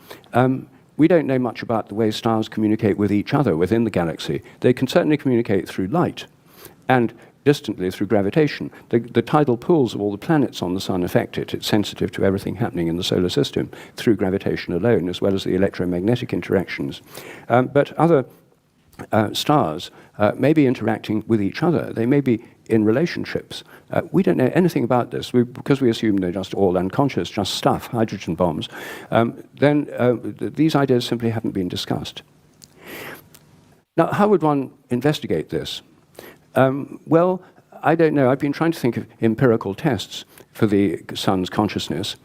We don't know much about the way stars communicate with each other within the galaxy. They can certainly communicate through light and distantly through gravitation. The tidal pools of all the planets on the sun affect it. It's sensitive to everything happening in the solar system through gravitation alone, as well as the electromagnetic interactions. But other stars may be interacting with each other. They may be in relationships. We don't know anything about this. Because we assume they're just all unconscious, just stuff, hydrogen bombs, then these ideas simply haven't been discussed. Now, how would one investigate this? Well, I don't know. I've been trying to think of empirical tests for the sun's consciousness.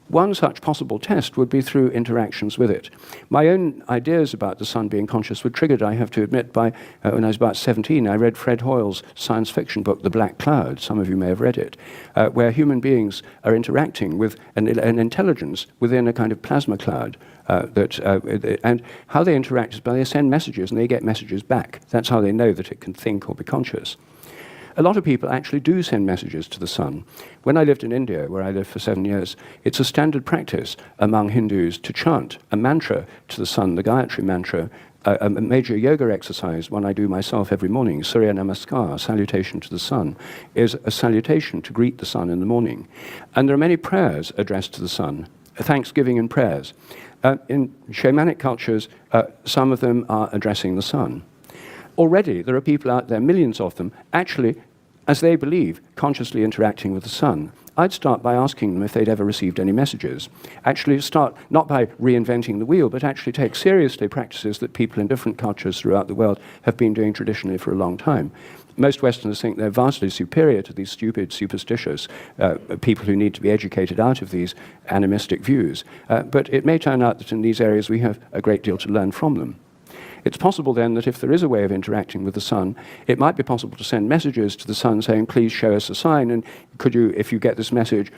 One such possible test would be through interactions with it. My own ideas about the sun being conscious were triggered, I have to admit, by when I was about 17, I read Fred Hoyle's science fiction book, The Black Cloud. Some of you may have read it, where human beings are interacting with an intelligence within a kind of plasma cloud. And how they interact is by they send messages and they get messages back. That's how they know that it can think or be conscious. A lot of people actually do send messages to the sun. When I lived in India, where I lived for 7 years, it's a standard practice among Hindus to chant a mantra to the sun, the Gayatri mantra, a major yoga exercise, one I do myself every morning, Surya Namaskar, salutation to the sun, is a salutation to greet the sun in the morning. And there are many prayers addressed to the sun, thanksgiving and prayers. In shamanic cultures, some of them are addressing the sun. Already, there are people out there, millions of them, actually, as they believe, consciously interacting with the sun. I'd start by asking them if they'd ever received any messages. Actually start not by reinventing the wheel, but actually take seriously practices that people in different cultures throughout the world have been doing traditionally for a long time. Most Westerners think they're vastly superior to these stupid, superstitious people who need to be educated out of these animistic views. But it may turn out that in these areas we have a great deal to learn from them. It's possible then that if there is a way of interacting with the sun, it might be possible to send messages to the sun saying, please show us a sign, and could you, if you get this message,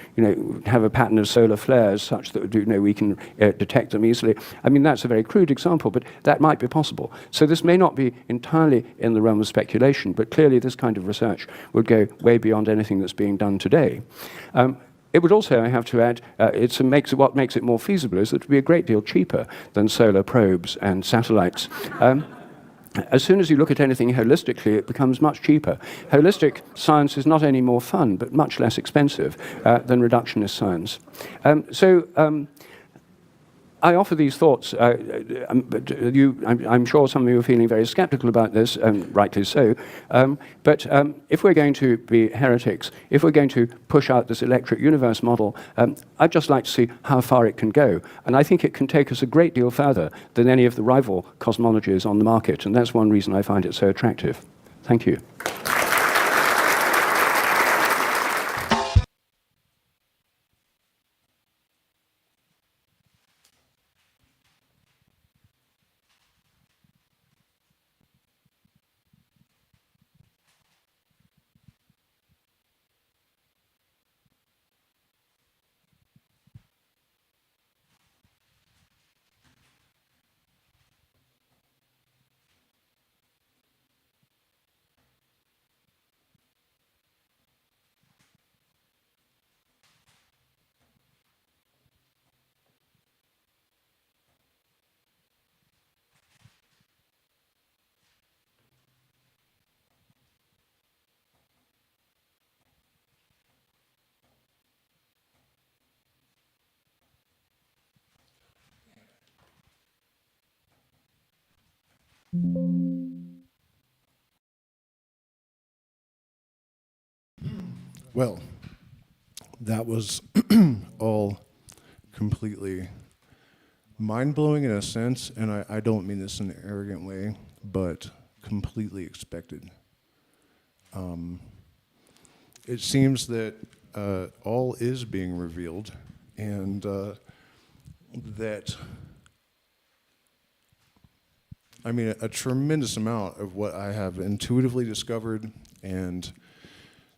have a pattern of solar flares such that we can detect them easily. I mean, that's a very crude example, but that might be possible. So this may not be entirely in the realm of speculation, but clearly this kind of research would go way beyond anything that's being done today. It would also, I have to add, what makes it more feasible is that it would be a great deal cheaper than solar probes and satellites. As soon as you look at anything holistically, it becomes much cheaper. Holistic science is not only more fun, but much less expensive than reductionist science. I offer these thoughts, but I'm sure some of you are feeling very skeptical about this, rightly so. But if we're going to be heretics, if we're going to push out this electric universe model, I'd just like to see how far it can go. And I think it can take us a great deal further than any of the rival cosmologies on the market. And that's one reason I find it so attractive. Thank you. Well, that was all completely mind-blowing in a sense, and I don't mean this in an arrogant way, but completely expected. It seems that all is being revealed, and that, I mean, a tremendous amount of what I have intuitively discovered and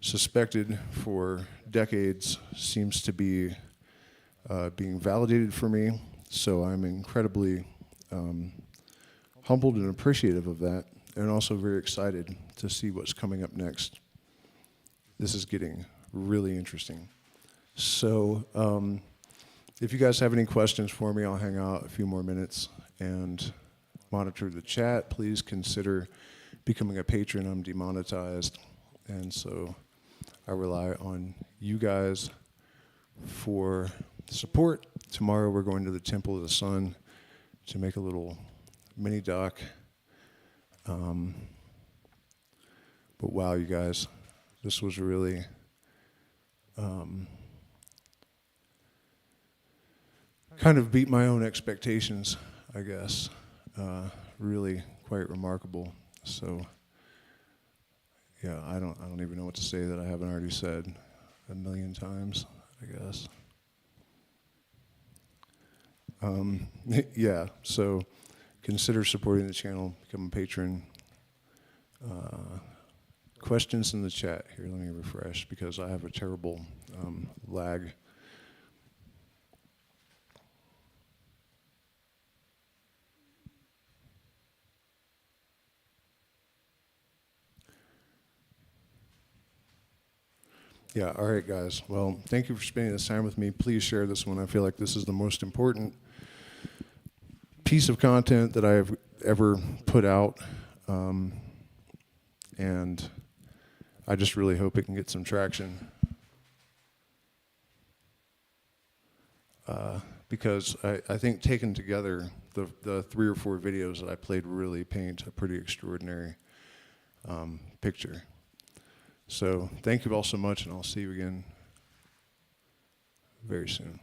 suspected for decades seems to be being validated for me. So I'm incredibly humbled and appreciative of that, and also very excited to see what's coming up next. This is getting really interesting. So if you guys have any questions for me, I'll hang out a few more minutes and monitor the chat. Please consider becoming a patron. I'm demonetized, and so I rely on you guys for support. Tomorrow we're going to the Temple of the Sun to make a little mini doc. But wow, you guys, this was really kind of beat my own expectations, I guess. Really quite remarkable. So yeah, I don't even know what to say that I haven't already said a million times, I guess. Yeah, so consider supporting the channel, become a patron. Questions in the chat here, let me refresh because I have a terrible lag. Yeah, all right, guys. Well, thank you for spending this time with me. Please share this one. I feel like this is the most important piece of content that I have ever put out. And I just really hope it can get some traction. Because I think taken together, the 3 or 4 videos that I played really paint a pretty extraordinary picture. So thank you all so much, and I'll see you again very soon.